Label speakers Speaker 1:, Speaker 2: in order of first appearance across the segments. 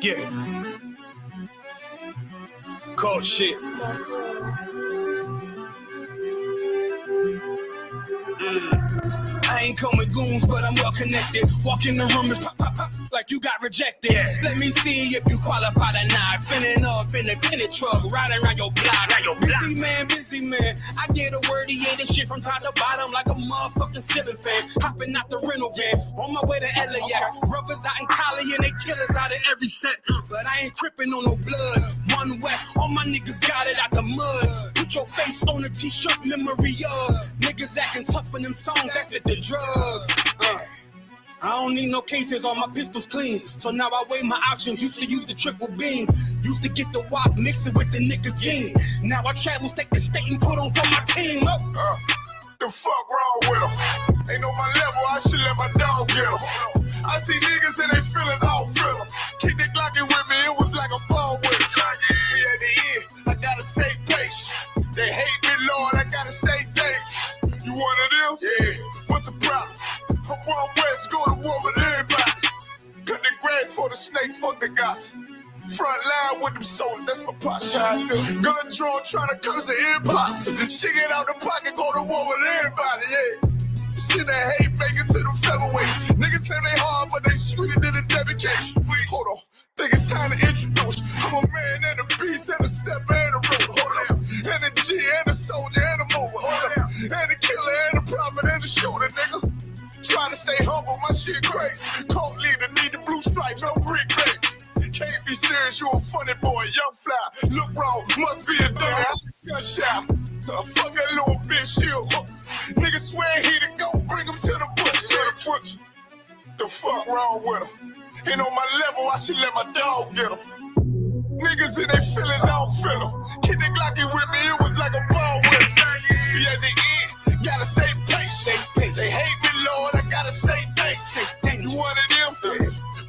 Speaker 1: Yeah. Cold shit. I ain't come with goons, but I'm well connected. Walk in the room is pop, pop, pop, like you got rejected. Yeah. Let me see if you qualify or not. Spinning up in the tinted truck, riding around your block. Busy man. I get a word, this shit from top to bottom like a motherfucking ceiling fan. Hopping out the rental van, on my way to LAX. Brothers out in Cali and they killers out of every set. But I ain't tripping on no blood. One West, all my niggas got it out the mud. Put your face on a t-shirt, memory of niggas acting tough in them songs, that's the drugs. I don't need no cases, all my pistols clean. So now I weigh my options. Used to use the triple beam. Used to get the wop, mix it with the nicotine. Now I travel state to state and put on for my team.
Speaker 2: The fuck wrong with them? Ain't on my level, I should let my dog get them. I see niggas and they feelings, I don't feel them. Keep the Glockin' with me, it was like a ball with it. At the end, I gotta stay patient. They hate me, Lord, I gotta stay dangerous. You one of them? Yeah. What's the problem? I'm one West, go to war with everybody. Cut the grass for the snake, fuck the gossip. Front line with them soldiers, that's my posture. Gun drawn, trying to curse the imposter. Shit get out the pocket, go to war with everybody, yeah. Shit that hate, make it to the featherweight. Niggas claim they hard, but they sweeter than a dedication. Hold on, think it's time to introduce. I'm a man and a beast and a step and a rope. Hold on, and a G and a soldier and a mover. Hold on, and a killer and a prophet and a shooter, nigga. Trying to stay humble, my shit crazy. Cold leader, need the blue stripes, no brick baby. Can't be serious, you a funny boy, young fly. Look wrong, must be a dare. Gunshot, fuck that little bitch, she a hook. Nigga swear he the go, bring him to the bush. The fuck wrong with him? Ain't on my level, I should let my dog get him. Niggas in their feelings, I don't feel them. Keep the Glockin' with me, it was like a ball with him. Be at the end, gotta stay patient. They hate me, Lord, I gotta stay patient. You one of them?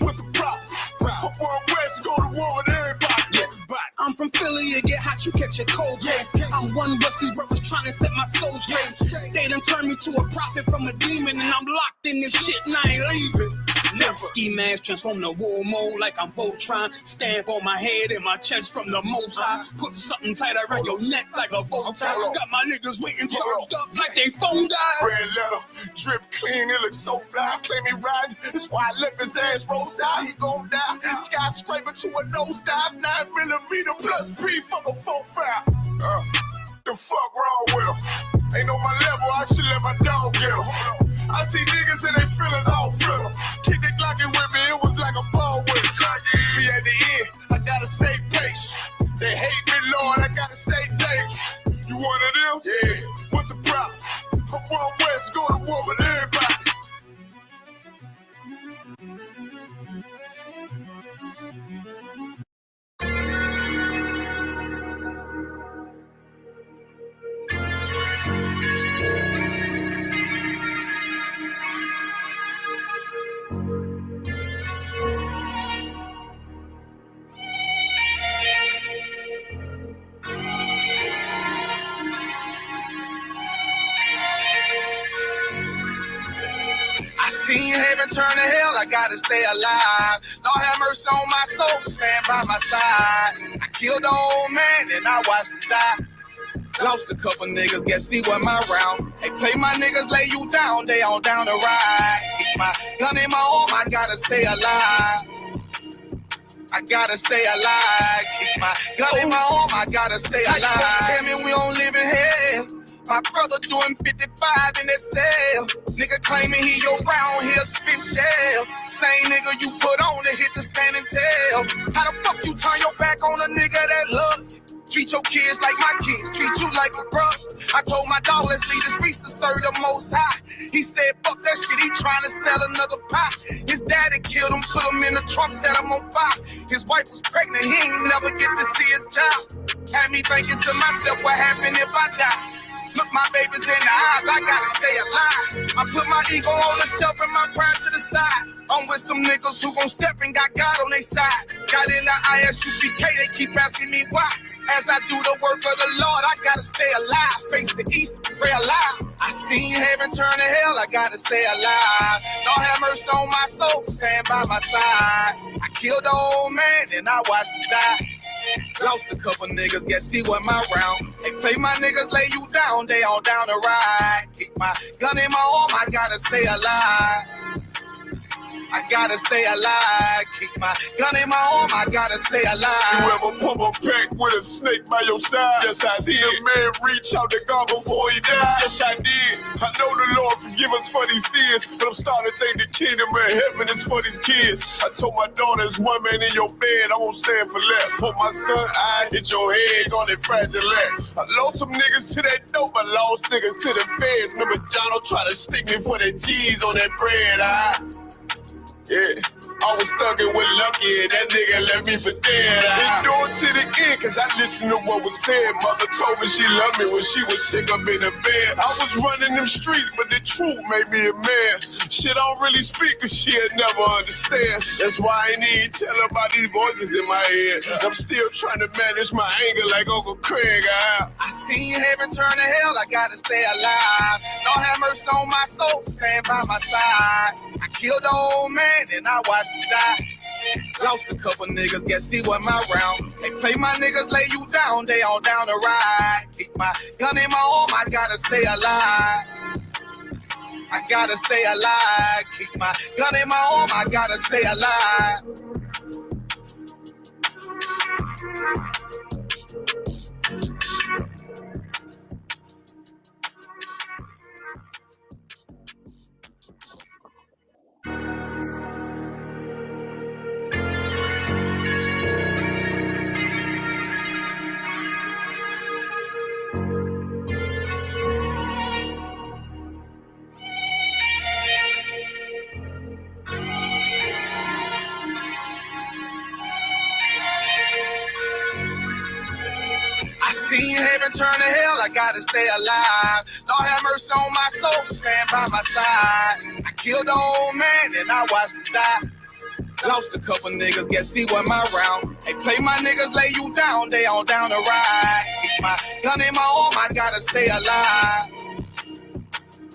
Speaker 2: What's the problem? I'm one West, go to war with everybody.
Speaker 1: I'm from Philly, you get hot, you catch a cold case. I'm one West, these brothers trying to set my soul straight. They done turned me to a prophet from a demon, and I'm locked in this shit and I ain't leaving. Never. Ski mask transform to war mode like I'm Voltron. Stamp on my head and my chest from the most high. Put something tight around your neck like a bow tie. Got my niggas waiting charged up like they phone died.
Speaker 2: Red letter, drip clean, it looks so fly. Claim he riding, that's why I left his ass roadside. He gon' die. Skyscraper to a nosedive. 9mm plus P, fuck a 4-5. The fuck wrong with him? Ain't on my level, I should let my dog get him. I see niggas and they feelings, I don't feel them. Keep the Glockin' with me, it was like a ball with it. Be at the end, I gotta stay patient. They hate me, Lord, I gotta stay dangerous. You one of them? Yeah. What's the problem? I'm one West, go to war with everybody.
Speaker 3: Seen heaven turn to hell, I gotta stay alive. Lord have mercy on my soul, stand by my side. I killed the old man and I watched him die. Lost a couple niggas, guess he wasn't my round. Hey, play my niggas, lay you down, they all down the ride. Keep my gun in my arm, I gotta stay alive. I gotta stay alive. Keep my gun in my arm, I gotta stay alive. Tell me we don't live in hell. My brother doing 55 in that cell. Nigga claiming he your round here spit shell. Same nigga you put on to hit the stand and tell. How the fuck you turn your back on a nigga that love you? Treat your kids like my kids, treat you like a brother. I told my dog, let's leave this beast to serve the most high. He said, fuck that shit, he trying to sell another pie. His daddy killed him, put him in the trunk, set him on fire. His wife was pregnant, he ain't never get to see his child. Had me thinking to myself, what happened if I die? Look my babies in the eyes, I gotta stay alive. I put my ego on the shelf and my pride to the side. I'm with some niggas who gon' step and got God on their side. Got in the ISUPK, they keep asking me why. As I do the work of the Lord, I gotta stay alive. Face the east, pray alive. I seen heaven turn to hell, I gotta stay alive. Lord have mercy on my soul, stand by my side. I killed the old man and I watched him die. Lost a couple niggas, guess he wasn't my round. They play my niggas, lay you down, they all down the ride. Keep my gun in my arm, I gotta stay alive. I gotta stay alive. Keep my gun in my arm, I gotta stay alive.
Speaker 2: You ever pump a pack with a snake by your side? Yes, I see a man reach out to God before he died. Yes, I did. I know the Lord forgive us for these sins, but I'm starting to think the kingdom of heaven is for these kids. I told my daughter, there's one man in your bed, I won't stand for less. For my son, I hit your head on that fragile legs. I lost some niggas to that dope, I lost niggas to the feds. Remember Jono tried to stick me for that cheese on that bread, yeah, I was thugging with Lucky, and that nigga left me for dead. Endured to the end, cause I listened to what was said. Mother told me she loved me when she was sick up in the bed. I was running them streets, but the truth made me a man. Shit, I don't really speak, cause she'll never understand. That's why I ain't even tell her about these voices in my head. I'm still trying to manage my anger like Uncle Craig.
Speaker 3: I seen heaven turn to hell, I gotta stay alive. Lord have mercy on my soul, stand by my side. I killed the old man and I watched him die. Lost a couple niggas, guess he wasn't my round. They play my niggas, lay you down, they all down the ride. Keep my gun in my arm, I gotta stay alive. I gotta stay alive. Keep my gun in my arm, I gotta stay alive. Seen heaven turn to hell, I gotta stay alive. Lord have mercy on my soul, stand by my side. I killed the old man and I watched him die. Lost a couple niggas, guess he wasn't my round. They play my niggas, lay you down, they all down the ride. Keep my gun in my arm, I gotta stay alive.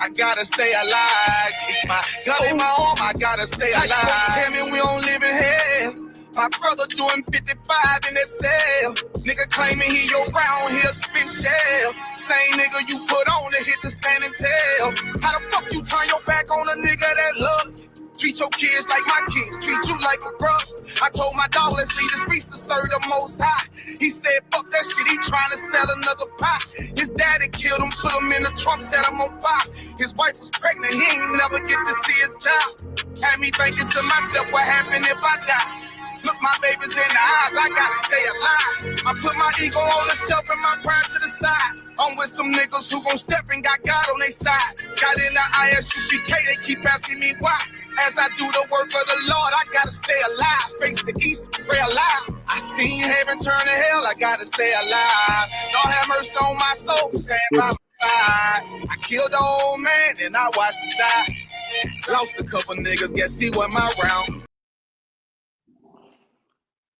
Speaker 3: I gotta stay alive. Keep my gun in my arm, I gotta stay alive. Tell me we don't live in hell. My brother doing 55 in that cell. Nigga claiming he your round, he'll spin shell. Same nigga you put on to hit the stand and tell. How the fuck you turn your back on a nigga that love you? Treat your kids like my kids, treat you like a brother. I told my dog, let's leave the streets to serve the Most High. He said, fuck that shit, he trying to sell another pie. His daddy killed him, put him in the trunk, set him on fire. His wife was pregnant, he ain't never get to see his child. Had me thinking to myself, what happened if I die? Look my babies in the eyes, I gotta stay alive. I put my ego on the shelf and my pride to the side. I'm with some niggas who gon' step and got God on their side. Got in the ISUPK, they keep asking me why. As I do the work of the Lord, I gotta stay alive. Face the east, pray alive. I seen heaven turn to hell, I gotta stay alive. Lord have mercy on my soul, stand by my side. I killed the old man and I watched him die. Lost a couple niggas, guess he wasn't my round.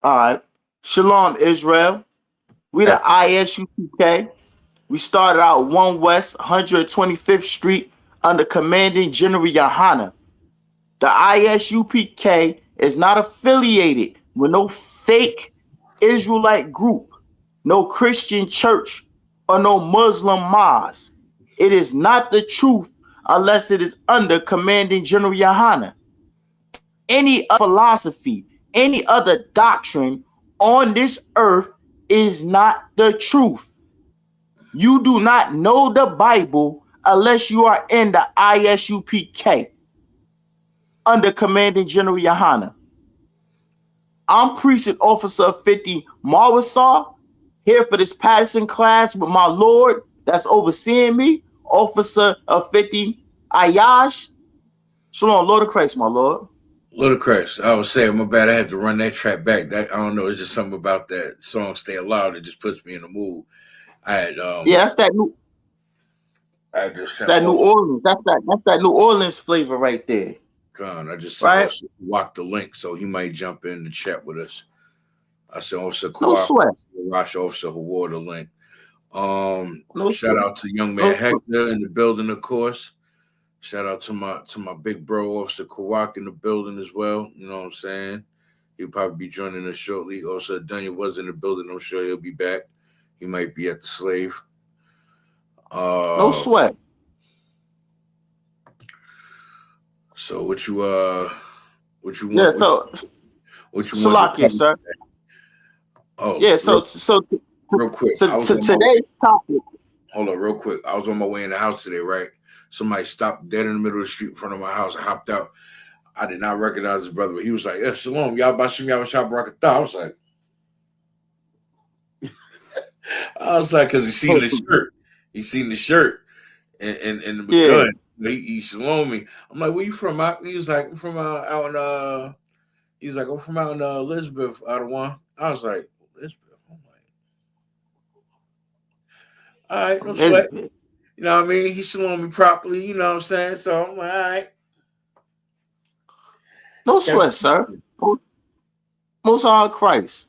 Speaker 4: All right. Shalom, Israel. We the ISUPK. We started out 1 West 125th Street under Commanding General YAHANNA. The ISUPK is not affiliated with no fake Israelite group, no Christian church, or no Muslim mosque. It is not the truth unless it is under Commanding General YAHANNA. Any other philosophy, any other doctrine on this earth is not the truth. You do not know the Bible unless you are in the ISUPK under Commanding General YAHANNA. I'm Precinct Officer 50 Marisar, here for this Paterson class with my Lord that's overseeing me, Officer of 50 Ayash. Shalom, Lord of Christ, my Lord.
Speaker 5: Lord of Christ. I was saying, my bad, I had to run that track back. That I don't know, it's just something about that song Stay Alive that just puts me in the mood. I had
Speaker 4: yeah, that's that new.
Speaker 5: I just
Speaker 4: It's
Speaker 5: sent
Speaker 4: that New
Speaker 5: also.
Speaker 4: Orleans. That's that New Orleans flavor right there.
Speaker 5: I just sent
Speaker 4: Right?
Speaker 5: also Kawak the link, so he might jump in the chat with us. I sent Officer
Speaker 4: No
Speaker 5: Kawak,
Speaker 4: sweat.
Speaker 5: Rosh Officer who wore the link.
Speaker 4: No
Speaker 5: Shout
Speaker 4: sweat.
Speaker 5: out to young
Speaker 4: No
Speaker 5: man
Speaker 4: sweat.
Speaker 5: Hector in the building, of course. Shout out to my big bro Officer Kawak in the building as well. You know what I'm saying? He'll probably be joining us shortly. Also, Dunya was in the building. I'm sure he'll be back. He might be at the slave.
Speaker 4: No sweat.
Speaker 5: So what you want?
Speaker 4: Yeah, so
Speaker 5: What you want to
Speaker 4: Salakia, sir.
Speaker 5: Oh,
Speaker 4: Yeah, so
Speaker 5: real quick. I was on
Speaker 4: today's topic.
Speaker 5: Hold on, real quick. I was on my way in the house today, right? Somebody stopped dead in the middle of the street in front of my house. I hopped out. I did not recognize his brother, but he was like, "Yeah, shalom, y'all bashim y'all shop rakatah." I was like, because he seen the shirt. He seen the shirt and the
Speaker 4: Yeah.
Speaker 5: gun. He shalom me. I'm like, "Where you from?" He was like, "I'm from out in He's like, "I'm from out in Elizabeth, out of one." I was like, "Elizabeth." I'm like, "All right, no sweat." You know what I mean? He shalom me properly. You know what I'm saying? So I'm like, "All right."
Speaker 4: No sweat, sir. Most High Christ.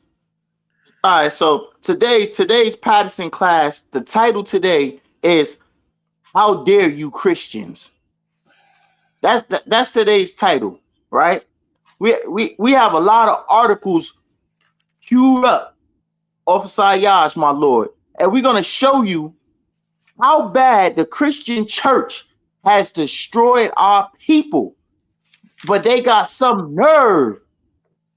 Speaker 4: All right, so today's Paterson class, the title today is "How Dare You Christians?" That's today's title, right? We have a lot of articles queued up off of Sayyaj, my Lord, and we're gonna show you how bad the Christian church has destroyed our people, but they got some nerve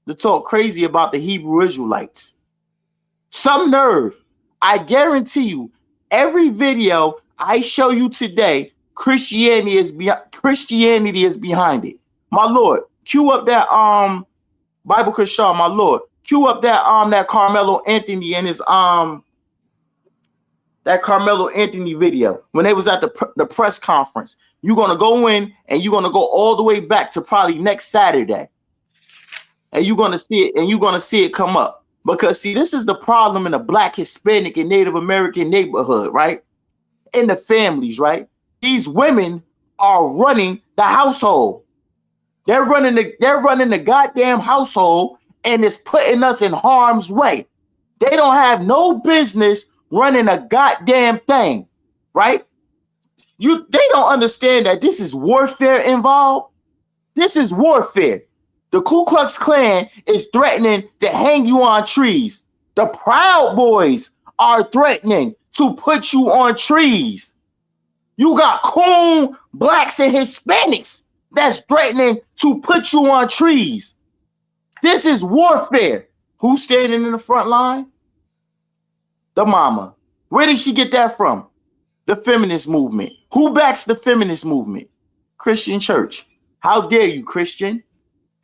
Speaker 4: to talk crazy about the Hebrew Israelites. Some nerve. I guarantee you, every video I show you today, Christianity is behind it. My Lord, cue up that Bible Kashar, my Lord. Cue up that Carmelo Anthony and his that Carmelo Anthony video when they was at the press conference. You're gonna go in and you're gonna go all the way back to probably next Saturday, and you're gonna see it, and you're gonna see it come up. Because see, this is the problem in the Black, Hispanic, and Native American neighborhood, right? In the families, right? These women are running the household. They're running the goddamn household, and it's putting us in harm's way. They don't have no business running a goddamn thing, right? They don't understand that this is warfare involved. This is warfare. The Ku Klux Klan is threatening to hang you on trees. The Proud Boys are threatening to put you on trees. You got coon blacks and Hispanics that's threatening to put you on trees. This is warfare. Who's standing in the front line? The mama. Where did she get that from? The feminist movement. Who backs the feminist movement? Christian church. How dare you, Christian?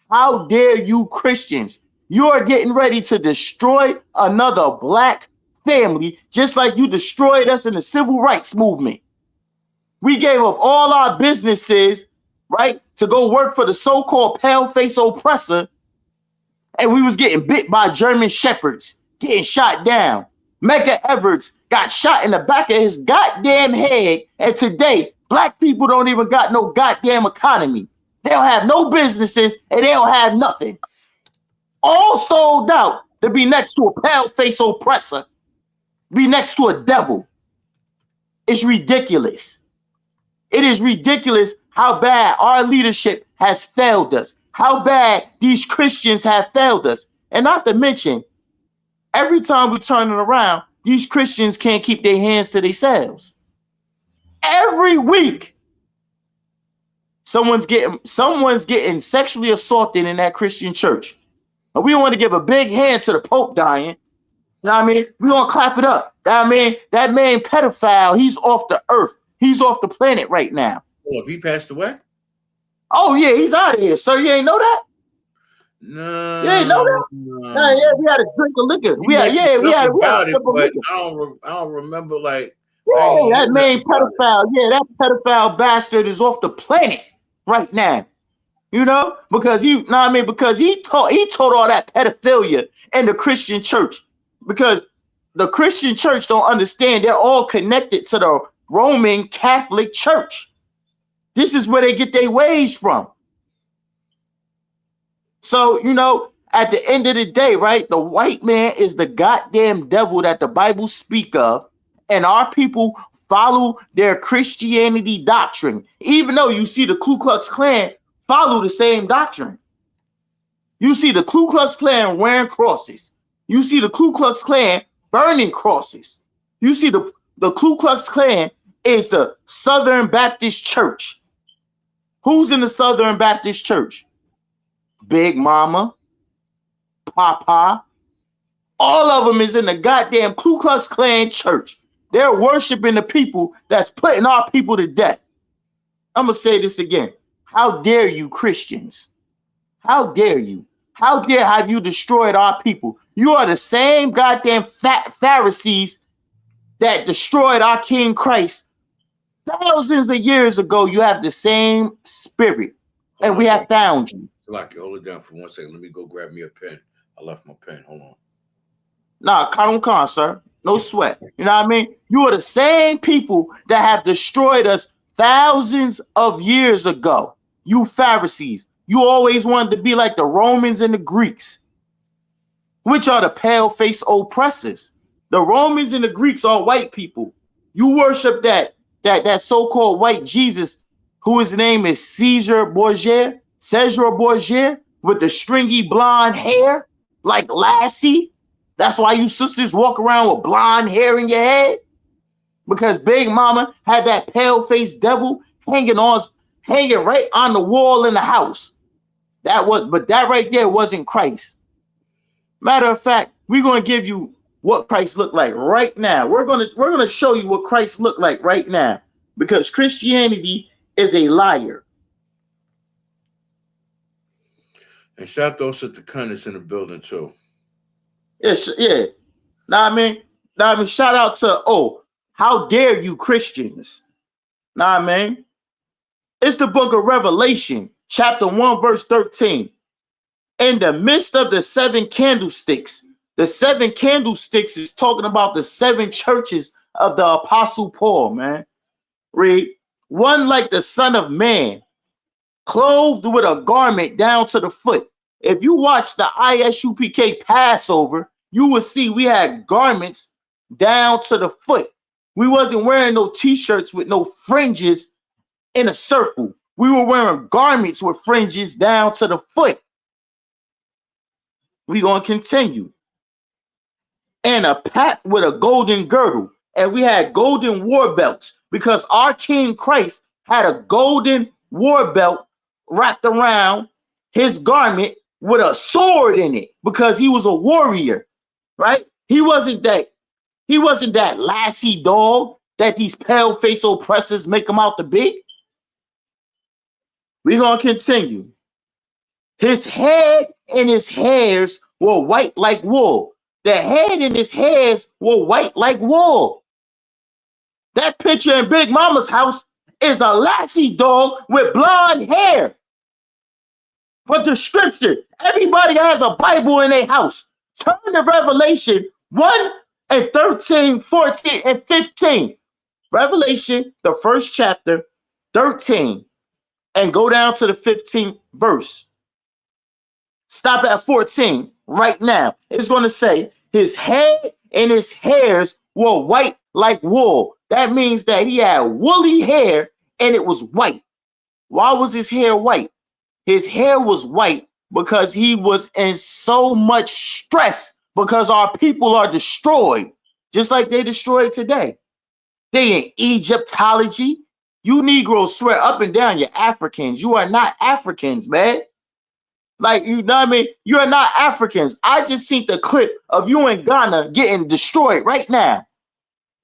Speaker 4: How dare you, Christians? You are getting ready to destroy another black family, just like you destroyed us in the civil rights movement. We gave up all our businesses, right, to go work for the so-called pale-face oppressor, and we was getting bit by German shepherds, getting shot down. Medgar Evers got shot in the back of his goddamn head, and today, black people don't even got no goddamn economy. They don't have no businesses, and they don't have nothing. All sold out to be next to a pale-face oppressor, be next to a devil. It's ridiculous. It is ridiculous how bad our leadership has failed us, how bad these Christians have failed us. And not to mention, every time we turn it around, these Christians can't keep their hands to themselves. Every week, someone's getting sexually assaulted in that Christian church. And we want to give a big hand to the Pope dying. You know what I mean? We want to clap it up. You know what I mean? That man pedophile, he's off the earth. He's off the planet right now.
Speaker 5: Well, if he passed away?
Speaker 4: Oh, yeah, he's out of here. So you ain't know that?
Speaker 5: No.
Speaker 4: You ain't know that? No, yeah, we had to drink a liquor. We had
Speaker 5: but I don't remember like.
Speaker 4: Yeah, that man pedophile. Yeah, that pedophile bastard is off the planet right now. You know, because he taught all that pedophilia in the Christian church. Because the Christian church don't understand they're all connected to the Roman Catholic Church. This is where they get their wage from. So, you know, at the end of the day, right, the white man is the goddamn devil that the Bible speak of, and our people follow their Christianity doctrine, even though you see the Ku Klux Klan follow the same doctrine. You see the Ku Klux Klan wearing crosses. You see the Ku Klux Klan burning crosses. You see the Ku Klux Klan is the Southern Baptist Church. Who's in the Southern Baptist Church? Big Mama, Papa, all of them is in the goddamn Ku Klux Klan church. They're worshiping the people that's putting our people to death. I'm going to say this again. How dare you, Christians? How dare you? How dare have you destroyed our people? You are the same goddamn Pharisees that destroyed our King Christ thousands of years ago. You have the same spirit, and we have found you.
Speaker 5: Lucky, hold it down for 1 second. Let me go grab me a pen. I left my pen. Hold on.
Speaker 4: Nah, con, sir. No sweat. You know what I mean? You are the same people that have destroyed us thousands of years ago. You Pharisees. You always wanted to be like the Romans and the Greeks, which are the pale-faced oppressors. The Romans and the Greeks are white people. You worship that so-called white Jesus, who his name is Caesar Borgia, with the stringy blonde hair, like Lassie. That's why you sisters walk around with blonde hair in your head, because Big Mama had that pale-faced devil hanging right on the wall in the house. But that right there wasn't Christ. Matter of fact, we're going to give you what Christ looked like right now. We're going to show you what Christ looked like right now, because Christianity is a liar.
Speaker 5: And shout those at the Cunners in the building too.
Speaker 4: Yeah. Now I mean, shout out to how dare you, Christians? Nah, man. It's the book of Revelation, chapter 1, verse 13. In the midst of the seven candlesticks is talking about the seven churches of the Apostle Paul, man. Read, one like the Son of Man, clothed with a garment down to the foot. If you watch the ISUPK Passover, you will see we had garments down to the foot. We wasn't wearing no t-shirts with no fringes in a circle. We were wearing garments with fringes down to the foot. We're going to continue. And a pack with a golden girdle. And we had golden war belts, because our King Christ had a golden war belt wrapped around his garment with a sword in it, because he was a warrior, right? He wasn't that Lassie dog that these pale-faced oppressors make him out to be. We're going to continue. His head and his hairs were white like wool. The head and his hairs were white like wool. That picture in Big Mama's house is a Lassie dog with blonde hair. But the scripture, everybody has a Bible in their house. Turn to Revelation 1 and 13, 14, and 15. Revelation, the first chapter, 13, and go down to the 15th verse. Stop at 14 right now. It's going to say his head and his hairs were white like wool. That means that he had woolly hair and it was white. Why was his hair white? His hair was white because he was in so much stress, because our people are destroyed, just like they destroyed today. They in Egyptology. You Negroes swear up and down you're Africans. You are not Africans, man. Like, you know what I mean? You are not Africans. I just seen the clip of you in Ghana getting destroyed right now.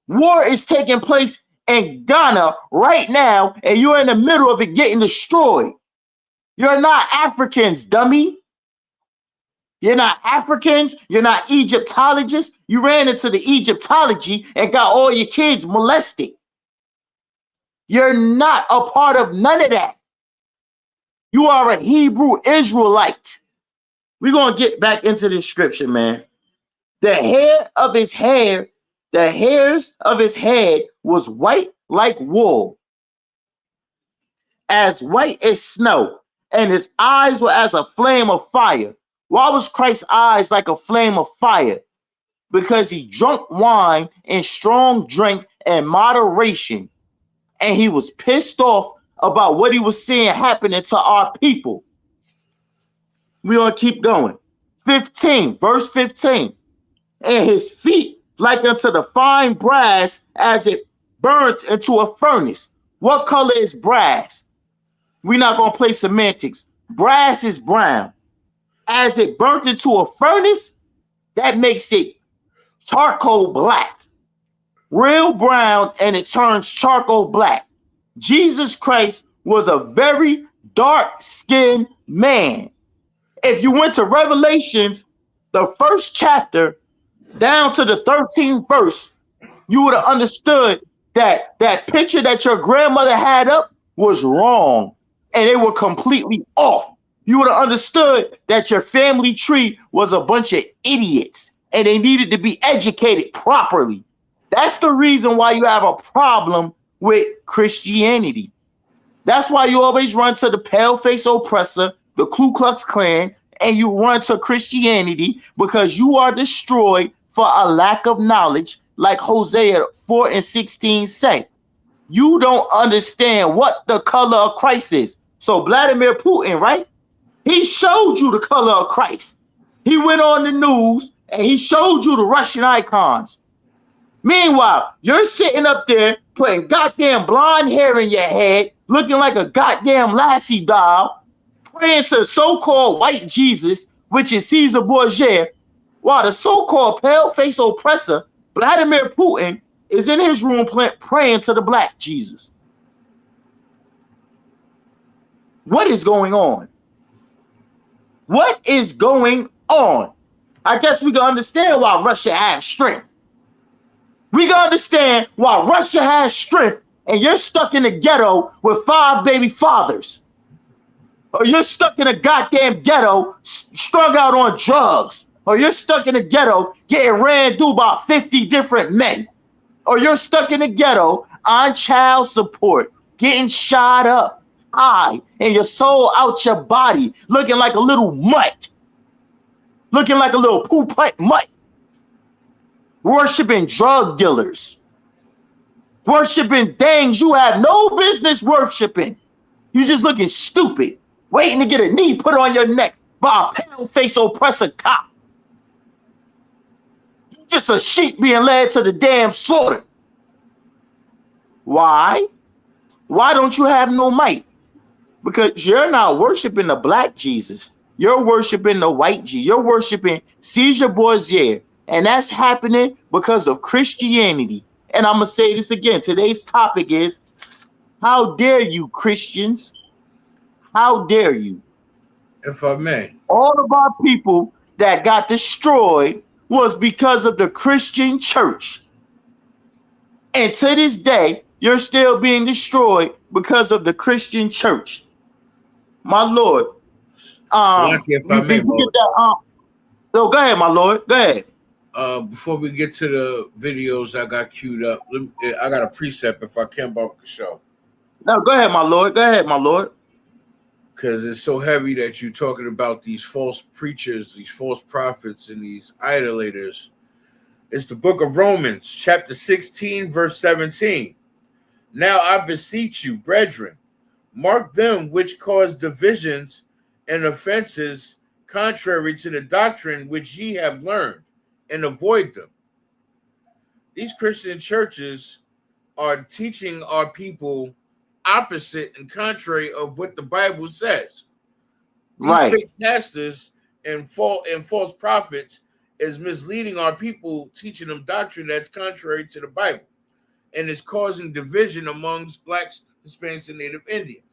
Speaker 4: War is taking place in Ghana right now, and you're in the middle of it getting destroyed. You're not Africans, dummy. You're not Africans. You're not Egyptologists. You ran into the Egyptology and got all your kids molested. You're not a part of none of that. You are a Hebrew Israelite. We're going to get back into this scripture, man. The hairs of his head was white like wool, as white as snow, and his eyes were as a flame of fire. Why was Christ's eyes like a flame of fire? Because he drank wine and strong drink in moderation, and he was pissed off about what he was seeing happening to our people. We're going to keep going. 15, verse 15. And his feet like unto the fine brass as it burnt into a furnace. What color is brass? We're not going to play semantics. Brass is brown. As it burnt into a furnace, that makes it charcoal black. Real brown, and it turns charcoal black. Jesus Christ was a very dark-skinned man. If you went to Revelations, the first chapter, down to the 13th verse, you would have understood that that picture that your grandmother had up was wrong, and they were completely off. You would have understood that your family tree was a bunch of idiots, and they needed to be educated properly. That's the reason why you have a problem with Christianity. That's why you always run to the pale-face oppressor, the Ku Klux Klan, and you run to Christianity because you are destroyed for a lack of knowledge, like Hosea 4 and 16 say. You don't understand what the color of Christ is. So Vladimir Putin, right? He showed you the color of Christ. He went on the news and he showed you the Russian icons. Meanwhile, you're sitting up there putting goddamn blonde hair in your head, looking like a goddamn Lassie doll, praying to the so-called white Jesus, which is Caesar Borgia, while the so-called pale-face oppressor, Vladimir Putin, is in his room praying to the black Jesus. What is going on? What is going on? I guess we can understand why Russia has strength. We can understand why Russia has strength and you're stuck in the ghetto with 5 baby fathers. Or you're stuck in a goddamn ghetto strung out on drugs. Or you're stuck in a ghetto getting ran through by 50 different men. Or you're stuck in a ghetto on child support, getting shot up, high, and your soul out your body, looking like a little mutt. Looking like a little poop mutt. Worshipping drug dealers. Worshipping things you have no business worshipping. You just looking stupid, waiting to get a knee put on your neck by a pale-face oppressor cop. You just a sheep being led to the damn slaughter. Why? Why don't you have no might? Because you're not worshiping the black Jesus. You're worshiping the white Jesus. You're worshiping Caesar Borgia. And that's happening because of Christianity. And I'm going to say this again. Today's topic is, how dare you, Christians? How dare you?
Speaker 5: If I may.
Speaker 4: All of our people that got destroyed was because of the Christian church. And to this day, you're still being destroyed because of the Christian church. My Lord.
Speaker 5: If I may,
Speaker 4: no, go ahead, my Lord. Go ahead.
Speaker 5: Before we get to the videos I got queued up, I got a precept if I can about the show.
Speaker 4: No, go ahead, my Lord. Go ahead, my Lord.
Speaker 5: Because it's so heavy that you're talking about these false preachers, these false prophets, and these idolaters. It's the book of Romans, chapter 16, verse 17. Now I beseech you, brethren, mark them which cause divisions and offenses contrary to the doctrine which ye have learned, and avoid them. These Christian churches are teaching our people opposite and contrary of what the Bible says. These fake pastors and false prophets is misleading our people, teaching them doctrine that's contrary to the Bible, and is causing division amongst blacks, Hispanics, and Native Indians.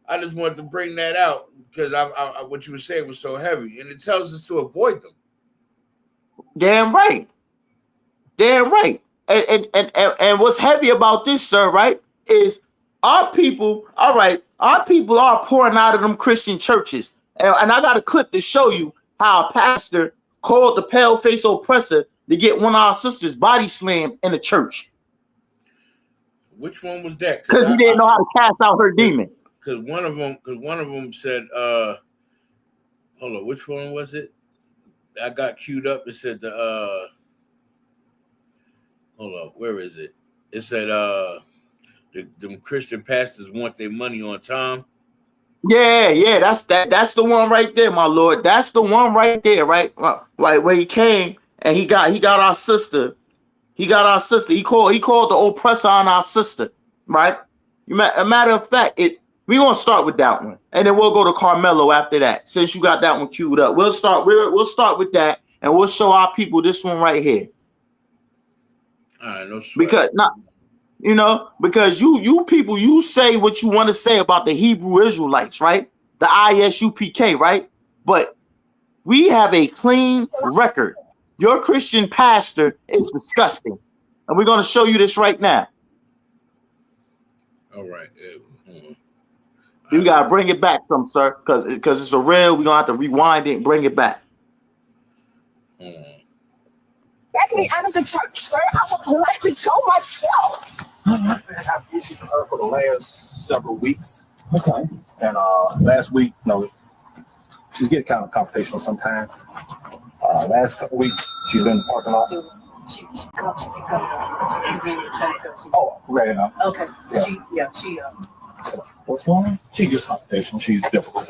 Speaker 5: I just wanted to bring that out because I what you were saying was so heavy, and it tells us to avoid them.
Speaker 4: Damn right. Damn right. And what's heavy about this, sir, right, is our people, all right, our people are pouring out of them Christian churches. And I got a clip to show you how a pastor called the pale-face oppressor to get one of our sisters body slammed in the church.
Speaker 5: Which one was that?
Speaker 4: Because he didn't know how to cast out her demon.
Speaker 5: Because one of them said, hold on, which one was it? I got queued up. It said hold on, where is it? It said them Christian pastors want their money on time.
Speaker 4: Yeah, that's the one right there, my lord. That's the one right there, right? Like where he came and he got our sister. He got our sister. He called the oppressor on our sister, right? A matter of fact, we're gonna start with that one, and then we'll go to Carmelo after that. Since you got that one queued up, we'll start with that, and we'll show our people this one right here.
Speaker 5: All right, no sweat.
Speaker 4: Because you people, you say what you want to say about the Hebrew Israelites, right? The ISUPK, right? But we have a clean record. Your Christian pastor is disgusting. And we're going to show you this right now.
Speaker 5: All right.
Speaker 4: You got to bring it back some, sir, because it's a real, we're going to have to rewind it and bring it back.
Speaker 6: Get me out of the church, sir. I will politely go myself.
Speaker 7: I've had issues with her for the last several weeks.
Speaker 6: Okay.
Speaker 7: And last week, she's getting kind of confrontational sometimes. Last couple weeks, she's been in the parking lot.
Speaker 6: She really trying to tell you.
Speaker 7: Oh, ready now.
Speaker 6: Okay.
Speaker 7: Yeah.
Speaker 6: She
Speaker 7: What's going on? She gets confrontational. She's difficult.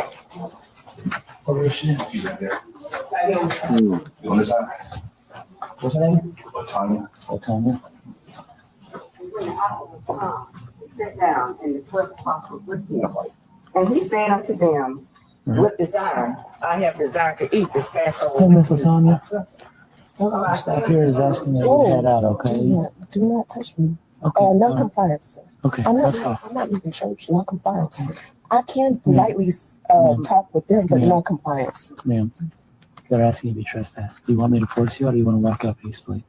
Speaker 7: Where is she? She's in there. You on this side?
Speaker 6: What's her name?
Speaker 7: Tanya.
Speaker 6: Tanya. Sit down in the 12 o'clock with him. And he said unto them, with desire, I have desire to eat this Passover.
Speaker 8: Hey, Miss Latanya. Staff here is asking that you head out, okay?
Speaker 9: Do not touch me.
Speaker 8: Okay.
Speaker 9: No compliance, sir.
Speaker 8: Okay,
Speaker 9: I'm not leaving church. No compliance. I can politely talk with them, but no compliance.
Speaker 8: Ma'am, they're asking you to be trespassed. Do you want me to force you, or do you want to walk out peacefully?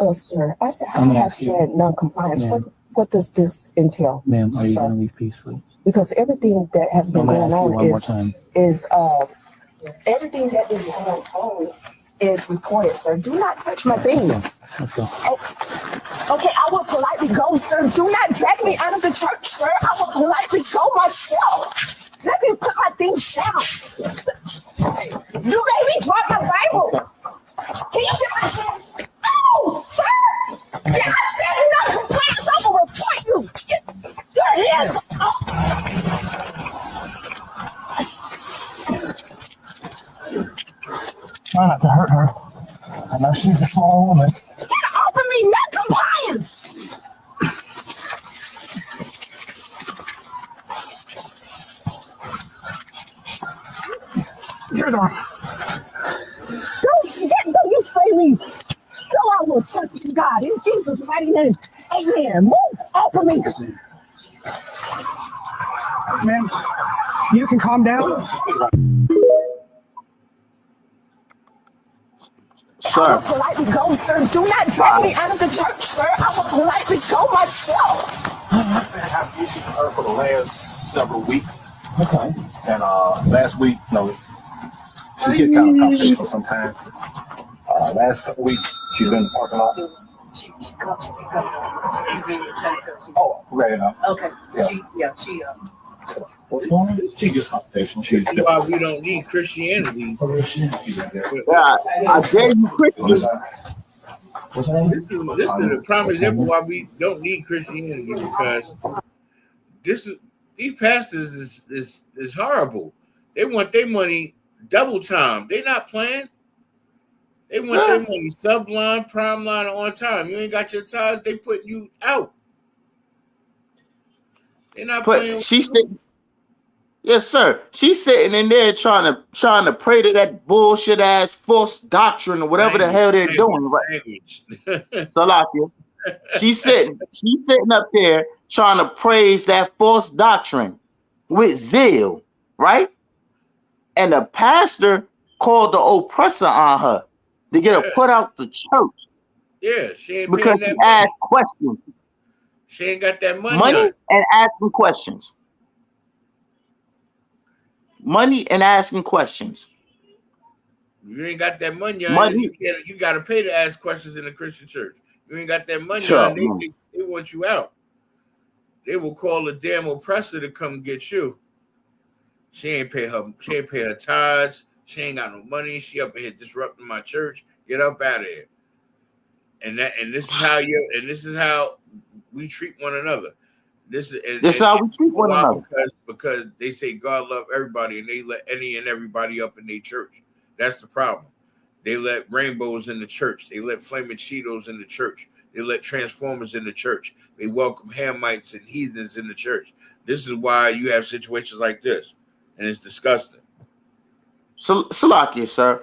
Speaker 9: Oh, sir. I have said non-compliance. What does this entail?
Speaker 8: Ma'am, are you going to leave peacefully?
Speaker 9: Because everything that has been going on is everything that is going on is reported, sir. Do not touch my things.
Speaker 8: Let's go.
Speaker 9: Oh, okay, I will politely go, sir. Do not drag me out of the church, sir. I will politely go myself. Let me put my things down. You made me drop my Bible. Can you get my hands? No, sir. Yeah, I said no compliance. I will report you. Your hands up.
Speaker 8: Try not to hurt her. I know she's a small woman.
Speaker 9: Get off of me, not compliance.
Speaker 8: You're the
Speaker 9: Don't you spray me. So I will trust in God in Jesus' mighty name. Amen. Move off of me.
Speaker 8: Ma'am, you can calm down.
Speaker 9: I will politely go, sir. Do not drag me out of the church, sir. I will politely go myself.
Speaker 7: I've had issues with her for the last several weeks.
Speaker 8: Okay.
Speaker 7: And last week, she's getting kind of confrontational sometimes. Last couple weeks, she's been in the parking lot.
Speaker 6: She really trying to tell you.
Speaker 7: Oh, ready now.
Speaker 6: Okay. She
Speaker 7: What's going on? She gets confrontational. She's
Speaker 5: That's why we don't need Christianity.
Speaker 7: Where is she? She's in there.
Speaker 4: I dare you,
Speaker 7: On this side.
Speaker 8: What's her name?
Speaker 5: This is a prime example why we don't need Christianity, because these pastors is horrible. They want their money double time. They not playing. They want their money subline, prime line, on time. You ain't got your tithes, they putting you out. They're not playing.
Speaker 4: Yes, sir. She's sitting in there trying to pray to that bullshit ass false doctrine or whatever the hell they're doing. Right? So, she's sitting up there trying to praise that false doctrine with zeal, right? And the pastor called the oppressor on her to get her put out the church.
Speaker 5: Yeah, she ain't
Speaker 4: because
Speaker 5: paying
Speaker 4: she
Speaker 5: that
Speaker 4: asked questions.
Speaker 5: She ain't got that money.
Speaker 4: Money and asking questions. Money and asking questions.
Speaker 5: You ain't got that money. You got to pay to ask questions in a Christian church. You ain't got that money. They want you out. they will call a damn oppressor to come get you. She ain't pay her tithes. She ain't got no money. She up in here disrupting my church. Get up out of here. And this is how we treat one another. This is how we treat one another. Because they say God love everybody and they let any and everybody up in their church. That's the problem. They let rainbows in the church. They let flaming Cheetos in the church. They let transformers in the church. They welcome Hamites and heathens in the church. This is why you have situations like this. And it's disgusting. So, Salakia, sir,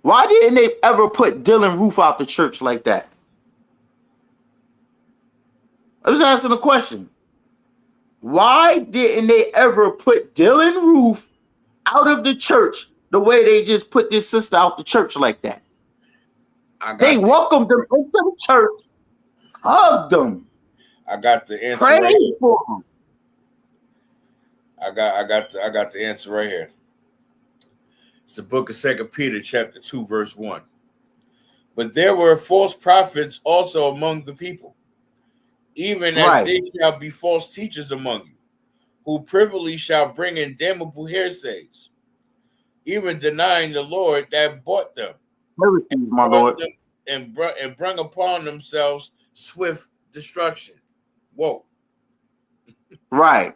Speaker 5: why didn't they ever put Dylan Roof out the church like that? I was asking a question. Why didn't they ever put Dylan Roof out of the church the way they just put this sister out the church like that? They welcomed them into the church, hugged them. I got the answer. Prayed for them. I got the answer right here. It's the book of 2 Peter, chapter 2, verse 1. But there were false prophets also among the people, even as there shall be false teachers among you, who privily shall bring in damnable heresies, even denying the Lord that bought them, my Lord, and bring upon themselves swift destruction. Whoa. Right.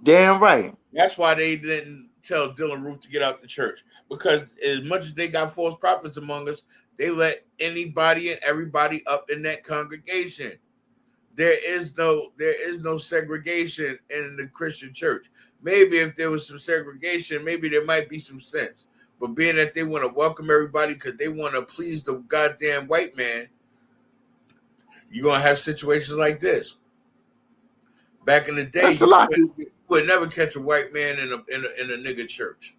Speaker 5: Damn right. That's why they didn't tell Dylan Roof to get out the church, because as much as they got false prophets among us, they let anybody and everybody up in that congregation. There is no segregation in the Christian church. Maybe if there was some segregation, maybe there might be some sense. But being that they want to welcome everybody because they want to please the goddamn white man, you're gonna have situations like this. Back in the day, you would never catch a white man in a nigga church.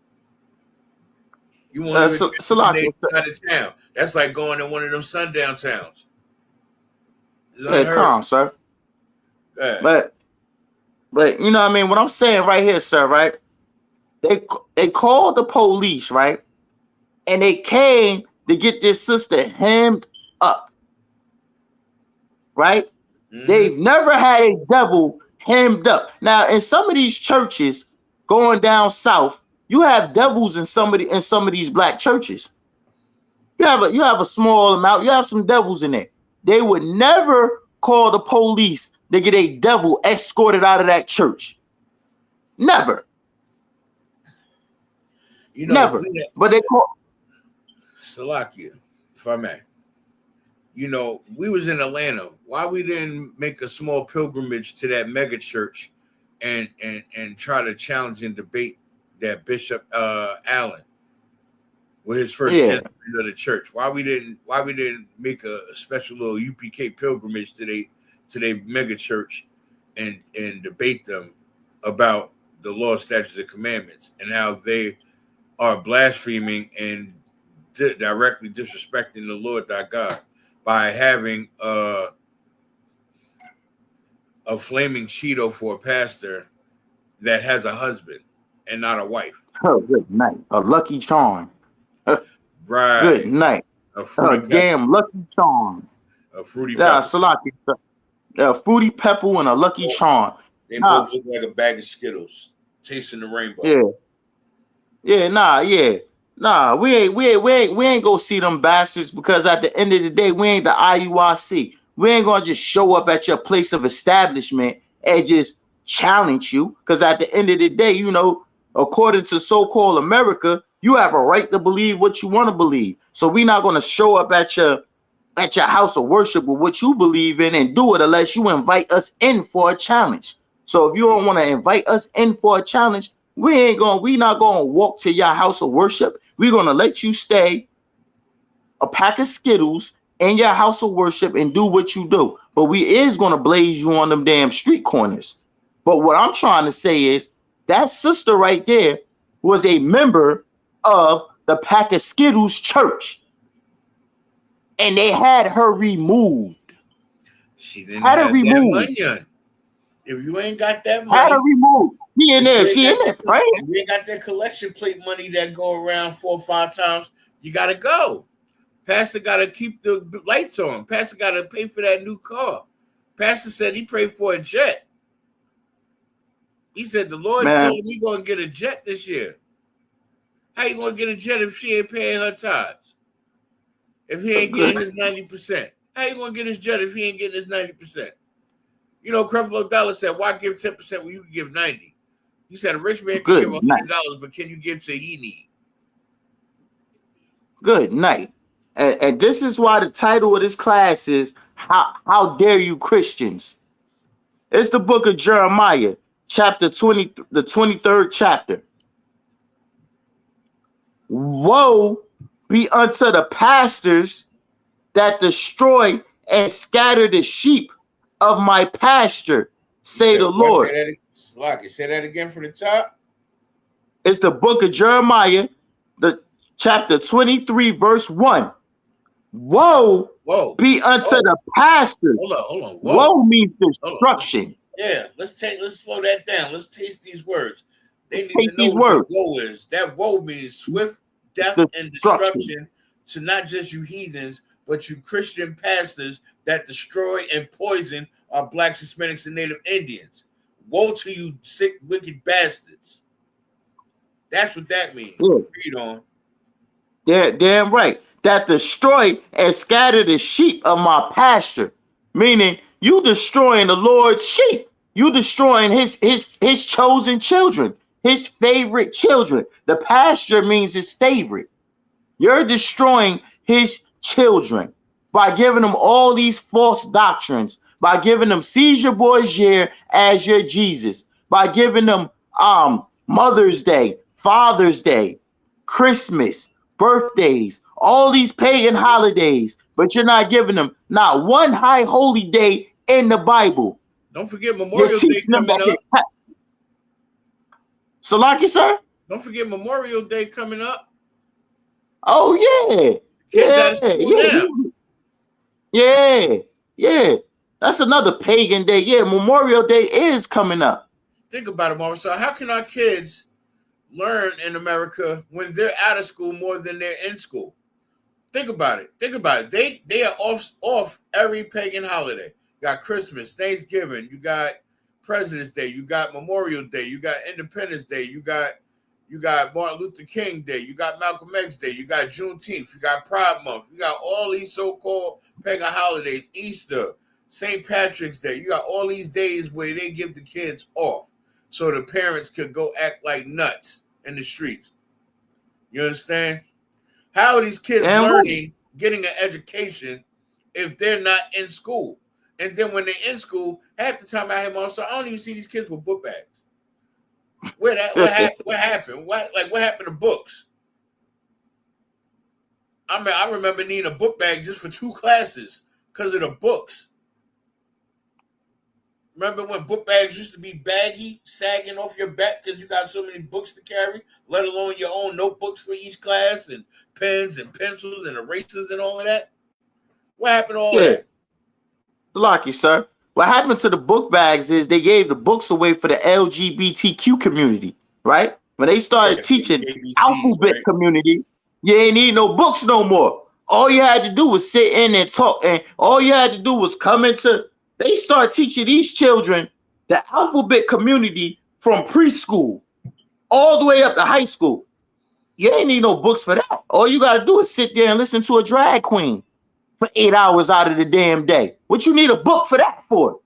Speaker 5: You won't even catch a out of town. That's like going to one of them sundown towns. Hey, come on, sir. But you know what I mean? What I'm saying right here, sir, right? They called the police, right? And they came to get this sister hemmed up. Right? Mm-hmm. They've never had a devil hemmed up. Now, in some of these churches going down south, you have devils in some of these black churches. You have a small amount. You have some devils in there. They would never call the police to get a devil escorted out of that church. Never. You know, never. But they call Salakia, if I may. You know, we was in Atlanta. Why we didn't make a small pilgrimage to that mega church and try to challenge and debate that Bishop Allen with his first gentleman of the church? Why we didn't make a special little UPK pilgrimage to their mega church and debate them about the law, statutes, and commandments and how they are blaspheming and directly disrespecting the Lord thy God by having a flaming Cheeto for a pastor that has a husband and not a wife. Oh, good night. A Lucky Charm. Right. Good night. A damn Lucky Charm. A Fruity Pebble. Salaki. A Fruity Pebble and a Lucky Charm. They both look like a bag of Skittles. Tasting the rainbow. Yeah. Nah, we ain't go see them bastards, because at the end of the day, we ain't the IURC. We ain't gonna just show up at your place of establishment and just challenge you, because at the end of the day, you know, according to so-called America, you have a right to believe what you want to believe. So we're not gonna show up at your house of worship with what you believe in and do it unless you invite us in for a challenge. So if you don't want to invite us in for a challenge, we not gonna walk to your house of worship. We're gonna let you stay a pack of Skittles in your house of worship and do what you do. But we is gonna blaze you on them damn street corners. But what I'm trying to say is that sister right there was a member of the Pack of Skittles church, and they had her removed. She didn't have that money. If you ain't got that money, had her removed. She in there praying. If you ain't got that collection plate money that go around 4 or 5 times, you gotta go. Pastor gotta keep the lights on. Pastor gotta pay for that new car. Pastor said he prayed for a jet. He said the Lord
Speaker 4: Man.
Speaker 5: told him he's going to get a jet this year. How you going to get a jet if she ain't paying her tithes? If he ain't getting his 90%? How you going to get his jet if he ain't getting his 90%? You know, Creflo Dollar said, why give 10% when you can give 90? He said, a rich man can give $100, but can you give to he need?
Speaker 4: Good night. And this is why the title of this class is How Dare You Christians? It's the book of Jeremiah, chapter 20, the 23rd chapter. Woe be unto the pastors that destroy and scatter the sheep of my pasture, say the Lord.
Speaker 5: Say that again from the top.
Speaker 4: It's the book of Jeremiah, the chapter 23, verse 1. Woe be unto the pastors.
Speaker 5: Hold on.
Speaker 4: Woe means destruction.
Speaker 5: Yeah, let's slow that down. Let's taste these words. They need to know what woe is. That woe means swift death and destruction to not just you heathens, but you Christian pastors that destroy and poison our blacks, Hispanics, and Native Indians. Woe to you sick, wicked bastards. That's what that means.
Speaker 4: Yeah.
Speaker 5: Read on.
Speaker 4: Yeah, damn right. That destroy and scatter the sheep of my pasture. Meaning you destroying the Lord's sheep. You destroying his chosen children, his favorite children. The pasture means his favorite. You're destroying his children by giving them all these false doctrines, by giving them Caesar Borgia as your Jesus, by giving them Mother's Day, Father's Day, Christmas, birthdays, all these pagan holidays, but you're not giving them not one high holy day in the Bible.
Speaker 5: Don't forget Memorial Day coming up.
Speaker 4: Salaki, sir?
Speaker 5: Don't forget Memorial Day coming up.
Speaker 4: Oh, yeah. Yeah. That's another pagan day. Yeah, Memorial Day is coming up.
Speaker 5: Think about it, Marvin. So how can our kids learn in America when they're out of school more than they're in school? Think about it. They are off every pagan holiday. You got Christmas, Thanksgiving, you got President's Day, you got Memorial Day, you got Independence Day, you got Martin Luther King Day, you got Malcolm X Day, you got Juneteenth, you got Pride Month, you got all these so-called pagan holidays, Easter, St. Patrick's Day. You got all these days where they give the kids off so the parents could go act like nuts in the streets. You understand? How are these kids learning, getting an education if they're not in school? And then when they're in school, half the time I have them I don't even see these kids with book bags. What happened? What happened to books? I mean, I remember needing a book bag just for 2 classes because of the books. Remember when book bags used to be baggy, sagging off your back because you got so many books to carry, let alone your own notebooks for each class and pens and pencils and erasers and all of that? What happened to all that?
Speaker 4: Lucky, sir. What happened to the book bags is they gave the books away for the LGBTQ community, right? When they started teaching ABCs, alphabet community, you ain't need no books no more. All you had to do was sit in and talk, and all you had to do was come into. They start teaching these children the alphabet community from preschool all the way up to high school. You ain't need no books for that. All you got to do is sit there and listen to a drag queen for 8 hours out of the damn day. What you need a book for that for?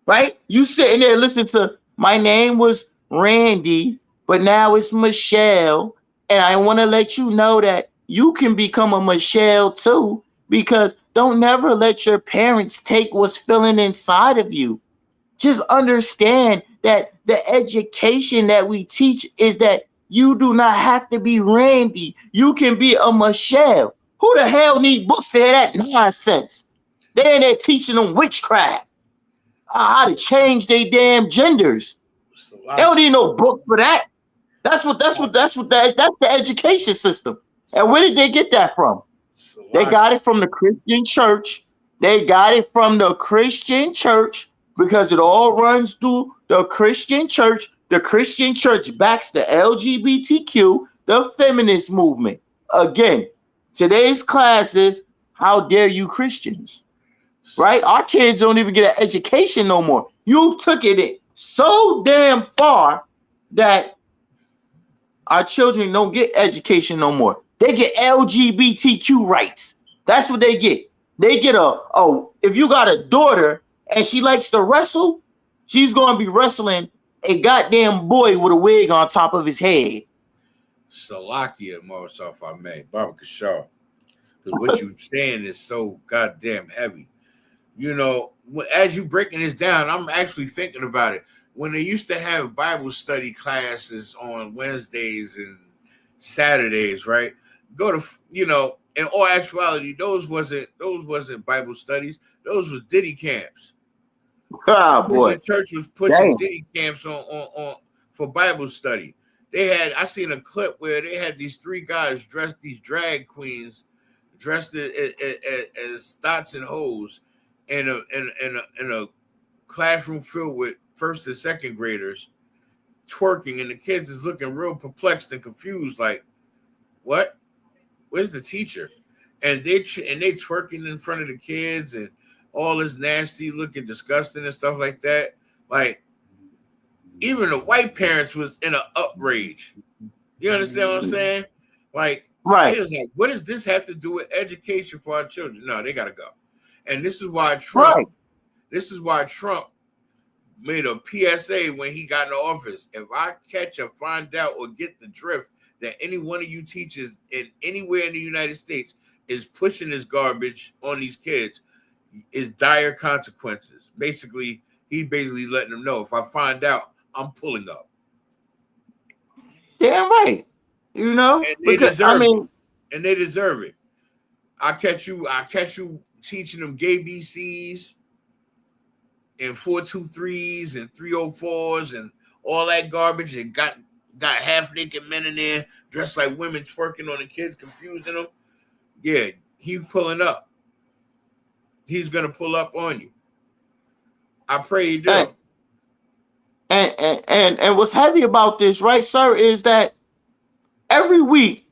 Speaker 4: Right? You sitting there listening to, my name was Randy, but now it's Michelle. And I want to let you know that you can become a Michelle too, because don't never let your parents take what's feeling inside of you. Just understand that the education that we teach is that you do not have to be Randy. You can be a Michelle. Who the hell need books to hear that nonsense? They're in there teaching them witchcraft, how to change their damn genders. They don't need no book for that. That's the education system. And where did they get that from? They got it from the Christian church. They got it from the Christian church because it all runs through the Christian church. The Christian church backs the LGBTQ, the feminist movement. Again, today's class is How Dare You Christians? right? Our kids don't even get an education no more. You've took it so damn far that our children don't get education no more. They get LGBTQ rights. That's what they get. They get if you got a daughter and she likes to wrestle, she's going to be wrestling a goddamn boy with a wig on top of his head.
Speaker 5: Salakia, Marshall, if I may, Baba Kashar. Because what you're saying is so goddamn heavy. You know, as you breaking this down, I'm actually thinking about it. When they used to have Bible study classes on Wednesdays and Saturdays, right? Go to, you know, in all actuality, those wasn't Bible studies. Those was Diddy camps.
Speaker 4: Oh boy,
Speaker 5: The church was pushing Diddy camps on for Bible study. I seen a clip where they had these three guys dressed, these drag queens dressed as thoughts and hoes in a classroom filled with first and second graders twerking, and the kids is looking real perplexed and confused, like, what? Where's the teacher? And they twerking in front of the kids and all this nasty looking, disgusting and stuff like that. Like, even the white parents was in an outrage. You understand what I'm saying? Like,
Speaker 4: right.
Speaker 5: It was like, what does this have to do with education for our children? No, they gotta go. And this is why Trump made a PSA when he got in office. If I catch or find out or get the drift that any one of you teachers in anywhere in the United States is pushing this garbage on these kids, is dire consequences. Basically, he's basically letting them know, if I find out, I'm pulling up.
Speaker 4: Damn right. You know,
Speaker 5: and they deserve it. And they deserve it. I catch you teaching them gay BCs and 423s and 304s and all that garbage, and got half naked men in there dressed like women twerking on the kids, confusing them. Yeah, he's pulling up. He's gonna pull up on you. I pray he do.
Speaker 4: And what's heavy about this, right, sir, is that every week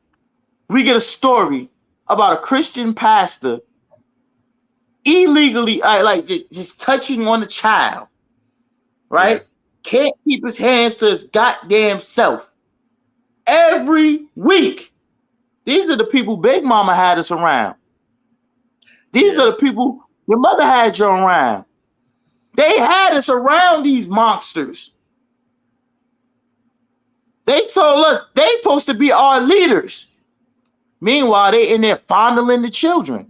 Speaker 4: we get a story about a Christian pastor illegally, just touching on a child, right? Yeah. Can't keep his hands to his goddamn self. Every week. These are the people Big Mama had us around. These are the people your mother had you around. They had us around these monsters. They told us they supposed to be our leaders. Meanwhile, they in there fondling the children,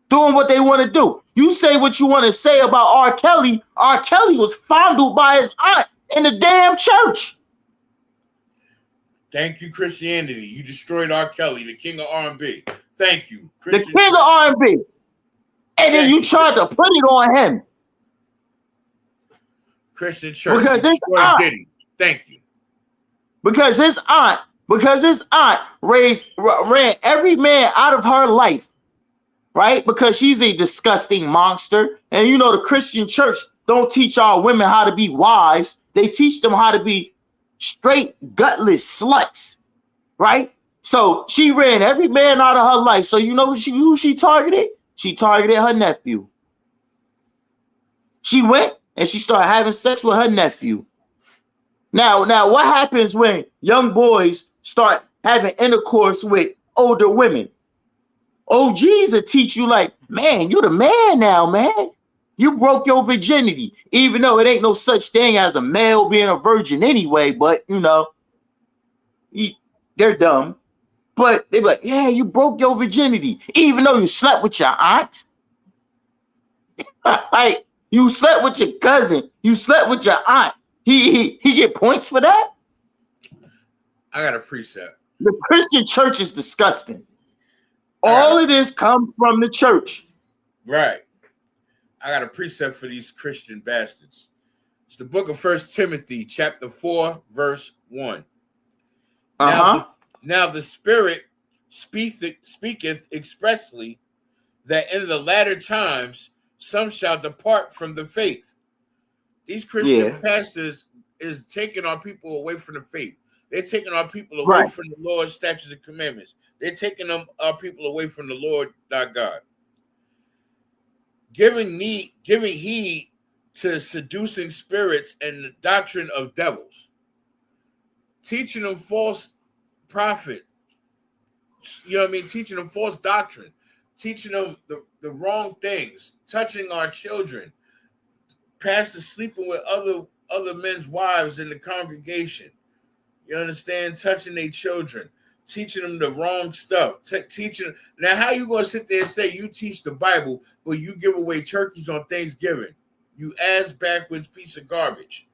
Speaker 4: doing what they want to do. You say what you want to say about R. Kelly. R. Kelly was fondled by his aunt in the damn church.
Speaker 5: Thank you, Christianity. You destroyed R. Kelly, the king of R&B. Thank you,
Speaker 4: Christian the king of R&B. And then you tried to put it on him.
Speaker 5: Christian church. Because his aunt, Diddy. Thank you.
Speaker 4: Because his aunt ran every man out of her life, right? Because she's a disgusting monster. And you know the Christian church don't teach our women how to be wives. They teach them how to be straight gutless sluts, right? So she ran every man out of her life. So you know who she targeted? She targeted her nephew. She went and she started having sex with her nephew. Now, what happens when young boys start having intercourse with older women? OGs will teach you like, man, you the man now, man. You broke your virginity, even though it ain't no such thing as a male being a virgin anyway, but, you know, they're dumb. But they be like, yeah, you broke your virginity, even though you slept with your aunt. Like, you slept with your cousin. You slept with your aunt. He get points for that?
Speaker 5: I got a precept.
Speaker 4: The Christian church is disgusting. All of this comes from the church.
Speaker 5: Right. I got a precept for these Christian bastards. It's the book of 1 Timothy, chapter 4, verse 1. Now the Spirit speaketh expressly that in the latter times some shall depart from the faith. These Christian pastors is taking our people away from the faith. They're taking our people away from the Lord's statutes and commandments. They're taking our people away from the Lord thy God. giving heed to seducing spirits and the doctrine of devils, teaching them false prophet, you know what I mean? Teaching them false doctrine, teaching them the wrong things, touching our children, pastors sleeping with other men's wives in the congregation. You understand? Touching their children, teaching them the wrong stuff, teaching. Now, how you going to sit there and say you teach the Bible, but you give away turkeys on Thanksgiving? You ass backwards piece of garbage.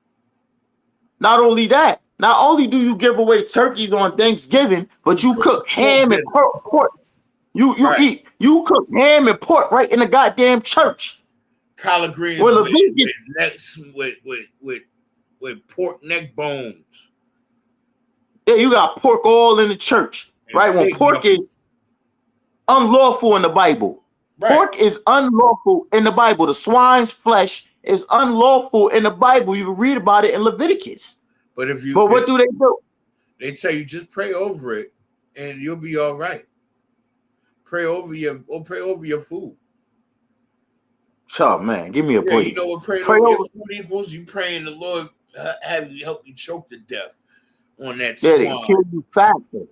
Speaker 4: Not only that, not only do you give away turkeys on Thanksgiving, but you cook ham and pork. You cook ham and pork right in the goddamn church.
Speaker 5: Collard greens with pork neck bones.
Speaker 4: Yeah, you got pork all in the church, and right? When pork is unlawful in the Bible. Right. Pork is unlawful in the Bible. The swine's flesh is unlawful in the Bible. You can read about it in Leviticus.
Speaker 5: But
Speaker 4: what do they do?
Speaker 5: They tell you just pray over it and you'll be all right. Pray over your food.
Speaker 4: Oh man, give me a break.
Speaker 5: You know what praying over your food equals? You praying the Lord have you help you choke to death on that swine.
Speaker 4: They kill you faster.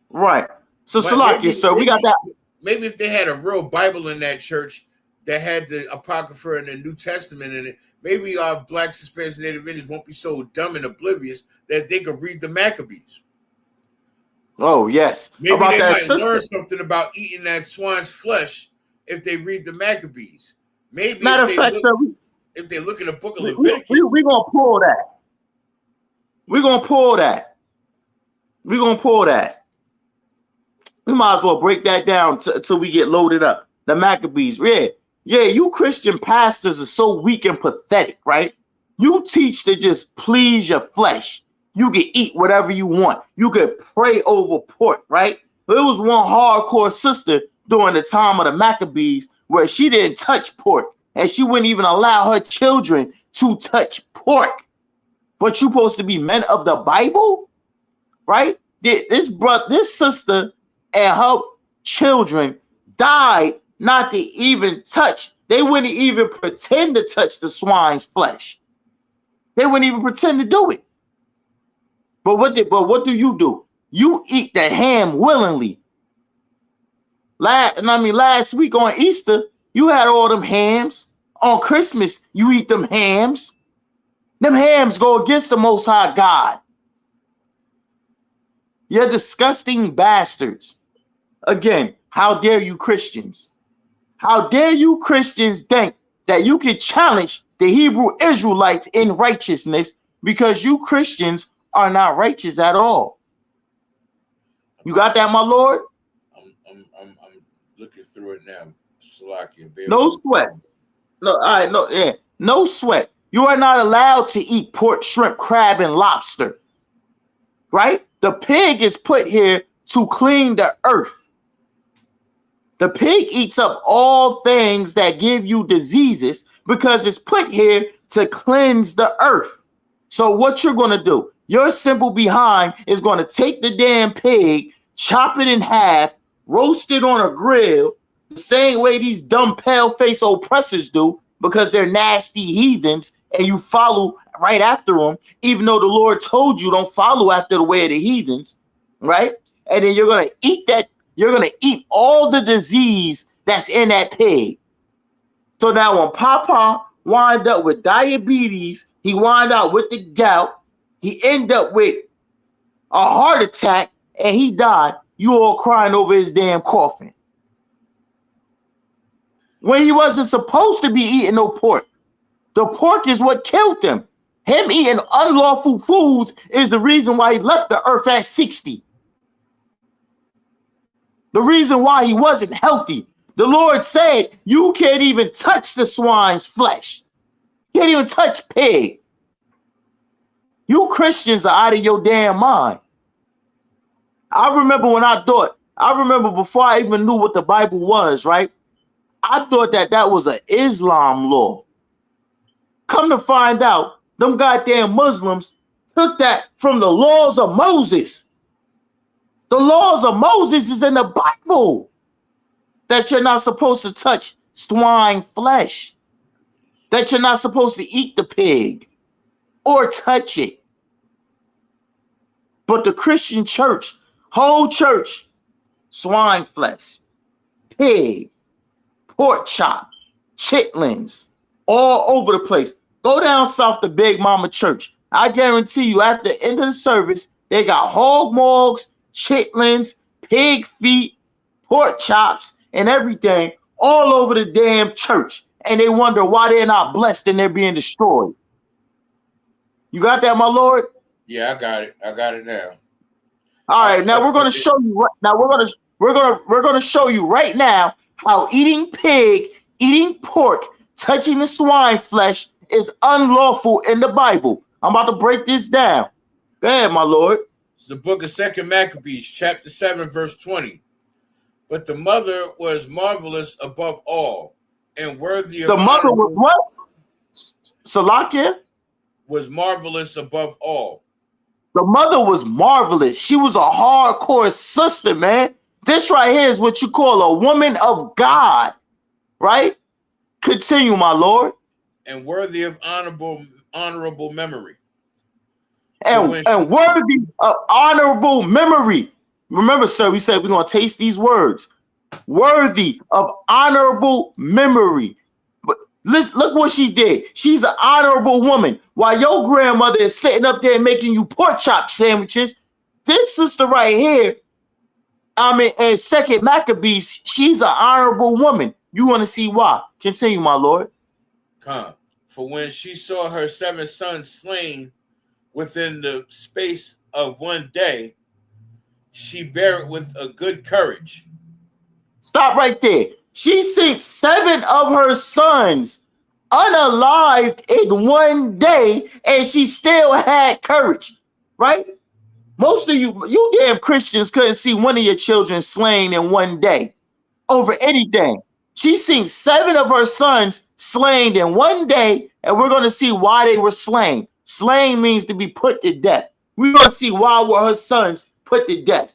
Speaker 4: Right. So Salakia, so we got that.
Speaker 5: Maybe if they had a real Bible in that church that had the Apocrypha and the New Testament in it, maybe our blacks, Hispanics, Native Indians won't be so dumb and oblivious that they could read the Maccabees.
Speaker 4: Oh, yes.
Speaker 5: Maybe they might learn something about eating that swine's flesh if they read the Maccabees. Maybe
Speaker 4: matter of fact,
Speaker 5: if they look in the book of Leviticus.
Speaker 4: We're going to pull that. We're going to pull that. We're going to pull that. We might as well break that down until we get loaded up. The Maccabees. Yeah, you Christian pastors are so weak and pathetic, right? You teach to just please your flesh. You can eat whatever you want. You can pray over pork, right? But it was one hardcore sister during the time of the Maccabees where she didn't touch pork, and she wouldn't even allow her children to touch pork. But you're supposed to be men of the Bible, right? This sister and her children died not to even touch. They wouldn't even pretend to touch the swine's flesh. They wouldn't even pretend to do it. But what do? You eat the ham willingly. Last week on Easter, you had all them hams. On Christmas, you eat them hams. Them hams go against the Most High God. You're disgusting bastards. Again, how dare you Christians? How dare you Christians think that you can challenge the Hebrew Israelites in righteousness because you Christians are not righteous at all. You got that, my Lord?
Speaker 5: I'm looking through it now. Salakia,
Speaker 4: no sweat. No, all right, no, yeah, no sweat. You are not allowed to eat pork, shrimp, crab, and lobster. Right? The pig is put here to clean the earth. The pig eats up all things that give you diseases because it's put here to cleanse the earth. So what you're going to do, your simple behind is going to take the damn pig, chop it in half, roast it on a grill, the same way these dumb pale-face oppressors do because they're nasty heathens and you follow right after them, even though the Lord told you don't follow after the way of the heathens, right? And then you're going to eat that. You're going to eat all the disease that's in that pig. So now when Papa wind up with diabetes, he wind up with the gout, he end up with a heart attack, and he died. You all crying over his damn coffin. When he wasn't supposed to be eating no pork. The pork is what killed him. Him eating unlawful foods is the reason why he left the earth at 60. The reason why he wasn't healthy. The Lord said, you can't even touch the swine's flesh. You can't even touch pig. You Christians are out of your damn mind. I remember before I even knew what the Bible was, right? I thought that was an Islam law. Come to find out, them goddamn Muslims took that from the laws of Moses. The laws of Moses is in the Bible that you're not supposed to touch swine flesh, that you're not supposed to eat the pig or touch it. But the Christian church, whole church, swine flesh, pig, pork chop, chitlins, all over the place. Go down south to Big Mama Church. I guarantee you, at the end of the service, they got hog mugs, chitlins, pig feet, pork chops, and everything all over the damn church. And they wonder why they're not blessed and they're being destroyed. You got that, my Lord?
Speaker 5: Yeah, I got it. I got it now.
Speaker 4: All right, now we're going to show you. Now we're going to show you right now how eating pig, eating pork, touching the swine flesh is unlawful in the Bible. I'm about to break this down. Go ahead, my Lord.
Speaker 5: It's the book of 2 Maccabees, chapter 7, verse 20. But the mother was marvelous above all, and worthy of
Speaker 4: the mother was what? Salakia?
Speaker 5: Was marvelous above all.
Speaker 4: The mother was marvelous. She was a hardcore sister, man. This right here is what you call a woman of God, right? Continue, my Lord.
Speaker 5: And worthy of honorable memory.
Speaker 4: And worthy of honorable memory. Remember, sir, we said we're going to taste these words. Worthy of honorable memory. But look what she did. She's an honorable woman. While your grandmother is sitting up there making you pork chop sandwiches, this sister right here, in 2 Maccabees, she's an honorable woman. You want to see why? Continue, my Lord.
Speaker 5: Come. For when she saw her 7 sons slain within the space of one day, she bare it with a good courage.
Speaker 4: Stop right there. She seen 7 of her sons unalived in one day, and she still had courage, right? Most of you damn Christians couldn't see one of your children slain in one day over anything. She seen 7 of her sons slain in one day, and we're going to see why they were slain. Slain means to be put to death. We're going to see why were her sons put to death.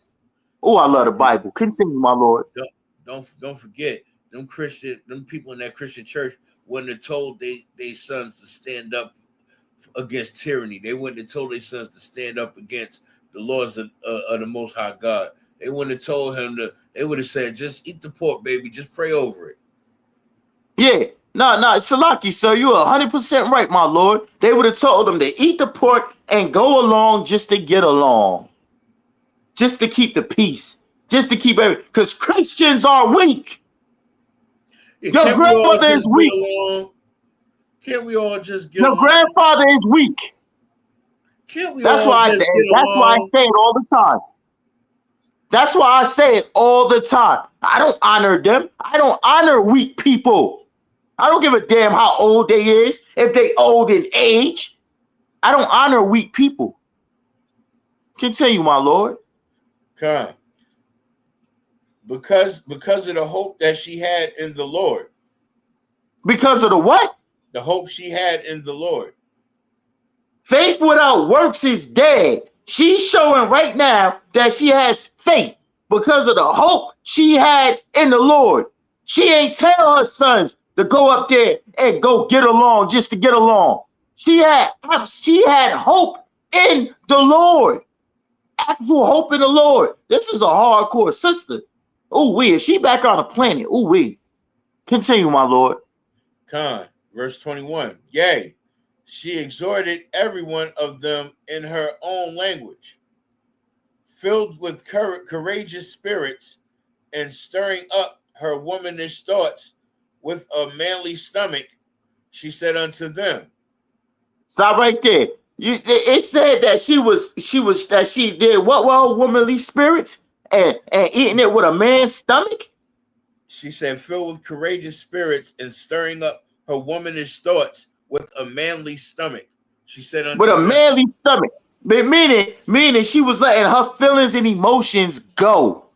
Speaker 4: Oh, I love the Bible. Continue, my Lord.
Speaker 5: Don't forget, them people in that Christian church wouldn't have told they sons to stand up against tyranny. They wouldn't have told their sons to stand up against the laws of the Most High God. They wouldn't have told him they would have said, just eat the pork, baby. Just pray over it.
Speaker 4: Yeah. No, Salaki, sir, you're 100% right, my Lord. They would have told them to eat the pork and go along just to get along. Just to keep the peace. Just to keep everything. Because Christians are weak.
Speaker 5: Yeah,
Speaker 4: your grandfather is weak.
Speaker 5: Can't we all just get
Speaker 4: Your
Speaker 5: along?
Speaker 4: grandfather is weak.
Speaker 5: Can't we
Speaker 4: that's
Speaker 5: all
Speaker 4: why
Speaker 5: just
Speaker 4: that's why I say it all the time. That's why I say it all the time. I don't honor them. I don't honor weak people. I don't give a damn how old they is, if they old in age. I don't honor weak people. Continue, my Lord.
Speaker 5: Come. Because of the hope that she had in the Lord.
Speaker 4: Because of the what?
Speaker 5: The hope she had in the Lord.
Speaker 4: Faith without works is dead. She's showing right now that she has faith because of the hope she had in the Lord. She ain't tell her sons to go up there and go get along just to get along. She had hope in the Lord. Actual hope in the Lord. This is a hardcore sister. Oh, is she back on the planet? Oh, continue, my Lord.
Speaker 5: Con, verse 21. Yea, she exhorted every one of them in her own language, filled with courageous spirits, and stirring up her womanish thoughts with a manly stomach. She said unto them.
Speaker 4: Stop right there. It said that she did what? Well, womanly spirits and eating it with a man's stomach.
Speaker 5: She said, filled with courageous spirits and stirring up her womanish thoughts with a manly stomach. She said unto
Speaker 4: with a
Speaker 5: them,
Speaker 4: manly stomach, meaning she was letting her feelings and emotions go.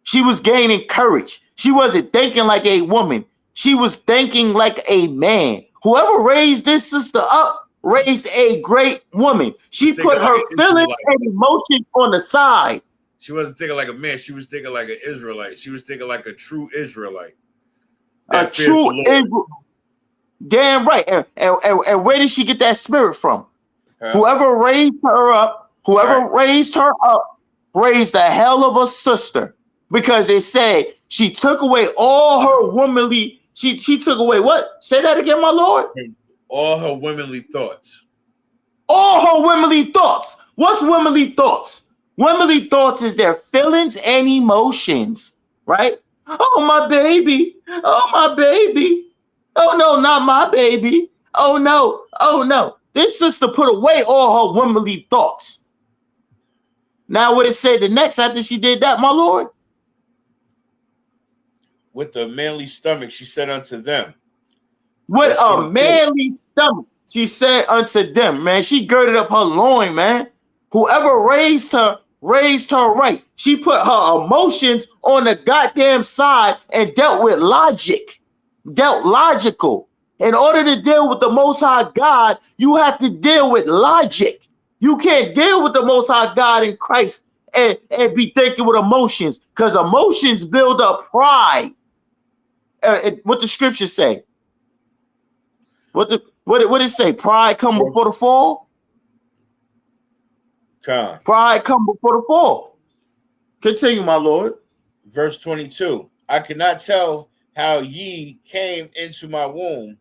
Speaker 4: She was gaining courage. She wasn't thinking like a woman. She was thinking like a man. Whoever raised this sister up raised a great woman. She put her feelings and emotions on the side.
Speaker 5: She wasn't thinking like a man. She was thinking like an Israelite. She was thinking like a true Israelite.
Speaker 4: A true Israel. Damn right. And where did she get that spirit from? Whoever raised her up, raised a hell of a sister, because it said she took away all her womanly. She took away what? Say that again, my Lord.
Speaker 5: All her womanly thoughts.
Speaker 4: All her womanly thoughts. What's womanly thoughts? Womanly thoughts is their feelings and emotions, right? Oh, my baby. Oh, my baby. Oh, no, not my baby. Oh, no. Oh, no. This sister put away all her womanly thoughts. Now, what it said the next after she did that, my Lord?
Speaker 5: With a manly stomach, she said unto them.
Speaker 4: With a manly stomach, she said unto them, man. She girded up her loin, man. Whoever raised her right. She put her emotions on the goddamn side and dealt with logic. Dealt logical. In order to deal with the Most High God, you have to deal with logic. You can't deal with the Most High God in Christ and be thinking with emotions, because emotions build up pride. What the scriptures say? What did it say? Pride come before the fall? Pride come before the fall. Continue, my Lord.
Speaker 5: Verse 22. I cannot tell how ye came into my womb,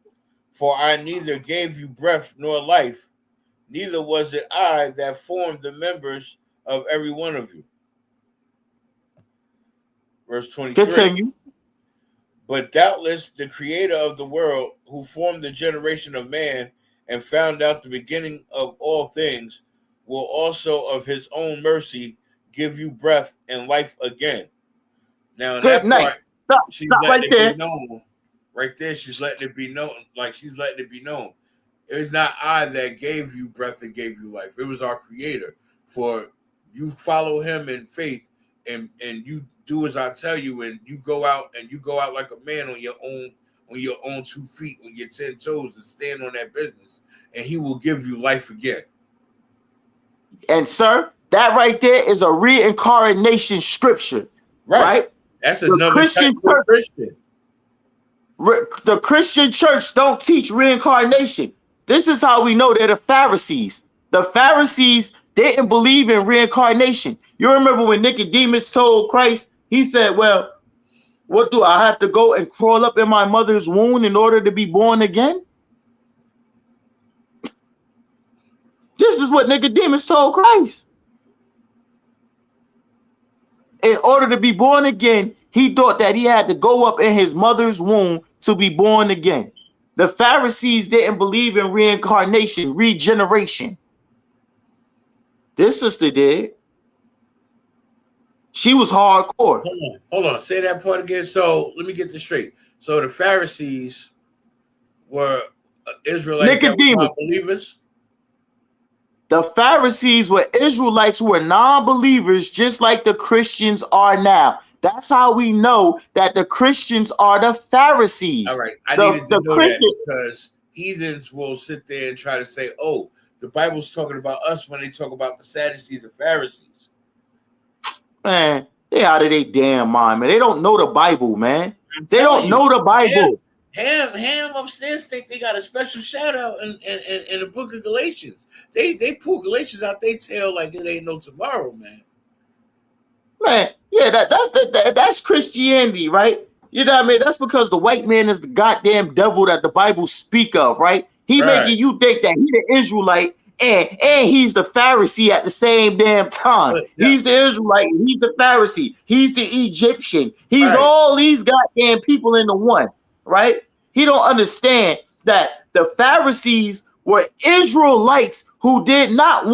Speaker 5: for I neither gave you breath nor life, neither was it I that formed the members of every one of you. Verse 23.
Speaker 4: Continue.
Speaker 5: But doubtless the creator of the world, who formed the generation of man and found out the beginning of all things, will also of his own mercy give you breath and life again. Now in
Speaker 4: Good
Speaker 5: that
Speaker 4: night.
Speaker 5: part, she's
Speaker 4: stop
Speaker 5: letting
Speaker 4: right
Speaker 5: it
Speaker 4: there.
Speaker 5: be known. Right there, she's letting it be known. Like she's letting it be known. It was not I that gave you breath and gave you life. It was our creator. For you follow him in faith and you do as I tell you, and you go out like a man on your own 2 feet, on your 10 toes, and stand on that business, and he will give you life again.
Speaker 4: And sir, that right there is a reincarnation scripture. Right?
Speaker 5: That's another type of Christian.
Speaker 4: The Christian church don't teach reincarnation. This is how we know they're the Pharisees. The Pharisees didn't believe in reincarnation. You remember when Nicodemus told Christ, he said, well, what do I have to go and crawl up in my mother's womb in order to be born again? This is what Nicodemus told Christ. In order to be born again, he thought that he had to go up in his mother's womb to be born again. The Pharisees didn't believe in reincarnation, regeneration. This sister did. She was hardcore.
Speaker 5: Hold on. Say that part again. So let me get this straight. So the Pharisees were Israelites that were non-believers?
Speaker 4: The Pharisees were Israelites who were non-believers, just like the Christians are now. That's how we know that the Christians are the Pharisees.
Speaker 5: All right. I needed to know that, because heathens will sit there and try to say, oh, the Bible's talking about us when they talk about the Sadducees and Pharisees.
Speaker 4: Man, they out of their damn mind, man. They don't know the Bible, man. They don't know the Bible.
Speaker 5: Ham upstairs think they got a special shout out in the book of Galatians. They pull Galatians out they tail like it ain't no tomorrow, man.
Speaker 4: Man, yeah, that's Christianity, right? You know what I mean? That's because the white man is the goddamn devil that the Bible speak of, right? He making you think that he the Israelite and he's the Pharisee at the same damn time. Yeah. He's the Israelite, he's the Pharisee, he's the Egyptian, he's all these goddamn people in the one, right? He don't understand that the Pharisees were Israelites who did not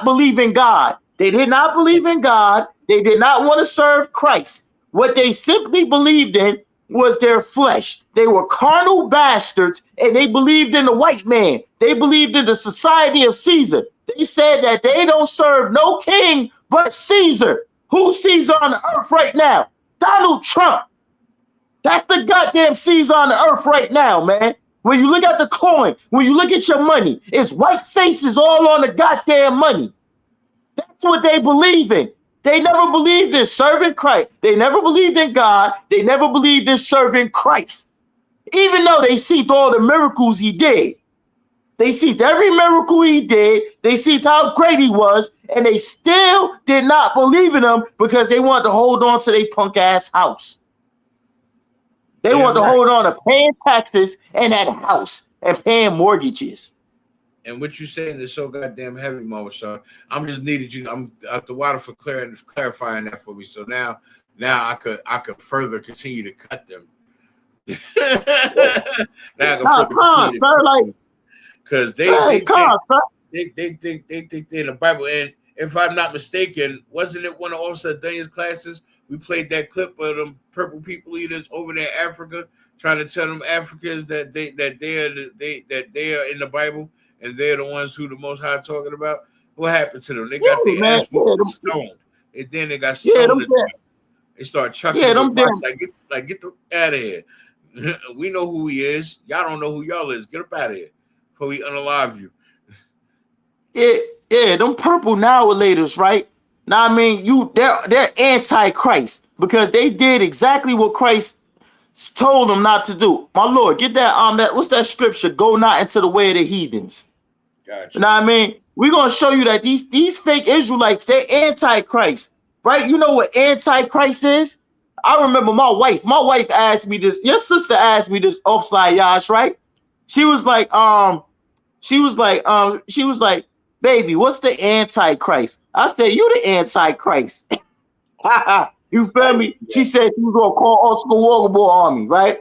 Speaker 4: believe in God. They did not believe in God. They did not want to serve Christ. What they simply believed in was their flesh. They were carnal bastards, and they believed in the white man. They believed in the society of Caesar. They said that they don't serve no king but Caesar. Who's Caesar on the earth right now? Donald Trump. That's the goddamn Caesar on the earth right now, man. When you look at the coin, when you look at your money, it's white faces all on the goddamn money. That's what they believe in. They never believed in serving Christ. They never believed in God. They never believed in serving Christ. Even though they see all the miracles he did. They see every miracle he did. They see how great he was. And they still did not believe in him because they wanted to hold on to their punk ass house. They want to hold on to paying taxes and that house and paying mortgages.
Speaker 5: And what you saying is so goddamn heavy, Mama Sean. I'm just needed you. I'm at the water for clarifying that for me. So now I could further continue to cut them. Because they think they're in the Bible. And if I'm not mistaken, wasn't it one of also Daniel's classes? We played that clip of them purple people eaters over there in Africa, trying to tell them Africans that they are in the Bible and they're the ones who the Most High talking about. What happened to them? They got their ass stoned, and then they got stoned. They start chucking them rocks like get the out of here. We know who he is. Y'all don't know who y'all is. Get up out of here before we unalive you.
Speaker 4: Yeah, them purple now-a-laters, right? Now I mean, they're anti-Christ because they did exactly what Christ told them not to do. My Lord, get that what's that scripture? Go not into the way of the heathens.
Speaker 5: Gotcha.
Speaker 4: You know what I mean? We're gonna show you that these fake Israelites, they're anti-Christ, right? You know what anti-Christ is? I remember my wife asked me this. Your sister asked me this offside, Yash, right? She was like, baby, what's the antichrist? I said, you the antichrist. You feel me? She said she was gonna call Oscar Walkerboy Army, right?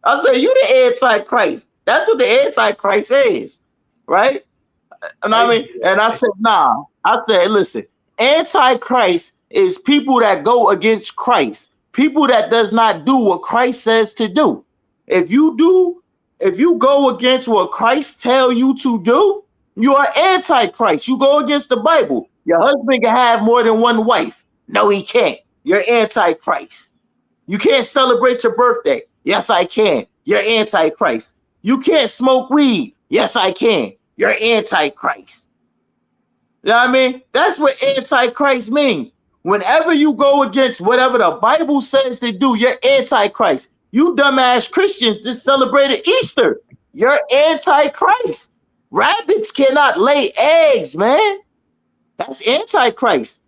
Speaker 4: I said, you the antichrist. That's what the antichrist is, right? And I mean, and I said, nah. I said, listen, antichrist is people that go against Christ, people that does not do what Christ says to do. If you go against what Christ tell you to do, you are antichrist. You go against the Bible. Your husband can have more than one wife. No, he can't. You're antichrist. You can't celebrate your birthday. Yes, I can. You're antichrist. You can't smoke weed. Yes, I can. You're antichrist. You know what I mean? That's what antichrist means. Whenever you go against whatever the Bible says to do, you're antichrist. You dumbass Christians that celebrated Easter, you're antichrist. Rabbits cannot lay eggs, man. That's antichrist.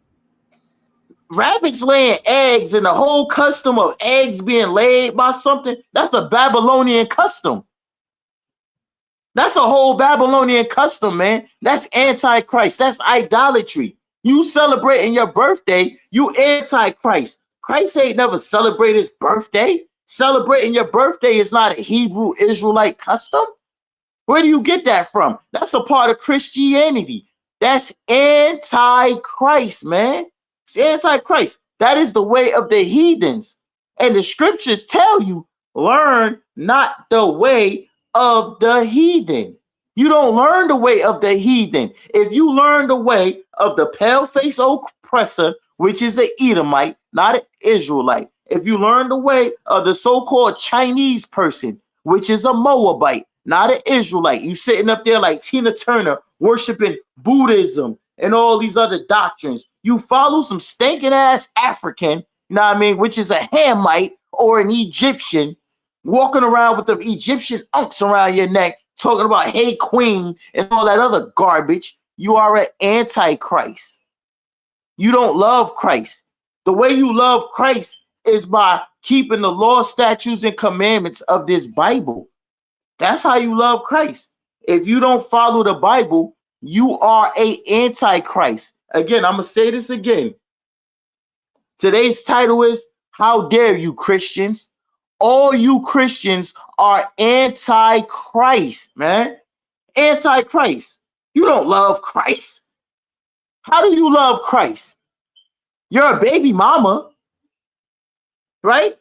Speaker 4: Rabbits laying eggs and the whole custom of eggs being laid by something, that's a Babylonian custom. That's a whole Babylonian custom, man. That's antichrist. That's idolatry. You celebrating your birthday, you antichrist. Christ ain't never celebrate his birthday. Celebrating your birthday is not a Hebrew Israelite custom. Where do you get that from? That's a part of Christianity. That's antichrist, man. It's antichrist. That is the way of the heathens. And the scriptures tell you, learn not the way of the heathen. You don't learn the way of the heathen. If you learn the way of the pale-faced oppressor, which is an Edomite, not an Israelite. If you learn the way of the so-called Chinese person, which is a Moabite, not an Israelite, you sitting up there like Tina Turner worshiping Buddhism and all these other doctrines. You follow some stinking ass African, you know what I mean, which is a Hamite or an Egyptian, walking around with them Egyptian unks around your neck, talking about hey queen and all that other garbage. You are an antichrist. You don't love Christ. The way you love Christ is by keeping the law, statutes, and commandments of this Bible. That's how you love Christ. If you don't follow the Bible, you are an antichrist. Again, I'm going to say this again. Today's title is, How Dare You Christians? All you Christians are antichrist, man. Antichrist. You don't love Christ. How do you love Christ? You're a baby mama, right?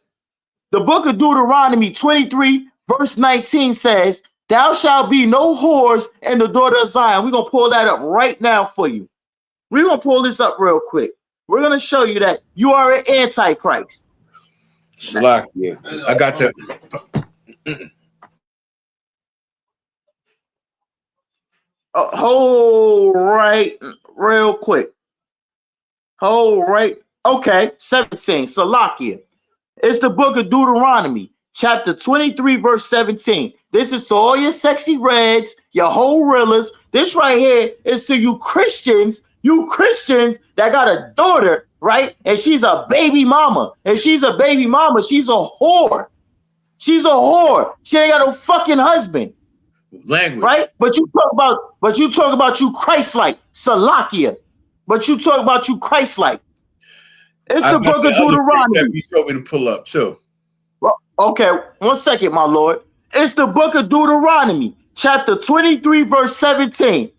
Speaker 4: The book of Deuteronomy 23, verse 19 says, thou shalt be no whores in the daughter of Zion. We're going to pull that up right now for you. We're going to pull this up real quick. We're going to show you that you are an antichrist.
Speaker 5: Slack, yeah. I got that.
Speaker 4: Hold right real quick. All right. Okay. 17. Salakia. It's the book of Deuteronomy, chapter 23, verse 17. This is to all your sexy reds, your whole reelers. This right here is to you Christians that got a daughter, right? And she's a baby mama. And she's a baby mama. She's a whore. She's a whore. She ain't got no fucking husband.
Speaker 5: Language.
Speaker 4: Right? But you talk about you Christ-like. Salakia. But you talk about you Christ-like. It's the book of Deuteronomy.
Speaker 5: You told me to pull up too.
Speaker 4: Well, okay, 1 second, my lord. It's the book of Deuteronomy, chapter 23, verse 17.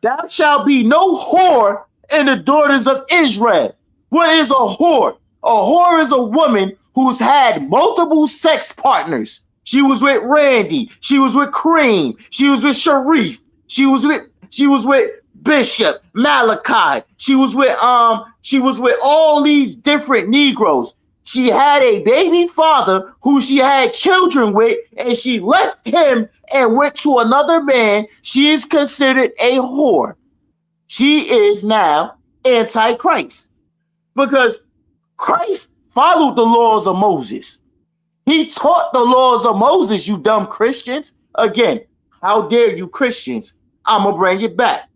Speaker 4: Thou shalt be no whore in the daughters of Israel. What is a whore? A whore is a woman who's had multiple sex partners. She was with Randy. She was with Cream. She was with Sharif. She was with Bishop, Malachi. She was with all these different Negroes. She had a baby father who she had children with, and she left him and went to another man. She is considered a whore. She is now antichrist because Christ followed the laws of Moses. He taught the laws of Moses, you dumb Christians. Again, how dare you Christians? I'm going to bring it back.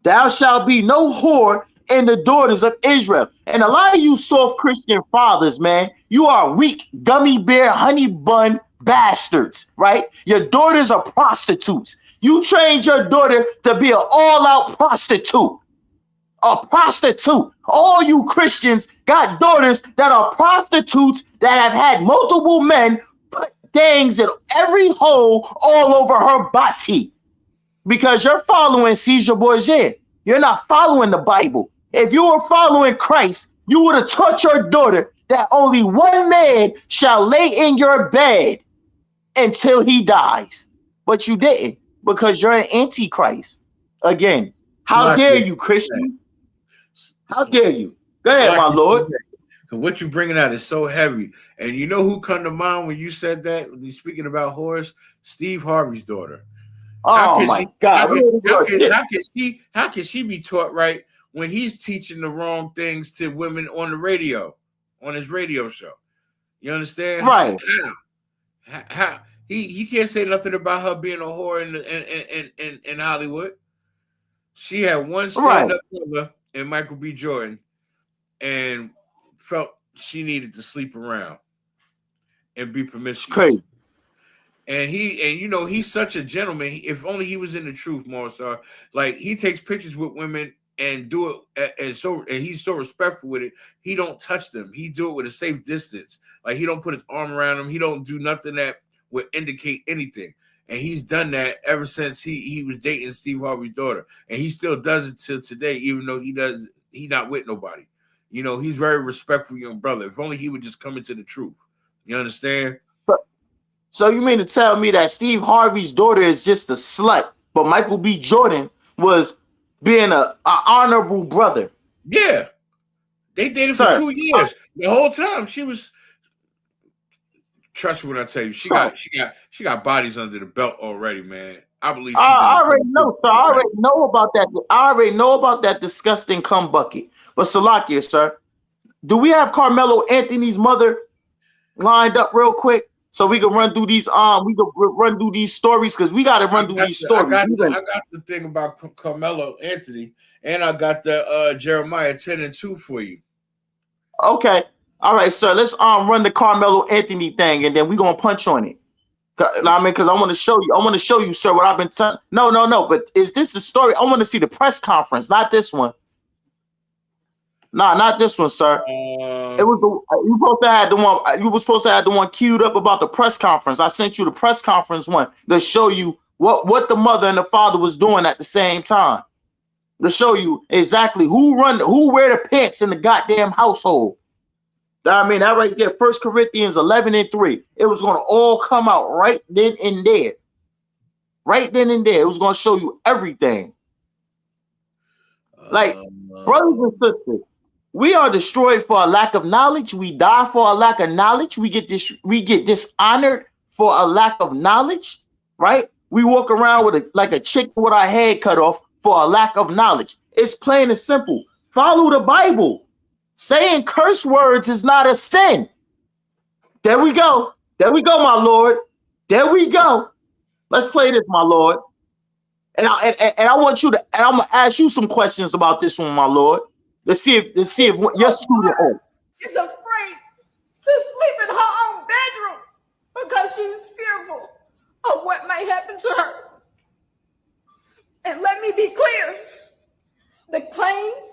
Speaker 4: Thou shalt be no whore in the daughters of Israel. And a lot of you soft Christian fathers, man, you are weak, gummy bear, honey bun bastards, right? Your daughters are prostitutes. You trained your daughter to be an all-out prostitute. A prostitute. All you Christians got daughters that are prostitutes that have had multiple men put things in every hole all over her body. Because you're following Caesar Borgia. You're not following the Bible. If you were following Christ, you would have taught your daughter that only one man shall lay in your bed until he dies. But you didn't, because you're an antichrist. Again, how dare you, Christian? How dare you? Go ahead, my lord.
Speaker 5: What you're bringing out is so heavy. And you know who come to mind when you said that? When you're speaking about whores? Steve Harvey's daughter.
Speaker 4: Oh my God!
Speaker 5: How can she be taught right when he's teaching the wrong things to women on the radio, on his radio show? You understand?
Speaker 4: Right.
Speaker 5: How he can't say nothing about her being a whore in Hollywood. She had one stand-up brother in Michael B. Jordan and felt she needed to sleep around and be promiscuous. Crazy. And he's such a gentleman. If only he was in the truth, Marsar. Like, he takes pictures with women and do it, and he's so respectful with it. He don't touch them. He do it with a safe distance. Like, he don't put his arm around them. He don't do nothing that would indicate anything. And he's done that ever since he was dating Steve Harvey's daughter. And he still does it till today, even though he's not with nobody. You know, he's very respectful young brother. If only he would just come into the truth. You understand?
Speaker 4: So you mean to tell me that Steve Harvey's daughter is just a slut, but Michael B. Jordan was being an honorable brother?
Speaker 5: Yeah. They dated for 2 years. The whole time she was. Trust me when I tell you, she got bodies under the belt already, man. I believe.
Speaker 4: I already know, sir. I already know about that. I already know about that disgusting cum bucket. But Salakia, sir, do we have Carmelo Anthony's mother lined up real quick so we can run through these? Run through these stories because we got to run through these stories.
Speaker 5: I got the thing about Carmelo Anthony, and I got the Jeremiah 10:2 for you.
Speaker 4: Okay. All right, sir. Let's run the Carmelo Anthony thing, and then we're gonna punch on it. I mean, because I want to show you. I want to show you, sir, what I've been telling. No. But is this the story? I want to see the press conference, not this one. Nah, not this one, sir. It was you supposed to have the one. You were supposed to have the one queued up about the press conference. I sent you the press conference one to show you what the mother and the father was doing at the same time. To show you exactly who wear the pants in the goddamn household. I mean, that right there, 1 Corinthians 11:3. It was going to all come out right then and there. Right then and there. It was going to show you everything. Like, brothers and sisters, we are destroyed for a lack of knowledge. We die for a lack of knowledge. We get dishonored for a lack of knowledge, right? We walk around with like a chicken with our head cut off for a lack of knowledge. It's plain and simple. Follow the Bible. Saying curse words is not a sin. There we go. There we go, my Lord. There we go. Let's play this, my Lord. And I want you to, and I'm gonna ask you some questions about this one, my Lord. Let's see if your student
Speaker 9: is afraid to sleep in her own bedroom because she's fearful of what might happen to her. And let me be clear, the claims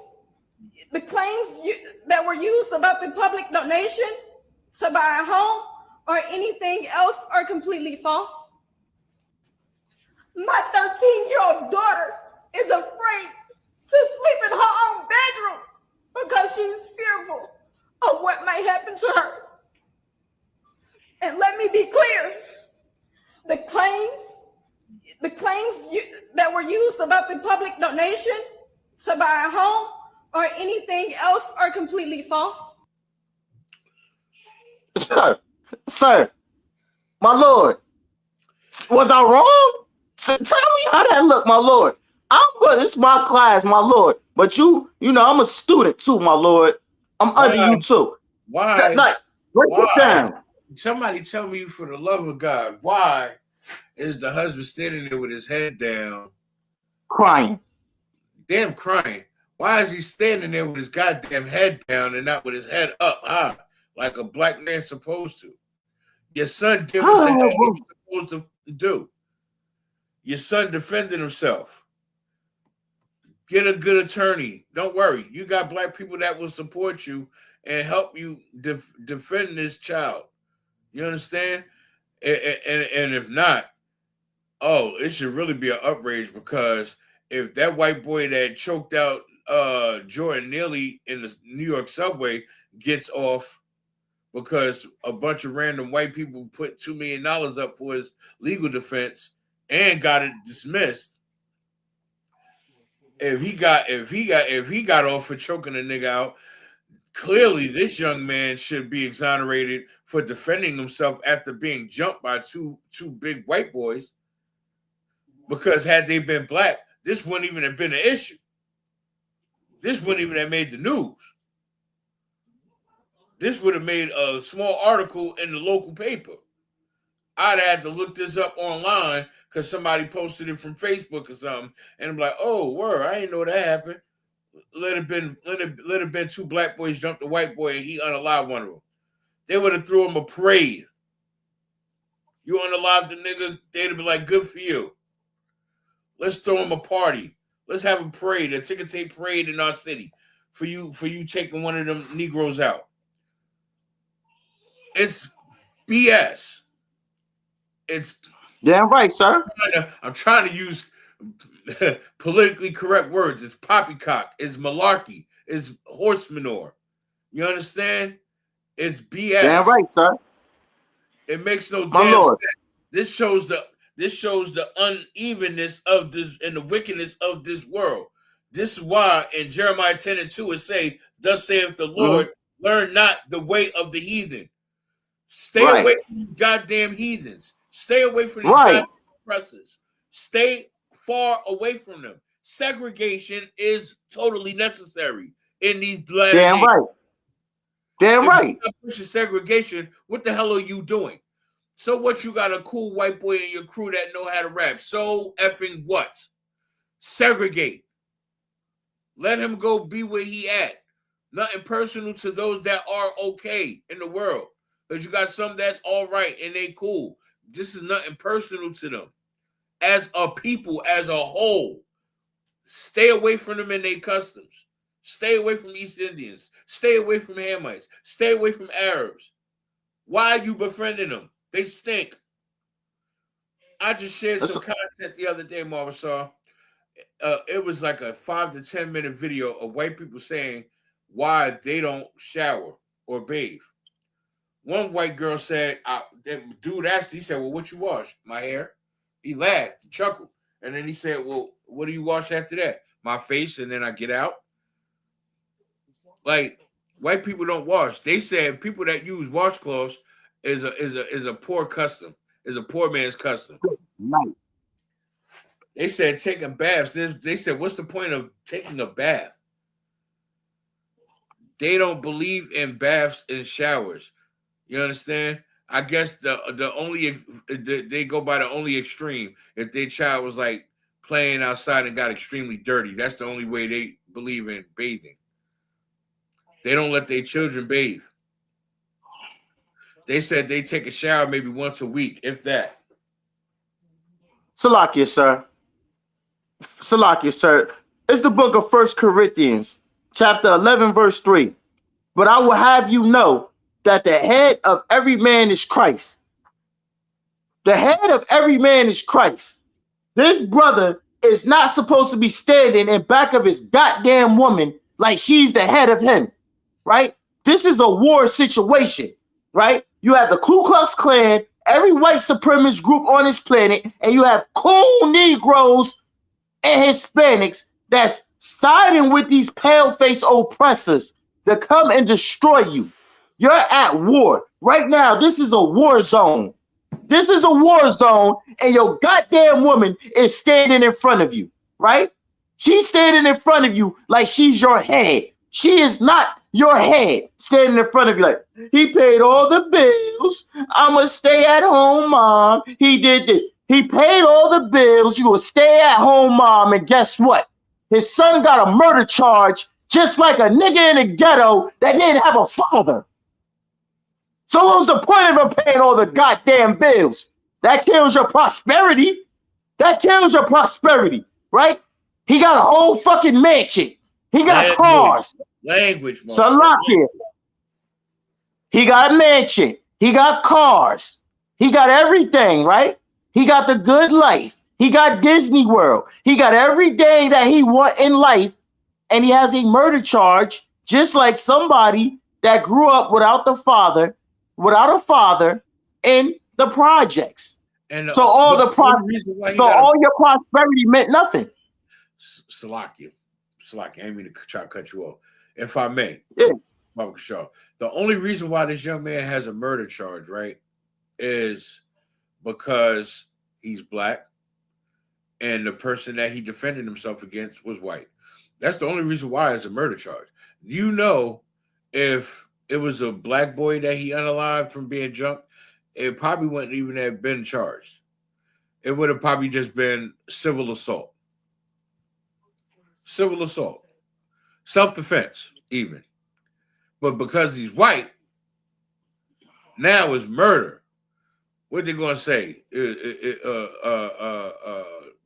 Speaker 9: that were used about the public donation to buy a home or anything else are completely false. My 13-year-old daughter is afraid to sleep in her own bedroom because she's fearful of what might happen to her. And let me be clear, the claims that were used about the public donation to buy a home or anything else are completely false.
Speaker 4: Sir, my Lord, was I wrong? So tell me how that look, my Lord. I'm good. It's my class, my Lord. But you know, I'm a student too, my Lord. I'm under you too.
Speaker 5: Why?
Speaker 4: Like, break it down.
Speaker 5: Somebody tell me, for the love of God, why is the husband standing there with his head down,
Speaker 4: crying?
Speaker 5: Damn, crying. Why is he standing there with his goddamn head down and not with his head up high, like a black man's supposed to? Your son did what the hell he was supposed to do. Your son defended himself. Get a good attorney. Don't worry. You got black people that will support you and help you defend this child. You understand? And if not, oh, it should really be an outrage, because if that white boy that choked out Jordan Neely in the New York subway gets off because a bunch of random white people put $2 million up for his legal defense and got it dismissed, if he got off for choking a nigga out, clearly this young man should be exonerated for defending himself after being jumped by two big white boys. Because had they been black, this wouldn't even have been an issue. This wouldn't even have made the news. This would have made a small article in the local paper. I'd have had to look this up online because somebody posted it from Facebook or something, and I'm like, oh, word, I didn't know that happened. Let it been two black boys jumped a white boy and he unalived one of them. They would have threw him a parade. You unalived the nigga, they'd have been like, good for you. Let's throw him a party. Let's have a parade, a ticker tape parade in our city for you taking one of them Negroes out. It's BS. It's
Speaker 4: damn right, sir.
Speaker 5: I'm trying to use politically correct words. It's poppycock. It's malarkey. It's horse manure. You understand? It's BS.
Speaker 4: Damn right, sir.
Speaker 5: It makes no
Speaker 4: My
Speaker 5: damn
Speaker 4: Lord.
Speaker 5: sense. This shows the unevenness of this and the wickedness of this world. This is why in Jeremiah 10:2 it say, thus saith the Lord, learn not the way of the heathen. Stay away from these goddamn heathens. Stay away from these goddamn oppressors. Stay far away from them. Segregation is totally necessary in these latter days.
Speaker 4: Damn right. Damn right.
Speaker 5: If you're pushing segregation, what the hell are you doing? So what, you got a cool white boy in your crew that know how to rap. So effing what? Segregate. Let him go be where he at. Nothing personal to those that are okay in the world. Because you got some that's all right and they cool. This is nothing personal to them. As a people, as a whole, stay away from them and their customs. Stay away from East Indians. Stay away from Hamites. Stay away from Arabs. Why are you befriending them? They stink. I just shared some content the other day, Marvin. It was like a 5 to 10 minute video of white people saying why they don't shower or bathe. One white girl said, dude asked, he said, well, what you wash? My hair. He laughed, he chuckled. And then he said, well, what do you wash after that? My face, and then I get out. Like, white people don't wash. They said people that use washcloths is a poor custom, is a poor man's custom.
Speaker 4: Right.
Speaker 5: They said taking baths. They said, what's the point of taking a bath? they don't believe in baths and showers. You understand? I guess the only they go by the only extreme. If their child was like playing outside and got extremely dirty, that's the only way they believe in bathing. They don't let their children bathe. They said they take a shower maybe once a week, if that.
Speaker 4: Salakia, sir. Salakia, sir. It's the book of 1 Corinthians, chapter 11, verse 3. But I will have you know that the head of every man is Christ. The head of every man is Christ. This brother is not supposed to be standing in back of his goddamn woman like she's the head of him, right? This is a war situation, right? You have the Ku Klux Klan, every white supremacist group on this planet, and you have cool Negroes and Hispanics that's siding with these pale-faced oppressors to come and destroy you. You're at war. Right now, this is a war zone. This is a war zone, and your goddamn woman is standing in front of you, right? She's standing in front of you like she's your head. She is not your head standing in front of you like, he paid all the bills. I'm a stay-at-home mom. He did this. He paid all the bills. You a stay-at-home mom, and guess what? His son got a murder charge just like a nigga in the ghetto that didn't have a father. So what was the point of him paying all the goddamn bills? That kills your prosperity. That kills your prosperity, right? He got a whole fucking mansion. He got cars.
Speaker 5: Language.
Speaker 4: Salakia. He got a mansion. He got cars. He got everything, right? He got the good life. He got Disney World. He got everything that he want in life, and he has a murder charge, just like somebody that grew up without a father in the projects. And so all your prosperity meant nothing.
Speaker 5: Salakia, I ain't mean to try to cut you off. If I may,
Speaker 4: yeah.
Speaker 5: The only reason why this young man has a murder charge, right, is because he's black and the person that he defended himself against was white. That's the only reason why it's a murder charge. Do you know if it was a black boy that he unalived from being jumped, it probably wouldn't even have been charged. It would have probably just been civil assault. Civil assault. Self-defense, even. But because he's white, now it's murder. What they going to say?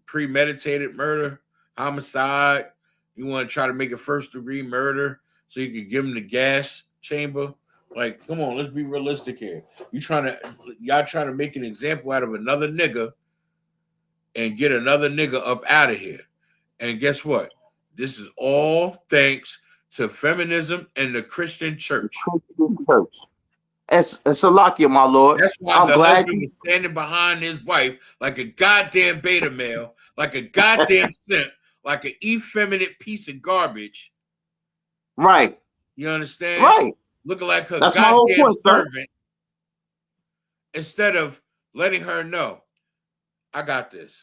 Speaker 5: Premeditated murder, homicide. You want to try to make it first-degree murder so you can give him the gas chamber? Like, come on, let's be realistic here. Y'all trying to make an example out of another nigga and get another nigga up out of here. And guess what? This is all thanks to feminism and the Christian church.
Speaker 4: And Salakia, my lord.
Speaker 5: That's why the husband is standing behind his wife like a goddamn beta male, like a goddamn simp, like an effeminate piece of garbage.
Speaker 4: Right.
Speaker 5: You understand?
Speaker 4: Right.
Speaker 5: Looking like her
Speaker 4: That's
Speaker 5: goddamn servant. Instead of letting her know, I got this.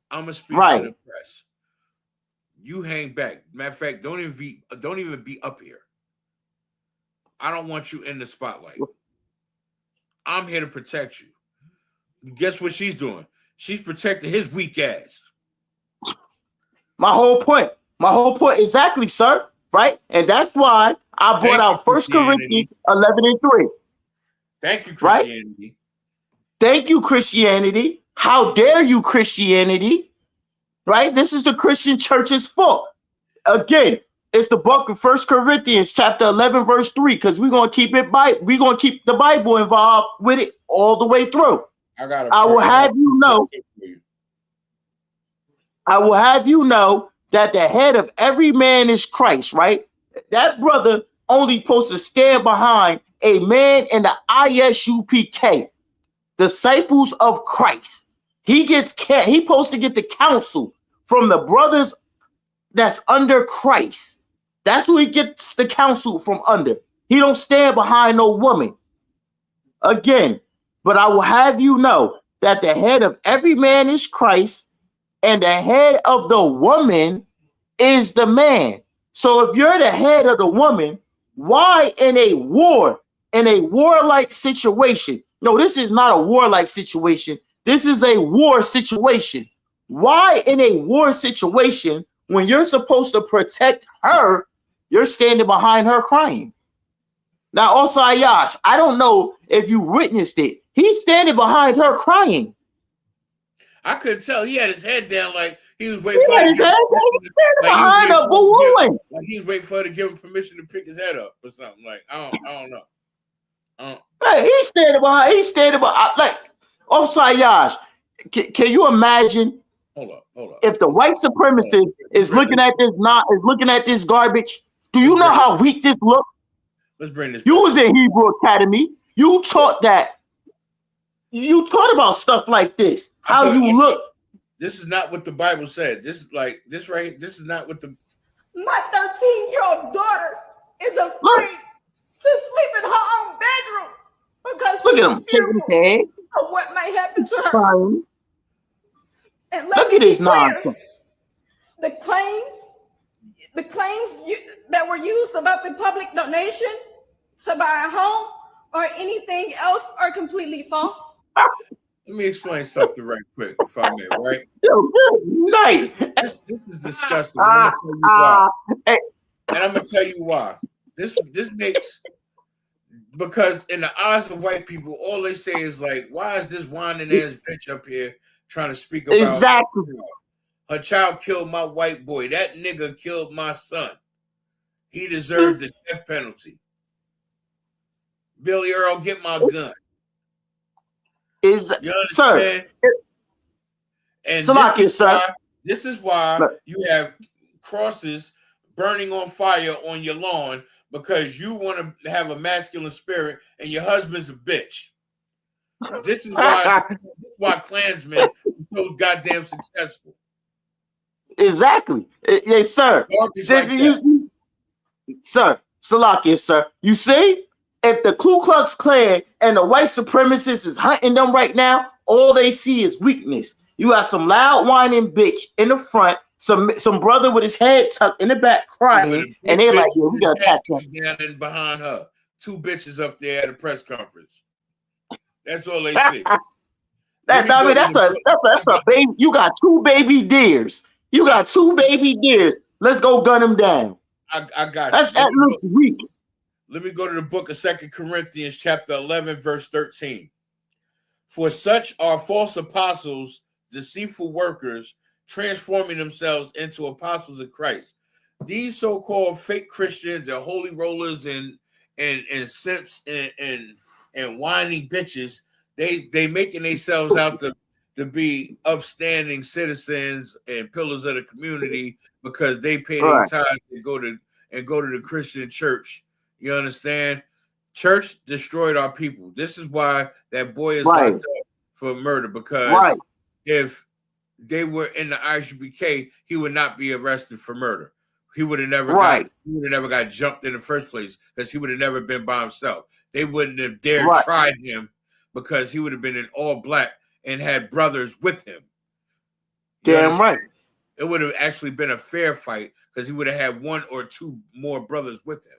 Speaker 5: I'm gonna speak to the press. You hang back. Matter of fact, don't even be up here. I don't want you in the spotlight. I'm here to protect you. Guess what she's doing? She's protecting his weak ass.
Speaker 4: My whole point. Exactly, sir. Right? And that's why I brought out 1 Corinthians 11 and 3.
Speaker 5: Thank you, Christianity.
Speaker 4: Right? Thank you, Christianity. How dare you, Christianity? Right? This is the Christian church's fault. Again, it's the book of 1 Corinthians chapter 11, verse 3, because we're going to keep the Bible involved with it all the way through. I will have you know that the head of every man is Christ, right? That brother only supposed to stand behind a man in the ISUPK, disciples of Christ. He supposed to get the counsel from the brothers that's under Christ. That's who he gets the counsel from under. He don't stand behind no woman. Again, but I will have you know that the head of every man is Christ, and the head of the woman is the man. So if you're the head of the woman, why in a warlike situation? No, this is not a warlike situation. This is a war situation. Why in a war situation, when you're supposed to protect her, you're standing behind her crying? Now, also, Ayash, I don't know if you witnessed it. He's standing behind her crying.
Speaker 5: I couldn't tell. He had his head down like he was waiting for her to give him permission to pick his head up or something. Like, I don't know.
Speaker 4: Hey, he's standing behind, like, also, Ayash, can you imagine?
Speaker 5: Hold up.
Speaker 4: If the white supremacist is looking at this garbage, do you know how weak this looks?
Speaker 5: Let's bring this.
Speaker 4: You was in Hebrew Academy. You taught about stuff like this. How you look.
Speaker 5: This is not what the Bible said. This is like this right. This is not what the.
Speaker 9: My 13-year-old daughter is afraid to sleep in her own bedroom because she's fearful of what might happen to her. And
Speaker 4: look at this nonsense.
Speaker 9: The claims that were used about the public donation to buy a home or anything else are completely false.
Speaker 5: Let me explain something right quick, if I may, right?
Speaker 4: Nice.
Speaker 5: This is disgusting. I'm gonna tell you why. And I'm gonna tell you why. This makes, because in the eyes of white people, all they say is like, why is this whining ass bitch up here trying to speak about
Speaker 4: exactly
Speaker 5: her child killed my white boy? That nigga killed my son. He deserved the death penalty. Billy Earl, get my gun.
Speaker 4: Sir?
Speaker 5: And this is why you have crosses burning on fire on your lawn, because you want to have a masculine spirit and your husband's a bitch. This is why Klansmen are so goddamn successful.
Speaker 4: Exactly. Yes, sir. Sir, Salakia, sir. You see, if the Ku Klux Klan and the white supremacists is hunting them right now, all they see is weakness. You got some loud whining bitch in the front, some brother with his head tucked in the back crying, and they're like, yeah, we gotta attack him.
Speaker 5: Down and behind her, two bitches up there at a press conference. That's all they see.
Speaker 4: That's a baby. You got two baby deers. Let's go gun them down.
Speaker 5: I got
Speaker 4: you. That looks weak.
Speaker 5: Let me go to the book of 2 Corinthians, chapter 11, verse 13. For such are false apostles, deceitful workers, transforming themselves into apostles of Christ. These so-called fake Christians and holy rollers and simps and whiny bitches, they making themselves out to be upstanding citizens and pillars of the community because they pay their time to go to the Christian church. You understand? Church destroyed our people. This is why that boy is locked up for murder, because if they were in the ISUPK, he would not be arrested for murder. He would have never got jumped in the first place, because he would have never been by himself. They wouldn't have dared tried him, because he would have been in all black and had brothers with him.
Speaker 4: Damn right.
Speaker 5: It would have actually been a fair fight, because he would have had one or two more brothers with him.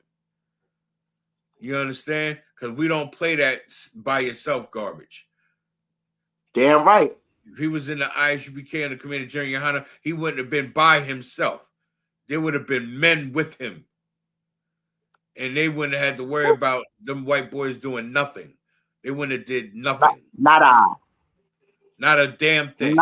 Speaker 5: You understand? Because we don't play that by yourself garbage.
Speaker 4: Damn right.
Speaker 5: If he was in the ISUPK and the Commander General YAHANNA, he wouldn't have been by himself. There would have been men with him. And they wouldn't have had to worry about them white boys doing nothing. They wouldn't have did nothing. Not a damn thing.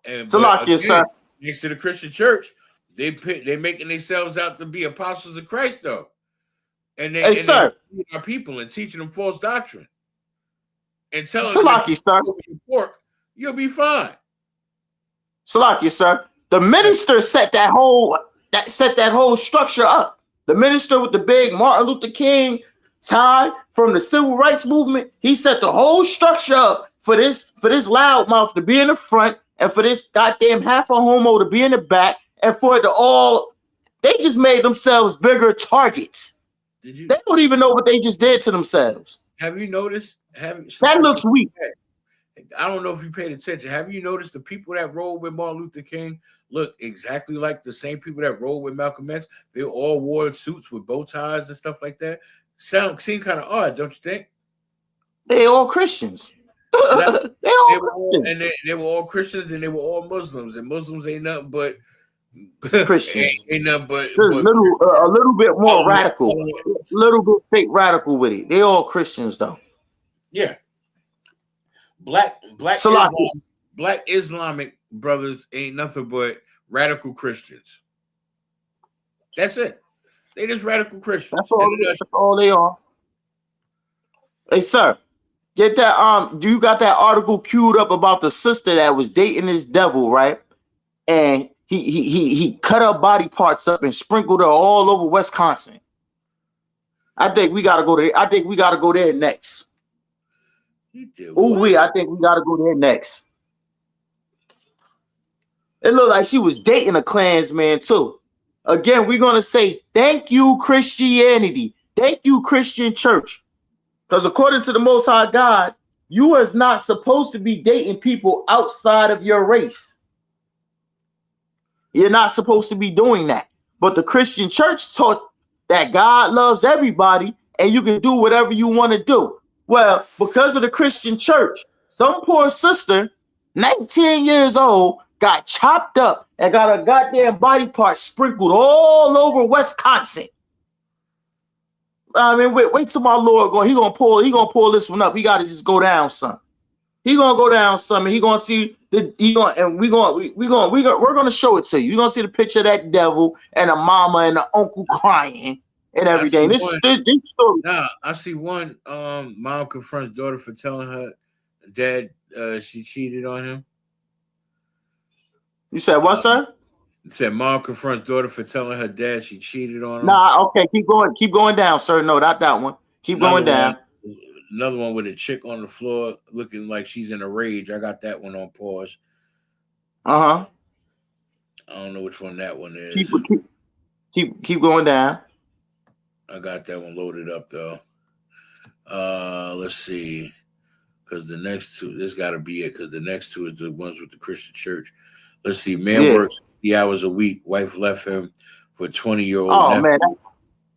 Speaker 5: And
Speaker 4: sir.
Speaker 5: Next to the Christian church, they making themselves out to be apostles of Christ, though. And they our people and teaching them false doctrine. And telling them,
Speaker 4: sir,
Speaker 5: pork, you'll be fine.
Speaker 4: Salakia, sir. The minister set that whole structure up. The minister with the big Martin Luther King tie from the civil rights movement, he set the whole structure up for this loudmouth to be in the front, and for this goddamn half a homo to be in the back, and for it to all, they just made themselves bigger targets. They don't even know what they just did to themselves.
Speaker 5: Have you noticed?
Speaker 4: That looks weak.
Speaker 5: I don't know if you paid attention. Have you noticed the people that rolled with Martin Luther King, look exactly like the same people that rolled with Malcolm X. They all wore suits with bow ties and stuff like that. Seem kind of odd, don't you think?
Speaker 4: They all Christians. They all Christians.
Speaker 5: They were all Christians and they were all Muslims. And Muslims ain't nothing but
Speaker 4: Christians.
Speaker 5: ain't nothing but
Speaker 4: a little bit more radical. A little bit fake radical with it. They all Christians though.
Speaker 5: Yeah. Black Islamic brothers ain't nothing but radical Christians. That's it. They just radical Christians.
Speaker 4: That's all they are. Hey, sir, get that. Do you got that article queued up about the sister that was dating this devil, right? And he cut her body parts up and sprinkled her all over Wisconsin. I think we gotta go there. I think we gotta go there next. I think we gotta go there next. It looked like she was dating a Klansman too. Again, we're gonna say thank you, Christianity. Thank you, Christian church. Because according to the Most High God, you is not supposed to be dating people outside of your race. You're not supposed to be doing that. But the Christian church taught that God loves everybody and you can do whatever you want to do. Well, because of the Christian church, some poor sister, 19 years old, got chopped up and got a goddamn body part sprinkled all over Wisconsin. I mean, wait till my Lord go. He gonna pull this one up. He gotta just go down some. He gonna go down some, and he gonna see we're gonna show it to you. You're gonna see the picture of that devil and a mama and the uncle crying and everything. This story.
Speaker 5: Nah, I see one. Mom confronts daughter for telling her dad she cheated on him.
Speaker 4: You said what, sir?
Speaker 5: It said mom confronts daughter for telling her dad she cheated on him.
Speaker 4: Nah, okay, keep going down, sir. No, not that one. Keep going down.
Speaker 5: Another one with a chick on the floor looking like she's in a rage. I got that one on pause.
Speaker 4: I
Speaker 5: don't know which one that one is.
Speaker 4: Keep going down.
Speaker 5: I got that one loaded up though. Let's see. Because the next two, this got to be it. Because the next two is the ones with the Christian church. Let's see. Man works 50 hours a week. Wife left him for 20-year-old.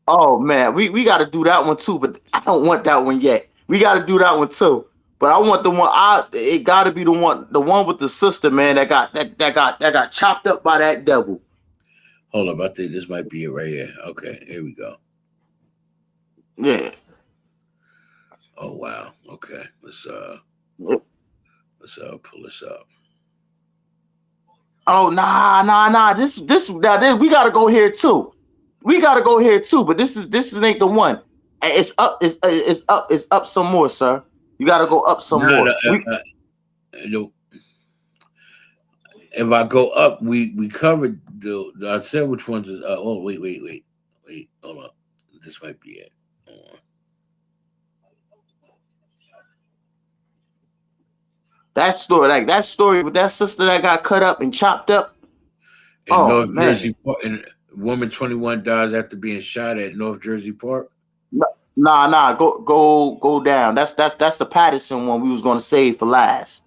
Speaker 4: Oh man, we got to do that one too. But I don't want that one yet. We got to do that one too. But I want the one. It got to be the one with the sister, man. That got chopped up by that devil.
Speaker 5: Hold up, I think this might be it right here. Okay, here we go.
Speaker 4: Yeah.
Speaker 5: Oh wow. Okay. Let's pull this up.
Speaker 4: Oh nah. This we gotta go here too. But this ain't the one. It's up. It's up some more, sir. You gotta go up some more.
Speaker 5: No. If I go up, we covered the. I said which ones is. Oh wait. Hold up. This might be it.
Speaker 4: That story with that sister that got cut up and chopped up.
Speaker 5: In North Jersey Park, and woman 21 dies after being shot at North Jersey Park.
Speaker 4: Nah. Go down. That's the Paterson one we was gonna save for last.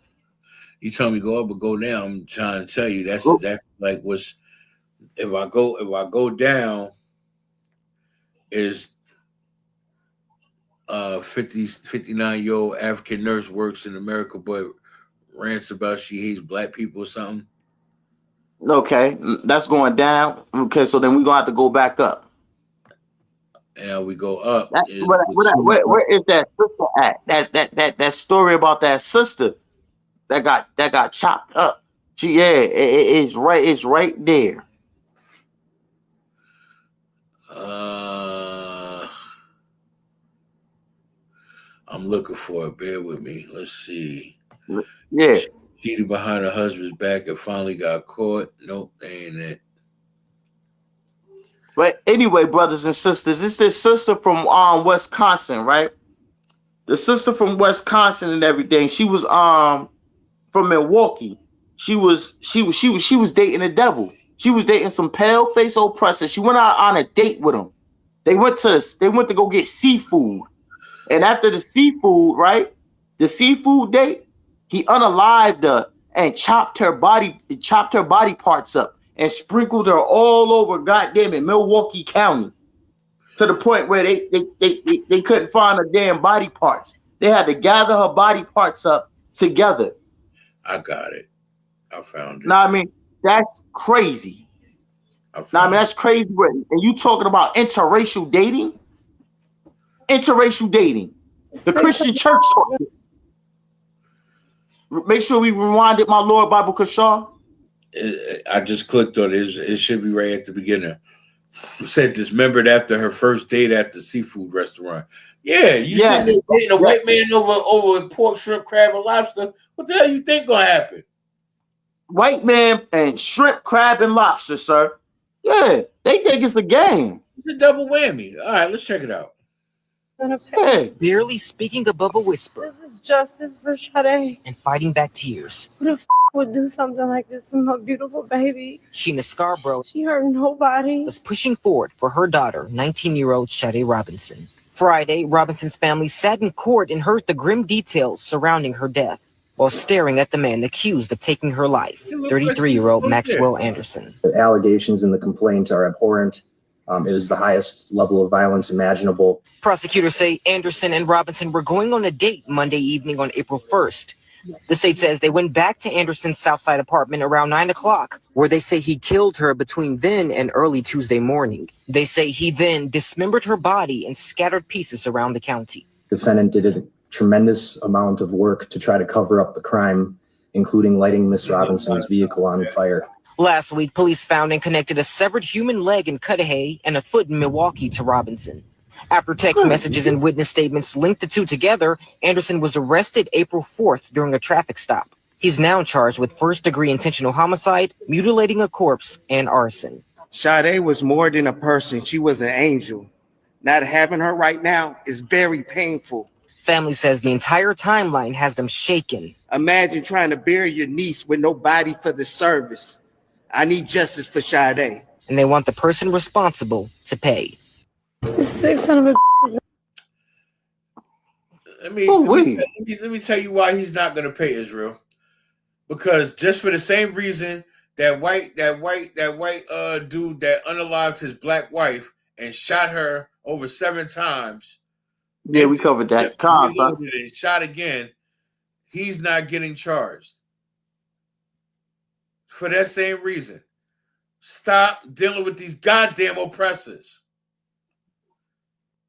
Speaker 5: You told me go up or go down. I'm trying to tell you that's exactly like what's. If I go down, is 59-year-old African nurse works in America, but rants about she hates black people or something.
Speaker 4: Okay, that's going down. Okay, so then we're gonna have to go back up.
Speaker 5: And we go up.
Speaker 4: Where is that sister at? That story about that sister that got chopped up. It's right there.
Speaker 5: I'm looking for it. Bear with me. Let's see.
Speaker 4: Yeah.
Speaker 5: She cheated behind her husband's back and finally got caught. Nope, that ain't it.
Speaker 4: But anyway, brothers and sisters, it's this sister from Wisconsin, right? The sister from Wisconsin and everything. She was from Milwaukee. She was dating the devil. She was dating some pale face oppressor. She went out on a date with him. They went to go get seafood. And after the seafood, right? The seafood date, he unalived her and chopped her body parts up and sprinkled her all over goddamn in Milwaukee County to the point where they couldn't find her damn body parts. They had to gather her body parts up together.
Speaker 5: I got it. I found it.
Speaker 4: Now, I mean, that's crazy. Now, I mean, that's crazy. And you talking about interracial dating? Interracial dating. The Christian church taught it. Make sure we rewind it, my Lord Bible Kashaw.
Speaker 5: I just clicked on it. It should be right at the beginning. It said dismembered after her first date at the seafood restaurant. Yeah, you said dating a white man over pork, shrimp, crab, and lobster. What the hell you think gonna happen?
Speaker 4: White man and shrimp, crab, and lobster, sir. Yeah, they think it's a game.
Speaker 5: It's a double whammy. All right, let's check it out.
Speaker 4: Hey.
Speaker 10: Barely speaking above a whisper.
Speaker 11: This is justice for Sade.
Speaker 10: And fighting back tears.
Speaker 11: Who the would do something like this to my beautiful baby?
Speaker 10: Sheena Scarborough.
Speaker 11: She hurt nobody.
Speaker 10: Was pushing forward for her daughter, 19-year-old Sade Robinson. Friday, Robinson's family sat in court and heard the grim details surrounding her death while staring at the man accused of taking her life, 33-year-old Maxwell Anderson.
Speaker 12: The allegations in the complaint are abhorrent. It was the highest level of violence imaginable.
Speaker 10: Prosecutors say Anderson and Robinson were going on a date Monday evening on April 1st. The state says they went back to Anderson's Southside apartment around 9 o'clock, where they say he killed her between then and early Tuesday morning. They say he then dismembered her body and scattered pieces around the county.
Speaker 12: The defendant did a tremendous amount of work to try to cover up the crime, including lighting Miss Robinson's vehicle on fire.
Speaker 10: Last week, police found and connected a severed human leg in Cudahy and a foot in Milwaukee to Robinson. After text messages and witness statements linked the two together, Anderson was arrested April 4th during a traffic stop. He's now charged with first-degree intentional homicide, mutilating a corpse, and arson.
Speaker 13: Sade was more than a person. She was an angel. Not having her right now is very painful.
Speaker 10: Family says the entire timeline has them shaken.
Speaker 13: Imagine trying to bury your niece with no body for the service. I need justice for Sade.
Speaker 10: And they want the person responsible to pay.
Speaker 11: Sick son of a.
Speaker 5: Let me tell you why he's not going to pay, Israel. Because just for the same reason that white dude that unalived his black wife and shot her over 7 times.
Speaker 4: Yeah, we covered that.
Speaker 5: And shot again. He's not getting charged. For that same reason. Stop dealing with these goddamn oppressors.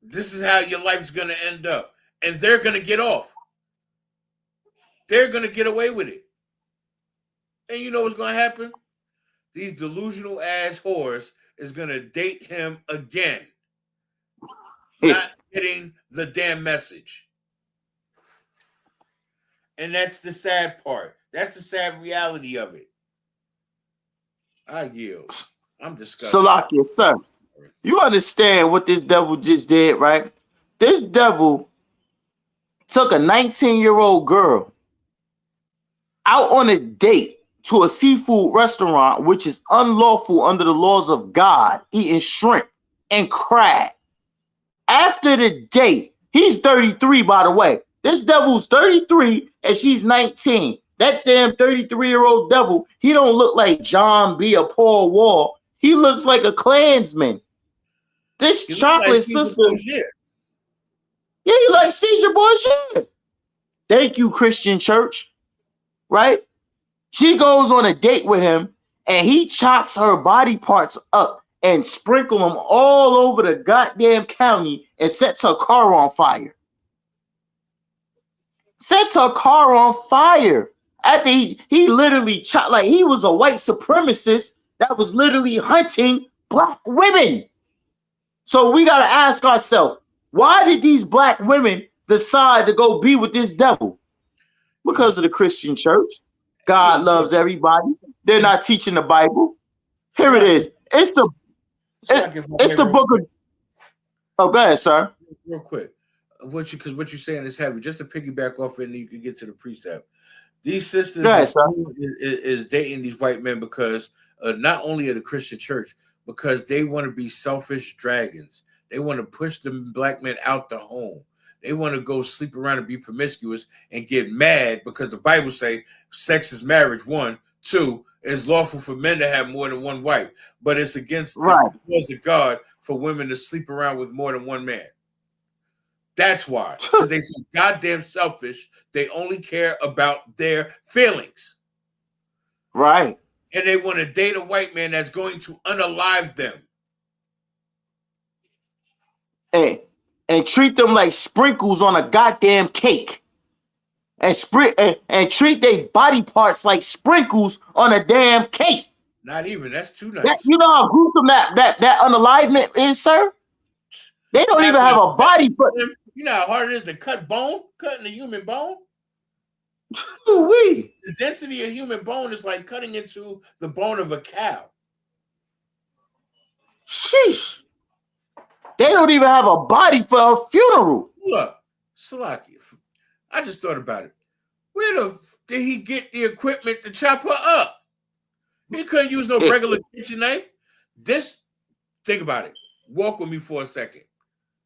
Speaker 5: This is how your life's going to end up. And they're going to get off. They're going to get away with it. And you know what's going to happen? These delusional ass whores is going to date him again. Not getting the damn message. And that's the sad part. That's the sad reality of it. I yield. I'm disgusted.
Speaker 4: Salakia, sir. You understand what this devil just did, right? This devil took a 19-year-old girl out on a date to a seafood restaurant, which is unlawful under the laws of God, eating shrimp and crab. After the date, he's 33, by the way. This devil's 33 and she's 19. That damn 33-year-old devil, he don't look like John B. or Paul Wall. He looks like a Klansman. This chocolate sister. Yeah, you like Caesar Borgia. Thank you, Christian church. Right? She goes on a date with him and he chops her body parts up and sprinkle them all over the goddamn county and sets her car on fire. Sets her car on fire. After he literally chopped, like he was a white supremacist that was literally hunting black women. So we got to ask ourselves, why did these black women decide to go be with this devil? Because of the Christian church. God loves everybody. They're not teaching the Bible. Here it is. It's the book of. Oh, go ahead, sir.
Speaker 5: Real quick, because what you're saying is heavy. Just to piggyback off it, and you can get to the precept. These sisters is dating these white men because not only of the Christian church, because they want to be selfish dragons. They want to push the black men out the home. They want to go sleep around and be promiscuous and get mad because the Bible say sex is marriage, 1. 2, it's lawful for men to have more than one wife, but it's against the laws of God for women to sleep around with more than one man. That's why. Because they're so goddamn selfish. They only care about their feelings.
Speaker 4: Right.
Speaker 5: And they want to date a white man that's going to unalive them.
Speaker 4: And treat them like sprinkles on a goddamn cake. And treat their body parts like sprinkles on a damn cake.
Speaker 5: Not even. That's too nice.
Speaker 4: You know how gruesome that unalivement is, sir? They don't even have a body.
Speaker 5: You know how hard it is to cut bone? Cutting a human bone?
Speaker 4: Ooh-wee.
Speaker 5: The density of human bone is like cutting into the bone of a cow.
Speaker 4: Sheesh. They don't even have a body for a funeral.
Speaker 5: Look, Salaki, I just thought about it. Where the did he get the equipment to chop her up? He couldn't use no regular kitchen knife. Think about it. Walk with me for a second.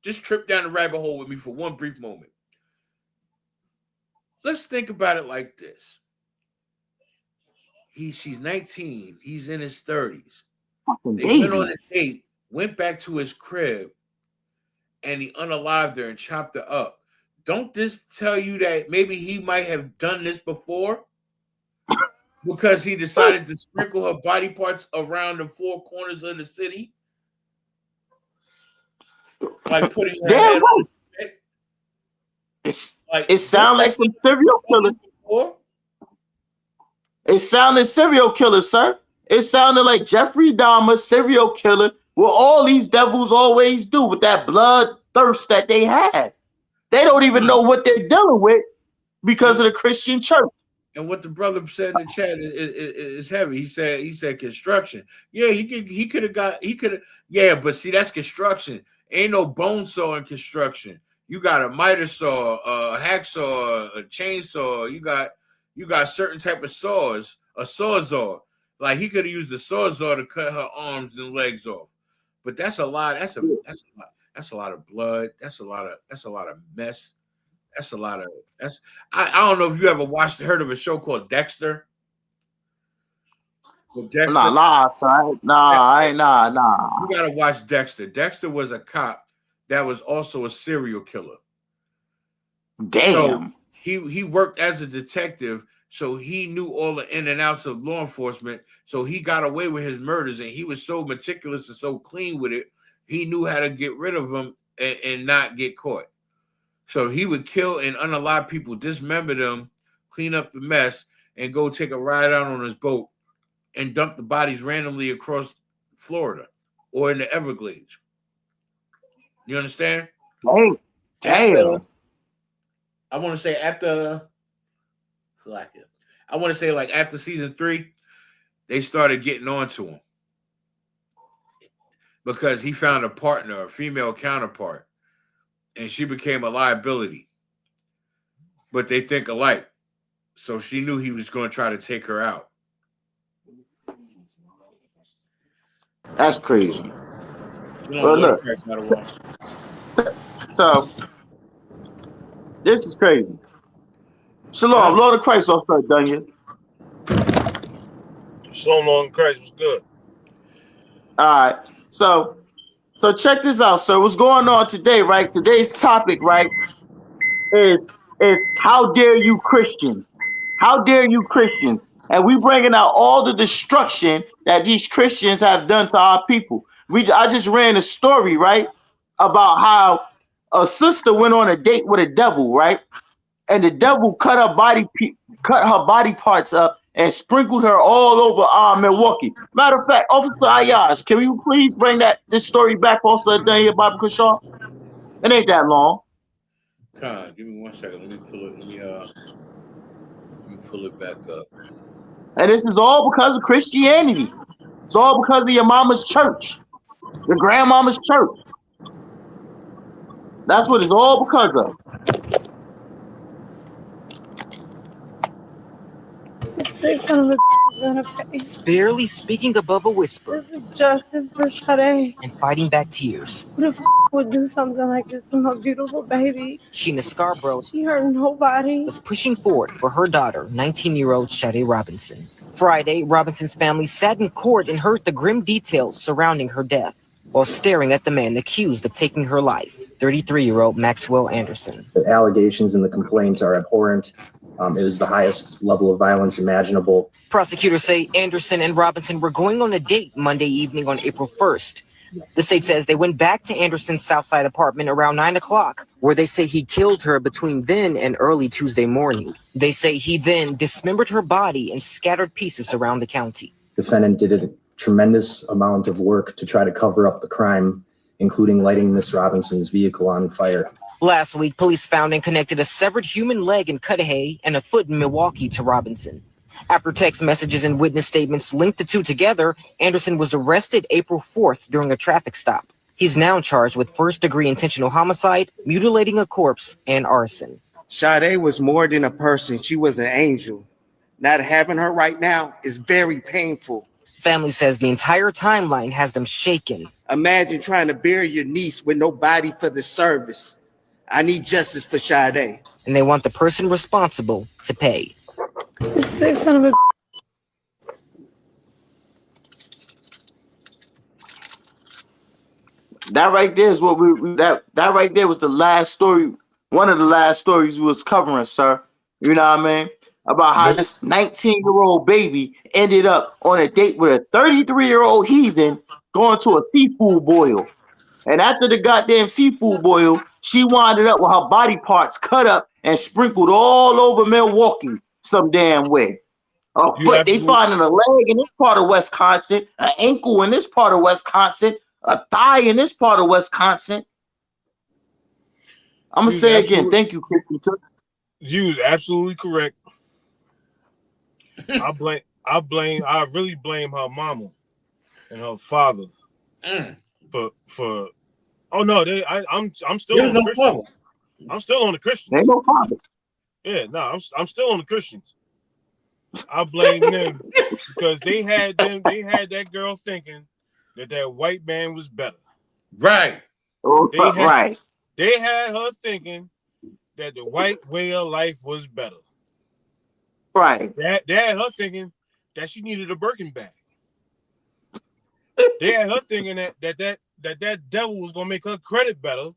Speaker 5: Just trip down the rabbit hole with me for one brief moment. Let's think about it like this. She's 19. He's in his 30s. They went on a date, went back to his crib, and he unalived her and chopped her up. Don't this tell you that maybe he might have done this before? Because he decided to sprinkle her body parts around the four corners of the city? Like putting her head on
Speaker 4: it sounds like some serial killer. It sounded serial killer, sir. It sounded like Jeffrey Dahmer, serial killer, what all these devils always do with that blood thirst that they have. They don't even know what they're dealing with because of the Christian church.
Speaker 5: And what the brother said in the chat is heavy. He said construction. Yeah, he could have. Yeah, but see, that's construction. Ain't no bone saw in construction. You got a miter saw, a hacksaw, a chainsaw. You got certain type of saws, a sawzall. Like he could have used the sawzall to cut her arms and legs off. But that's a lot. That's a lot. That's a lot of blood. That's a lot of mess. I don't know if you ever heard of a show called Dexter. Dexter.
Speaker 4: Nah.
Speaker 5: You gotta watch Dexter. Dexter was a cop that was also a serial killer.
Speaker 4: Damn.
Speaker 5: So he worked as a detective, so he knew all the in and outs of law enforcement. So he got away with his murders, and he was so meticulous and so clean with it. He knew how to get rid of them and not get caught. So he would kill and unalive people, dismember them, clean up the mess, and go take a ride out on his boat and dump the bodies randomly across Florida or in the Everglades. You understand?
Speaker 4: Damn.
Speaker 5: I want to say after season 3, they started getting on to him because he found a partner, a female counterpart, and she became a liability. But they think alike. So she knew he was going to try to take her out.
Speaker 4: That's crazy. Well, look. So, this is crazy. Shalom, Lord of Christ, I'll start done you.
Speaker 14: Shalom, Lord of Christ, was good.
Speaker 4: All right. So check this out, sir. What's going on today, right? Today's topic, right, is how dare you Christians? How dare you Christians? And we bringing out all the destruction that these Christians have done to our people. I just ran a story, right, about how a sister went on a date with a devil, right? And the devil cut her body parts up and sprinkled her all over Milwaukee. Matter of fact, Officer Ayash, can you please bring this story back, Officer Daniel Bobby Kershaw? It ain't that long.
Speaker 5: God, give me 1 second. Let me pull it back up.
Speaker 4: And this is all because of Christianity. It's all because of your mama's church, your grandmama's church. That's what it's all because of.
Speaker 11: Sick son of a gonna pay.
Speaker 10: Barely speaking above a whisper.
Speaker 11: This is justice for Sade.
Speaker 10: And fighting back tears.
Speaker 11: Who the would do something like this to my beautiful baby?
Speaker 10: Sheena Scarborough.
Speaker 11: She hurt nobody.
Speaker 10: Was pushing forward for her daughter, 19-year-old Sade Robinson. Friday, Robinson's family sat in court and heard the grim details surrounding her death, while staring at the man accused of taking her life, 33-year-old Maxwell Anderson.
Speaker 12: The allegations in the complaint are abhorrent. It was the highest level of violence imaginable.
Speaker 10: Prosecutors say Anderson and Robinson were going on a date Monday evening on April 1st. The state says they went back to Anderson's Southside apartment around 9 o'clock, where they say he killed her between then and early Tuesday morning. They say he then dismembered her body and scattered pieces around the county.
Speaker 12: Defendant did a tremendous amount of work to try to cover up the crime, including lighting Miss Robinson's vehicle on fire.
Speaker 10: Last week, police found and connected a severed human leg in Cudahy and a foot in Milwaukee to Robinson. After text messages and witness statements linked the two together, Anderson was arrested April 4th during a traffic stop. He's now charged with first-degree intentional homicide, mutilating a corpse, and arson.
Speaker 13: Sade was more than a person. She was an angel. Not having her right now is very painful.
Speaker 10: Family says the entire timeline has them shaken.
Speaker 13: Imagine trying to bury your niece with no body for the service. I need justice for Sade.
Speaker 10: And they want the person responsible to pay.
Speaker 11: Sick son of a.
Speaker 4: That right there is what that right there was the last story, one of the last stories we was covering, sir. You know what I mean? About how this 19-year-old baby ended up on a date with a 33-year-old heathen going to a seafood boil. And after the goddamn seafood boil, she winded up with her body parts cut up and sprinkled all over Milwaukee some damn way. A foot, they finding a leg in this part of Wisconsin, an ankle in this part of Wisconsin, a thigh in this part of Wisconsin. I'm gonna say again, thank you, Christian.
Speaker 14: You was absolutely correct. I really blame her mama and her father for. Oh no, I'm still on the Christians. I'm still on the Christians.
Speaker 4: Ain't no father.
Speaker 14: Yeah, no, I'm still on the Christians. I blame them because they had that girl thinking that white man was better.
Speaker 5: Right.
Speaker 14: They had her thinking that the white way of life was better.
Speaker 4: Right.
Speaker 14: They had her thinking that she needed a Birkin bag. They had her thinking that devil was gonna make her credit better,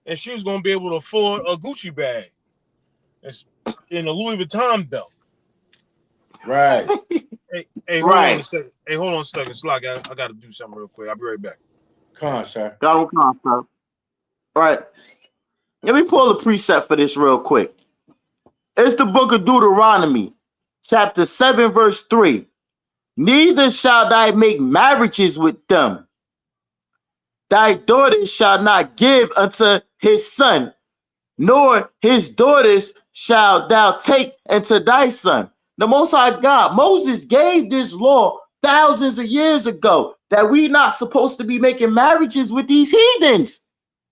Speaker 14: and she was gonna be able to afford a Gucci bag and a Louis Vuitton belt.
Speaker 5: Right.
Speaker 14: Hey, hold on a second. Hey, hold on a second. Slack, I gotta do something real quick. I'll be right back.
Speaker 5: Come on, sir.
Speaker 4: Come on, sir. All right. Let me pull the precept for this real quick. It's the book of Deuteronomy, chapter 7, verse 3. Neither shall thou make marriages with them. Thy daughters shall not give unto his son, nor his daughters shalt thou take unto thy son. The Most High God, Moses gave this law thousands of years ago that we're not supposed to be making marriages with these heathens.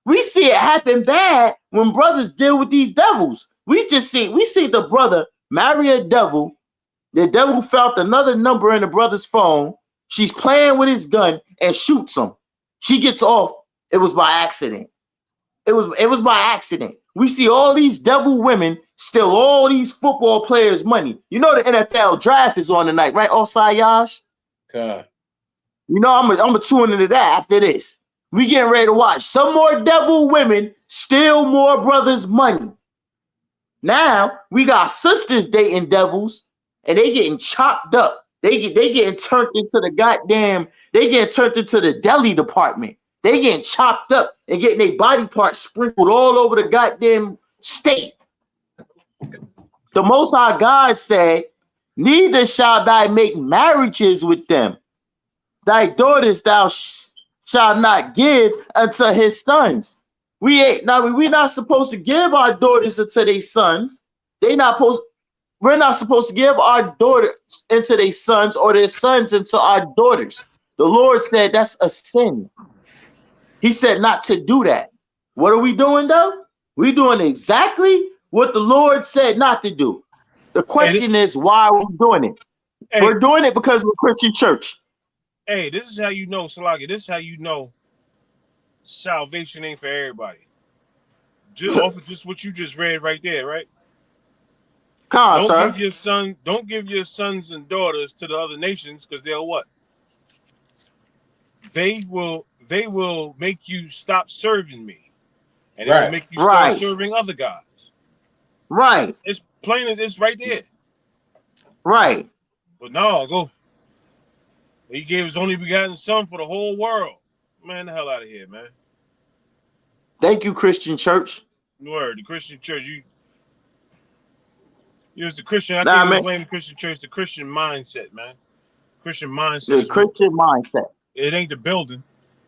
Speaker 4: We see it happen bad when brothers deal with these devils. We see the brother marry a devil. The devil found another number in the brother's phone. She's playing with his gun and shoots him. She gets off. It was by accident. It was by accident. We see all these devil women steal all these football players' money. You know the NFL draft is on tonight, right? Offside, Yash?
Speaker 5: God.
Speaker 4: You know I'm gonna tune into that after this. We getting ready to watch some more devil women steal more brothers' money. Now we got sisters dating devils, and they getting chopped up. They getting turned into the deli department. They getting chopped up and getting their body parts sprinkled all over the goddamn state. The Most High God said, neither shall thou make marriages with them. Thy daughters thou shalt not give unto his sons. We're not supposed to give our daughters unto their sons. We're not supposed to give our daughters into their sons or their sons into our daughters. The Lord said that's a sin. He said not to do that. What are we doing though? We're doing exactly what the Lord said not to do. The question is, why are we doing it?
Speaker 14: Hey,
Speaker 4: We're doing it because of the Christian church.
Speaker 14: Hey, this is how you know, Salaki. This is how you know salvation ain't for everybody. Off of just what you just read right there, right? Don't
Speaker 4: sir.
Speaker 14: give your sons and daughters to the other nations, because they'll what? They will make you stop serving me, and it will make you start serving other gods.
Speaker 4: Right.
Speaker 14: It's plain as it's right there.
Speaker 4: Right.
Speaker 14: But no, go. He gave his only begotten son for the whole world. Man, the hell out of here, man.
Speaker 4: Thank you, Christian church.
Speaker 14: Word, the Christian church. You was the Christian. I
Speaker 4: Nah,
Speaker 14: think
Speaker 4: man.
Speaker 14: blame the Christian church. The Christian mindset, man. Christian mindset.
Speaker 4: The Christian mindset.
Speaker 14: It ain't the building.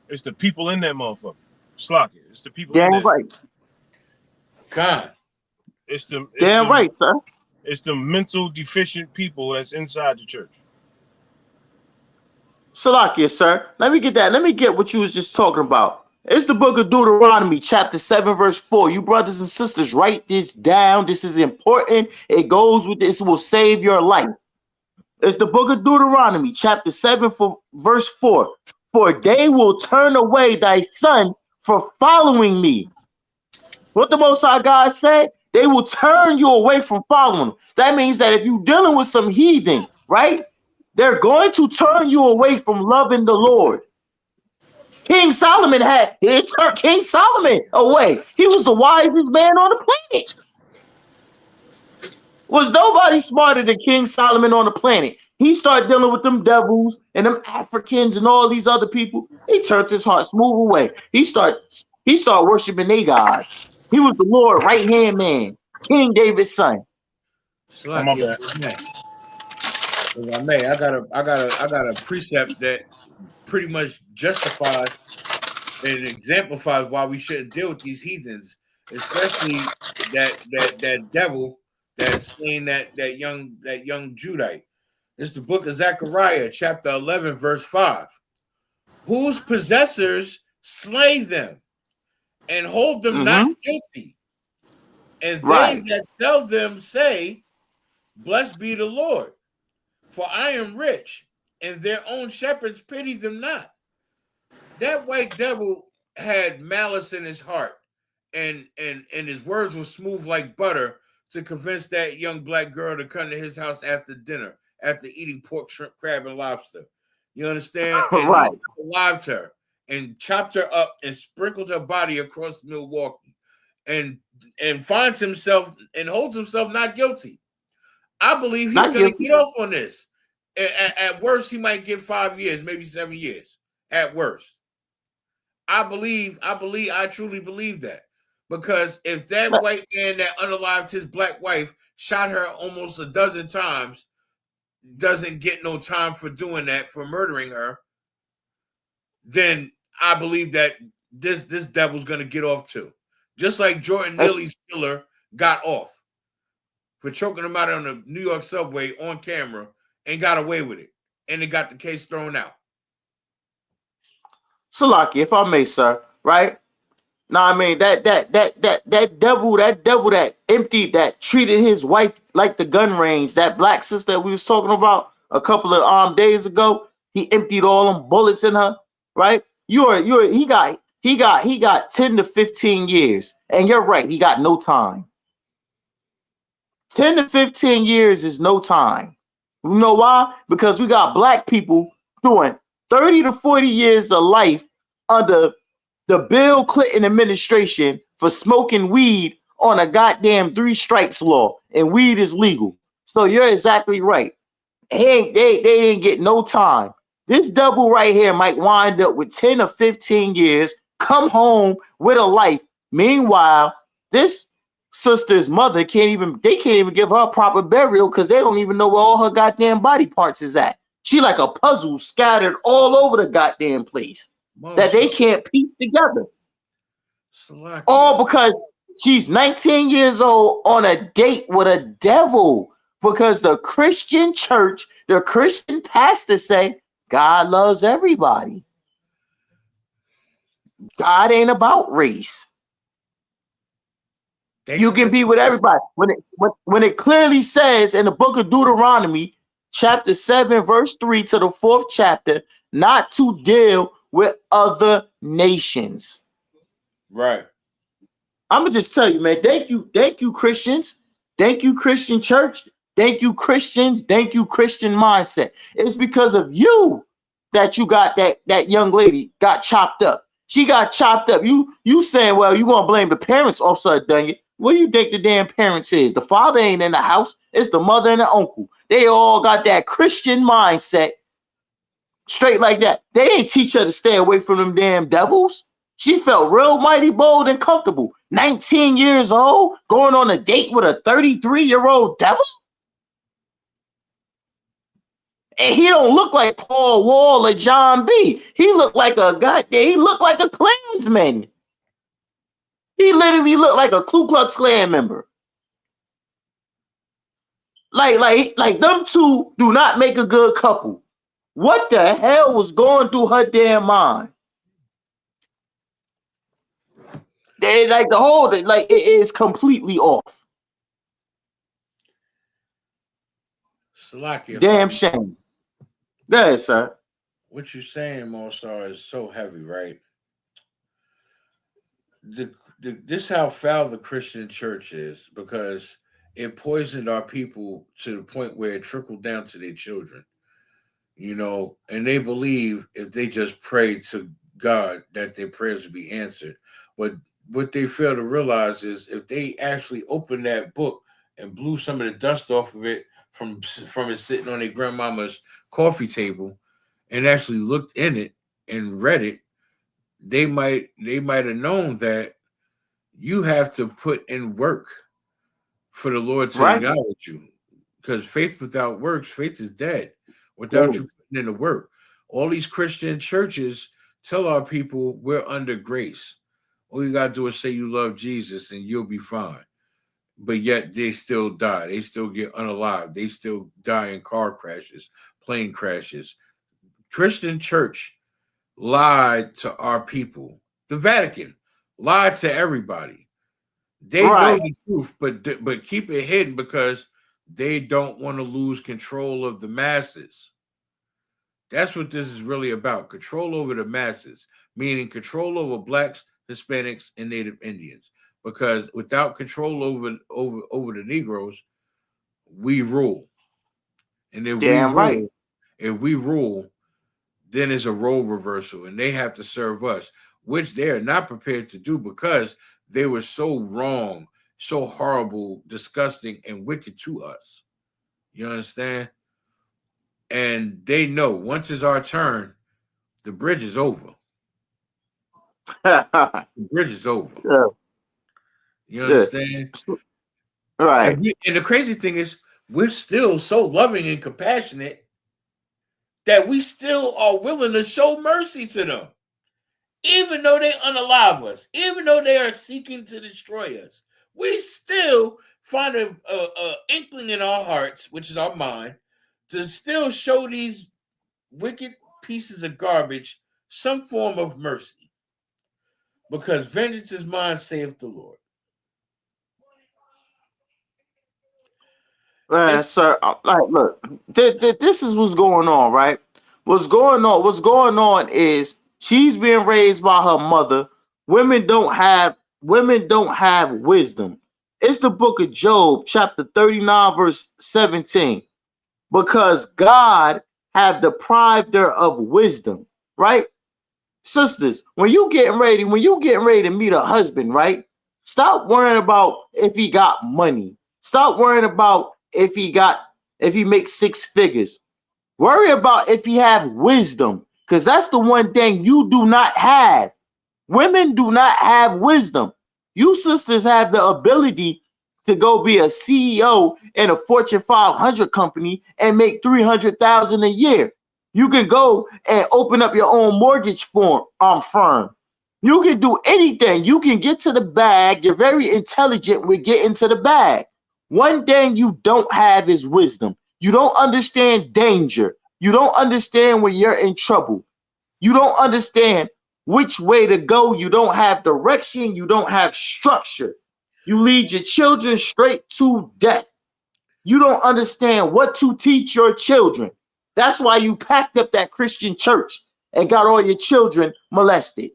Speaker 14: It's the people in that motherfucker. Slock it. It's the people
Speaker 4: Damn
Speaker 14: in that.
Speaker 4: right.
Speaker 5: God.
Speaker 4: Damn right, sir.
Speaker 14: It's the mental deficient people that's inside the church.
Speaker 4: Salakia, sir. Let me get that. Let me get what you was just talking about. It's the book of Deuteronomy, chapter 7, verse 4. You brothers and sisters, write this down. This is important. It goes with this. It will save your life. It's the book of Deuteronomy, chapter 7, verse 4. For they will turn away thy son for following me. What the Most High God said? They will turn you away from following him. That means that if you're dealing with some heathen, right? They're going to turn you away from loving the Lord. King Solomon turned King Solomon away. He was the wisest man on the planet. Was nobody smarter than King Solomon on the planet. He started dealing with them devils and them Africans and all these other people. He turned his heart smooth away. He started worshiping their God. He was the Lord right-hand man, King David's son.
Speaker 5: I got a precept that pretty much justifies and exemplifies why we shouldn't deal with these heathens, especially that devil that's saying that young Judite. It's the book of Zechariah, chapter 11, verse 5. Whose possessors slay them and hold them not guilty, and they that sell them say, blessed be the Lord, for I am rich, and their own shepherds pity them not. That white devil had malice in his heart, and his words were smooth like butter to convince that young black girl to come to his house after dinner, after eating pork, shrimp, crab, and lobster. You understand? And he lived her and chopped her up and sprinkled her body across Milwaukee, and finds himself and holds himself not guilty. I believe he's going to get off on this. At worst, he might get 5 years, maybe 7 years. At worst, I truly believe that, because if that white man that unalived his black wife, shot her almost a dozen times, doesn't get no time for doing that, for murdering her, then I believe that this devil's going to get off too, just like Jordan Neely's killer got off for choking him out on the New York subway on camera and got away with it, and they got the case thrown out.
Speaker 4: Salaki, if I may, sir, right? Now, I mean that devil that emptied, that treated his wife like the gun range, that black sister that we was talking about a couple of days ago, he emptied all them bullets in her, right? He got 10 to 15 years, and you're right, he got no time. 10 to 15 years is no time. You know why? Because we got black people doing 30 to 40 years of life under the Bill Clinton administration for smoking weed on a goddamn 3 strikes law, and weed is legal. So you're exactly right. They didn't get no time. This devil right here might wind up with 10 or 15 years, come home with a life. Meanwhile, this sister's mother can't even give her a proper burial, because they don't even know where all her goddamn body parts is at. She like a puzzle scattered all over the goddamn place that they can't piece together. All because she's 19 years old on a date with a devil, because the Christian church, the Christian pastor say God loves everybody. God ain't about race. You can be with everybody. When it clearly says in the book of Deuteronomy, chapter 7, verse 3 to the 4th chapter, not to deal with other nations.
Speaker 5: Right.
Speaker 4: I'm gonna just tell you, man. Thank you, Christians. Thank you, Christian church. Thank you, Christians. Thank you, Christian mindset. It's because of you that you got that young lady got chopped up. She got chopped up. You saying, well, you gonna blame the parents also done it. What do you think the damn parents is? The father ain't in the house. It's the mother and the uncle. They all got that Christian mindset straight like that. They ain't teach her to stay away from them damn devils. She felt real mighty bold and comfortable. 19 years old, going on a date with a 33-year-old devil? And he don't look like Paul Wall or John B. He looked like a he looked like a Klansman. He literally looked like a Ku Klux Klan member. Like them two do not make a good couple. What the hell was going through her damn mind? They like the whole like it is completely off.
Speaker 5: Salakia,
Speaker 4: damn shame. Go ahead, sir.
Speaker 5: What you're saying, Mosar, is so heavy, right? This is how foul the Christian church is, because it poisoned our people to the point where it trickled down to their children. You know, and they believe if they just pray to God that their prayers will be answered. But what they fail to realize is if they actually opened that book and blew some of the dust off of it from it sitting on their grandmama's coffee table and actually looked in it and read it, they might have known that you have to put in work for the Lord to acknowledge you. Because faith without works, faith is dead. Without you putting in the work. All these Christian churches tell our people we're under grace. All you got to do is say you love Jesus and you'll be fine. But yet they still die. They still get unalived. They still die in car crashes, plane crashes. Christian church lied to our people. The Vatican lied to everybody. They know the truth, but keep it hidden because they don't want to lose control of the masses. That's what this is really about. Control over the masses, meaning control over blacks, Hispanics, and Native Indians. Because without control over the Negroes, we rule. And if we rule, then it's a role reversal, and they have to serve us, which they are not prepared to do because they were so wrong, so horrible, disgusting, and wicked to us. You understand? And they know once it's our turn, the bridge is over. The bridge is over.
Speaker 4: Yeah.
Speaker 5: You understand?
Speaker 4: Right.
Speaker 5: And the crazy thing is, we're still so loving and compassionate that we still are willing to show mercy to them. Even though they unalive us, even though they are seeking to destroy us, we still find a inkling in our hearts, which is our mind, to still show these wicked pieces of garbage some form of mercy. Because vengeance is mine, saith the Lord.
Speaker 4: Sir, like, look, this is what's going on, right? What's going on is she's being raised by her mother. Women don't have wisdom. It's the book of Job, chapter 39, verse 17. Because God have deprived her of wisdom, right? Sisters, when you getting ready to meet a husband, right? Stop worrying about if he got money. Stop worrying about if he makes 6 figures. Worry about if he have wisdom, because that's the one thing you do not have. Women do not have wisdom. You sisters have the ability to go be a CEO in a Fortune 500 company and make $300,000 a year. You can go and open up your own mortgage firm. You can do anything. You can get to the bag. You're very intelligent with getting to the bag. One thing you don't have is wisdom. You don't understand danger. You don't understand when you're in trouble. You don't understand which way to go. You don't have direction. You don't have structure. You lead your children straight to death. You don't understand what to teach your children. That's why you packed up that Christian church and got all your children molested.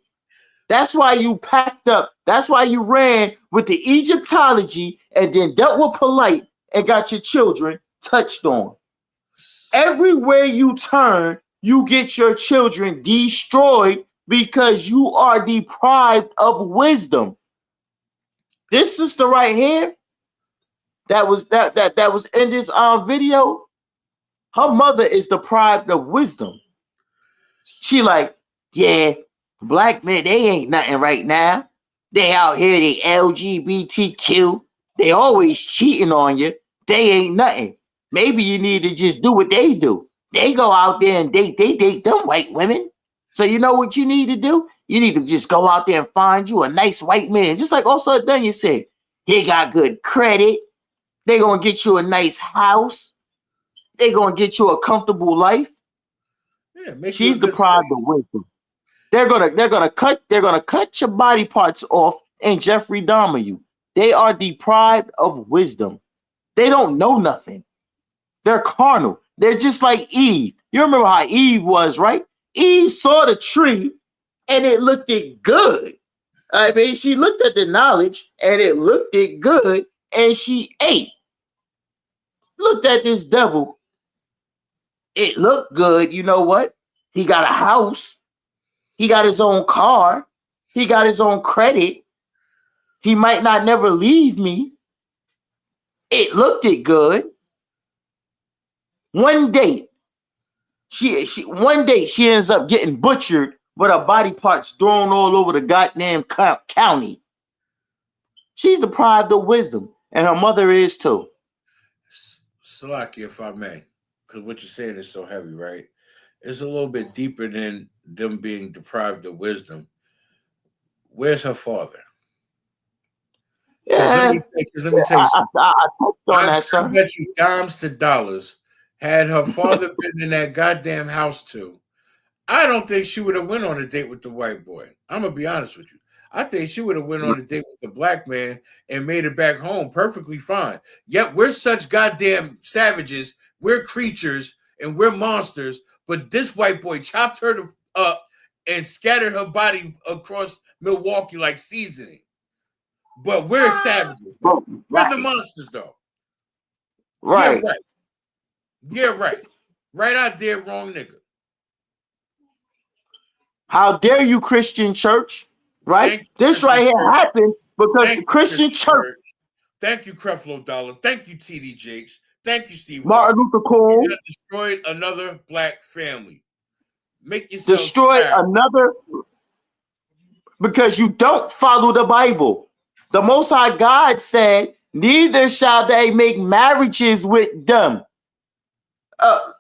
Speaker 4: That's why you packed up. That's why you ran with the Egyptology and then dealt with polite and got your children touched on. Everywhere you turn, you get your children destroyed because you are deprived of wisdom. This sister right here, that was in this video, her mother is deprived of wisdom. She like, yeah, black men, they ain't nothing right now. They out here, they LGBTQ. They always cheating on you. They ain't nothing. Maybe you need to just do what they do. They go out there and they date them white women. So you know what you need to do? You need to just go out there and find you a nice white man. Just like also done you said, he got good credit. They gonna get you a nice house. They gonna get you a comfortable life.
Speaker 5: Yeah,
Speaker 4: she's deprived of wisdom. They're gonna cut your body parts off and Jeffrey Dahmer you. They are deprived of wisdom. They don't know nothing. They're carnal. They're just like Eve. You remember how Eve was, right? Eve saw the tree and it looked it good. I mean, she looked at the knowledge and it looked it good and she ate. Looked at this devil. It looked good. You know what? He got a house. He got his own car. He got his own credit. He might not never leave me. It looked it good. One day, she ends up getting butchered with her body parts thrown all over the goddamn county. She's deprived of wisdom, and her mother is too.
Speaker 5: Salaki, if I may, because what you're saying is so heavy, right? It's a little bit deeper than them being deprived of wisdom. Where's her father?
Speaker 4: Yeah,
Speaker 5: let me tell you something.
Speaker 4: I touched on that, sir.
Speaker 5: I bet you dimes to dollars. Had her father been in that goddamn house too, I don't think she would have went on a date with the white boy. I'm gonna be honest with you. I think she would have went on a date with the black man and made it back home perfectly fine. Yet we're such goddamn savages. We're creatures and we're monsters. But this white boy chopped her up and scattered her body across Milwaukee like seasoning. But we're savages. We're the monsters, though.
Speaker 4: Right.
Speaker 5: Yeah, right. Yeah, right. Right out there, wrong nigga.
Speaker 4: How dare you, Christian church? Right? This right here happened because the Christian church.
Speaker 5: Thank you, Creflo Dollar. Thank you, TD Jakes. Thank you, Steve
Speaker 4: Martin Luther King.
Speaker 5: You destroyed another black family. Make yourself
Speaker 4: destroyed another because you don't follow the Bible. The Most High God said, neither shall they make marriages with them.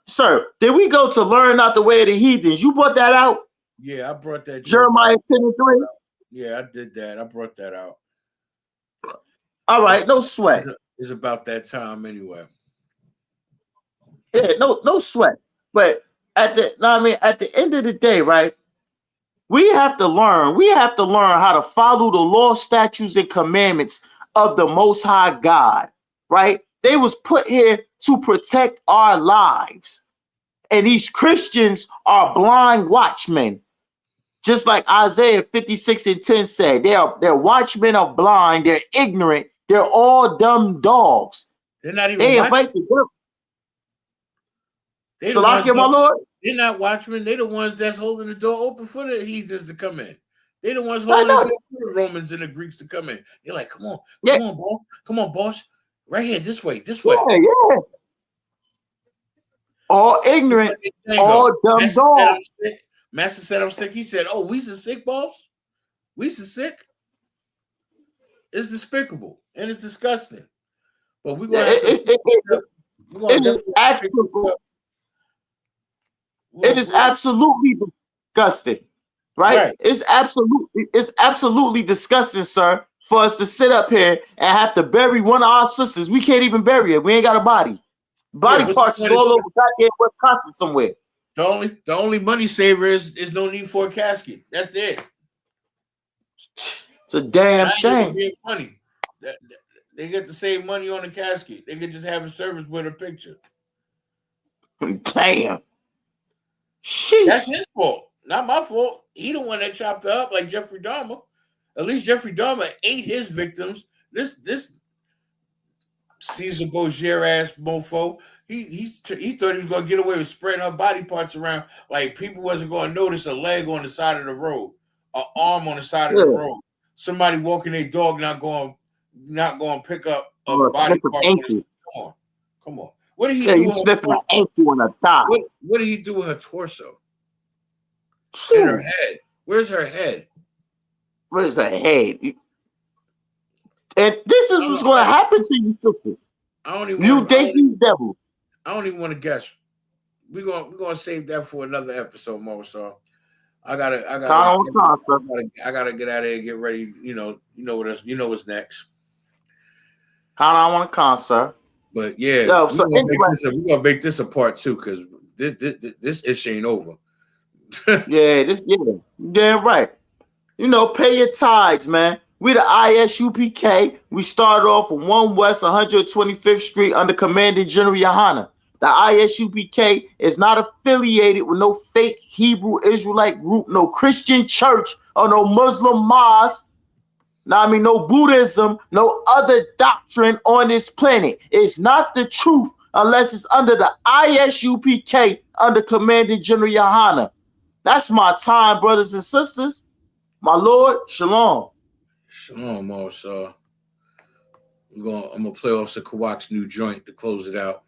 Speaker 4: Sir, did we go to learn not the way of the heathens? You brought that out?
Speaker 5: Yeah, I brought that.
Speaker 4: Jeremiah 10:3.
Speaker 5: Yeah, I did that. I brought that out.
Speaker 4: All right, no sweat.
Speaker 5: It's about that time anyway.
Speaker 4: Yeah, no sweat. But at the end of the day, right? We have to learn how to follow the law, statutes, and commandments of the Most High God, right? They was put here to protect our lives. And these Christians are blind watchmen. Just like Isaiah 56:10 said, they're watchmen are blind, they're ignorant, they're all dumb dogs.
Speaker 5: They're not even
Speaker 4: they invite the devil.
Speaker 5: Salakia, my Lord. They're not watchmen. They're the ones that's holding the door open for the heathens to come in. They're the ones holding the door for the Romans and the Greeks to come in. They're like, come on, boss. Come on, boss. Right here, this way.
Speaker 4: Yeah. All ignorant, all dumb dogs.
Speaker 5: Master said I'm sick. He said, oh, we's a sick, boss? We's a sick? It's despicable and it's disgusting. But we're going to
Speaker 4: It is absolutely disgusting, right? It's absolutely disgusting, sir, for us to sit up here and have to bury one of our sisters. We can't even bury her. We ain't got a body. Body parts is all over goddamn Wisconsin somewhere.
Speaker 5: The only money saver is no need for a casket. That's it.
Speaker 4: It's a damn shame.
Speaker 5: Being funny. They get to save money on the casket. They could just have a service with a picture.
Speaker 4: Damn. Sheesh.
Speaker 5: That's his fault, not my fault. He the one that chopped her up like Jeffrey Dahmer. At least Jeffrey Dahmer ate his victims. This Caesar Borgia ass mofo. He thought he was gonna get away with spreading her body parts around like people wasn't gonna notice a leg on the side of the road, an arm on the side of the road, somebody walking their dog not going to pick up a body part. Come on. What did he do?
Speaker 4: He's sniffing an ankle on her thigh.
Speaker 5: What did he do with her torso? And her head. Where's her head?
Speaker 4: Where's her head? And this is what's going to happen to you, sister. You date these devils.
Speaker 5: I don't even want to guess. We're gonna save that for another episode, Mo. So I gotta get out of here and get ready. You know what's next.
Speaker 4: Count on one concert.
Speaker 5: But yeah,
Speaker 4: we're
Speaker 5: gonna make this a part two because this issue ain't over.
Speaker 4: Yeah, right. Pay your tithes, man. We the ISUPK. We started off from 1 West 125th Street under Commanding General YAHANNA. The ISUPK is not affiliated with no fake Hebrew Israelite group, no Christian church, or no Muslim mosque. No Buddhism, no other doctrine on this planet. It's not the truth unless it's under the ISUPK under Commanding General YAHANNA. That's my time, brothers and sisters. My Lord, shalom.
Speaker 5: Shalom, also. I'm gonna play off the Kawak's new joint to close it out.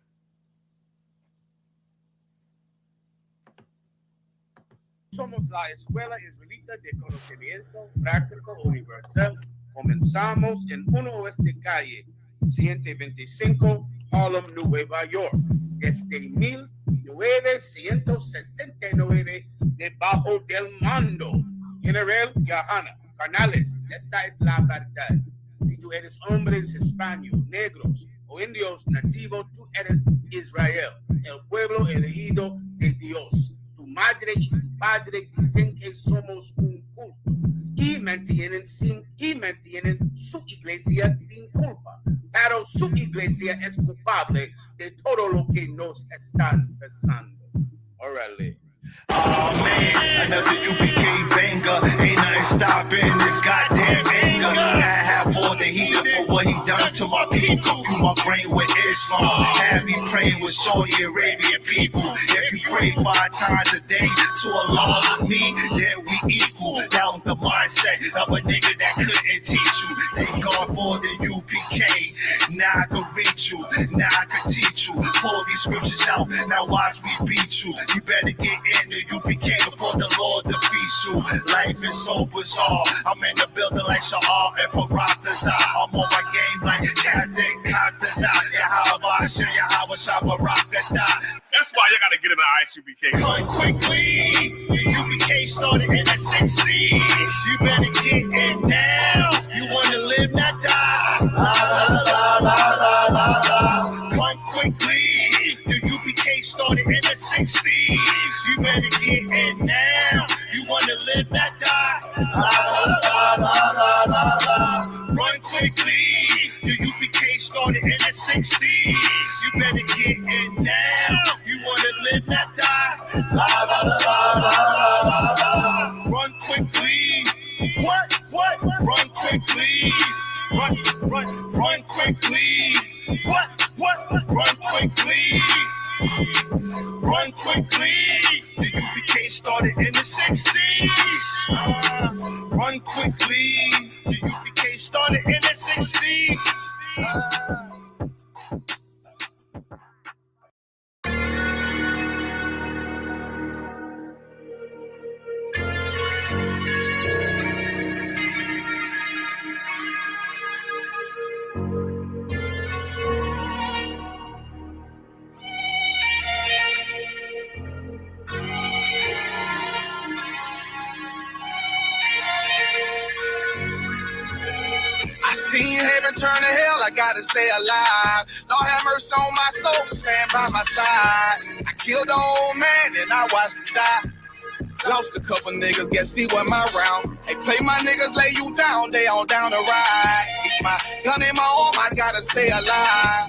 Speaker 15: Somos la Escuela Israelita de Conocimiento Práctico Universal. Comenzamos en 1 Oeste Calle, 125, Harlem, Nueva York. Desde 1969, debajo del mando General YAHANNA. Carnales, esta es la verdad. Si tú eres hombres hispanos, negros o indios nativos, tú eres Israel, el pueblo elegido de Dios. Tu madre y tu padre dicen que somos un culto y mantienen su iglesia sin culpa, pero su iglesia es culpable de todo lo que nos están pasando. Órale.
Speaker 16: Oh man, another UPK banger. Ain't nothing stopping this goddamn anger. I have all the heat for what he done to my people. Through my brain with Islam. Have me praying with Saudi Arabian people. If you pray 5 times a day to Allah with me, then we equal. Down the mindset of a nigga that couldn't teach you. Thank God for the UPK. Now I can reach you. Now I can teach you. Pull these scriptures out. Now watch me beat you. You better get in the UPK before the Lord defeats you. Life is so bizarre. I'm in the building like Sha'ar and Paratazar. I'm on my game like Captain Katazar. Yahweh Shabarakata.
Speaker 7: That's why you gotta get in the ISUPK.
Speaker 16: Cut quickly. The UPK started in the 60s. You better get in now. You wanna live, not die. Cut quickly. The UPK started in the 60s. You better get in now. You wanna live, not die. Run quickly. The UPK started in the 60s. You better get in now. You wanna live, not die. Run quickly. What? Run quickly. Run quickly. What? Run quickly. Run quickly. The UPK started in the 60s. Run quickly. The UPK started in the 60s.
Speaker 3: Seen heaven turn to hell, I gotta stay alive. Lord have mercy on my soul, stand by my side. I killed the old man and I watched him die. Lost a couple niggas, guess he wasn't my round. Hey, play my niggas, lay you down, they on down the ride. Keep my gun in my arm, I gotta stay alive.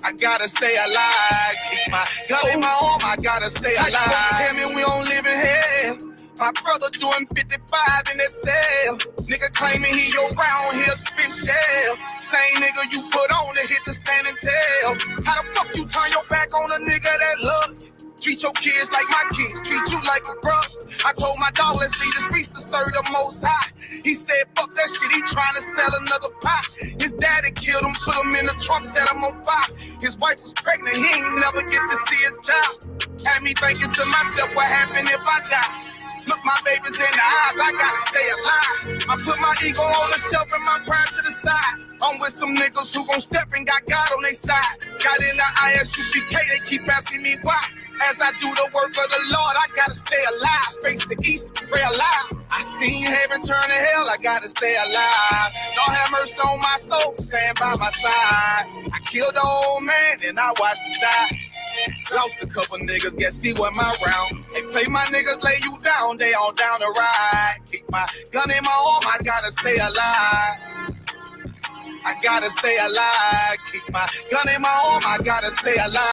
Speaker 3: I gotta stay alive. Keep my gun in my arm, I gotta stay alive. Tell me we don't live in hell. My brother doing 55 in that cell. Nigga claiming he your round, he'll spin shell. Same nigga you put on to hit the stand and tell. How the fuck you turn your back on a nigga that love you? Treat your kids like my kids, treat you like a brother. I told my dog, let's leave the streets to serve the most high. He said, fuck that shit, he trying to sell another pot. His daddy killed him, put him in the trunk, set him on fire. His wife was pregnant, he ain't never get to see his child. Had me thinking to myself, what happened if I die? Look my babies in the eyes, I gotta stay alive. I put my ego on the shelf and my pride to the side. I'm with some niggas who gon' step and got God on their side. Got in the ISUPK, they keep asking me why. As I do the work of the Lord, I gotta stay alive. Face the east, pray alive. I seen heaven turn to hell, I gotta stay alive. Lord have mercy on my soul, stand by my side. I killed the old man and I watched him die. Lost a couple niggas, guess he wasn't my round. Hey, play my niggas, lay you down, they on down the ride. Keep my gun in my arm, I gotta stay alive. I gotta stay alive. Keep my gun in my arm, I gotta stay alive.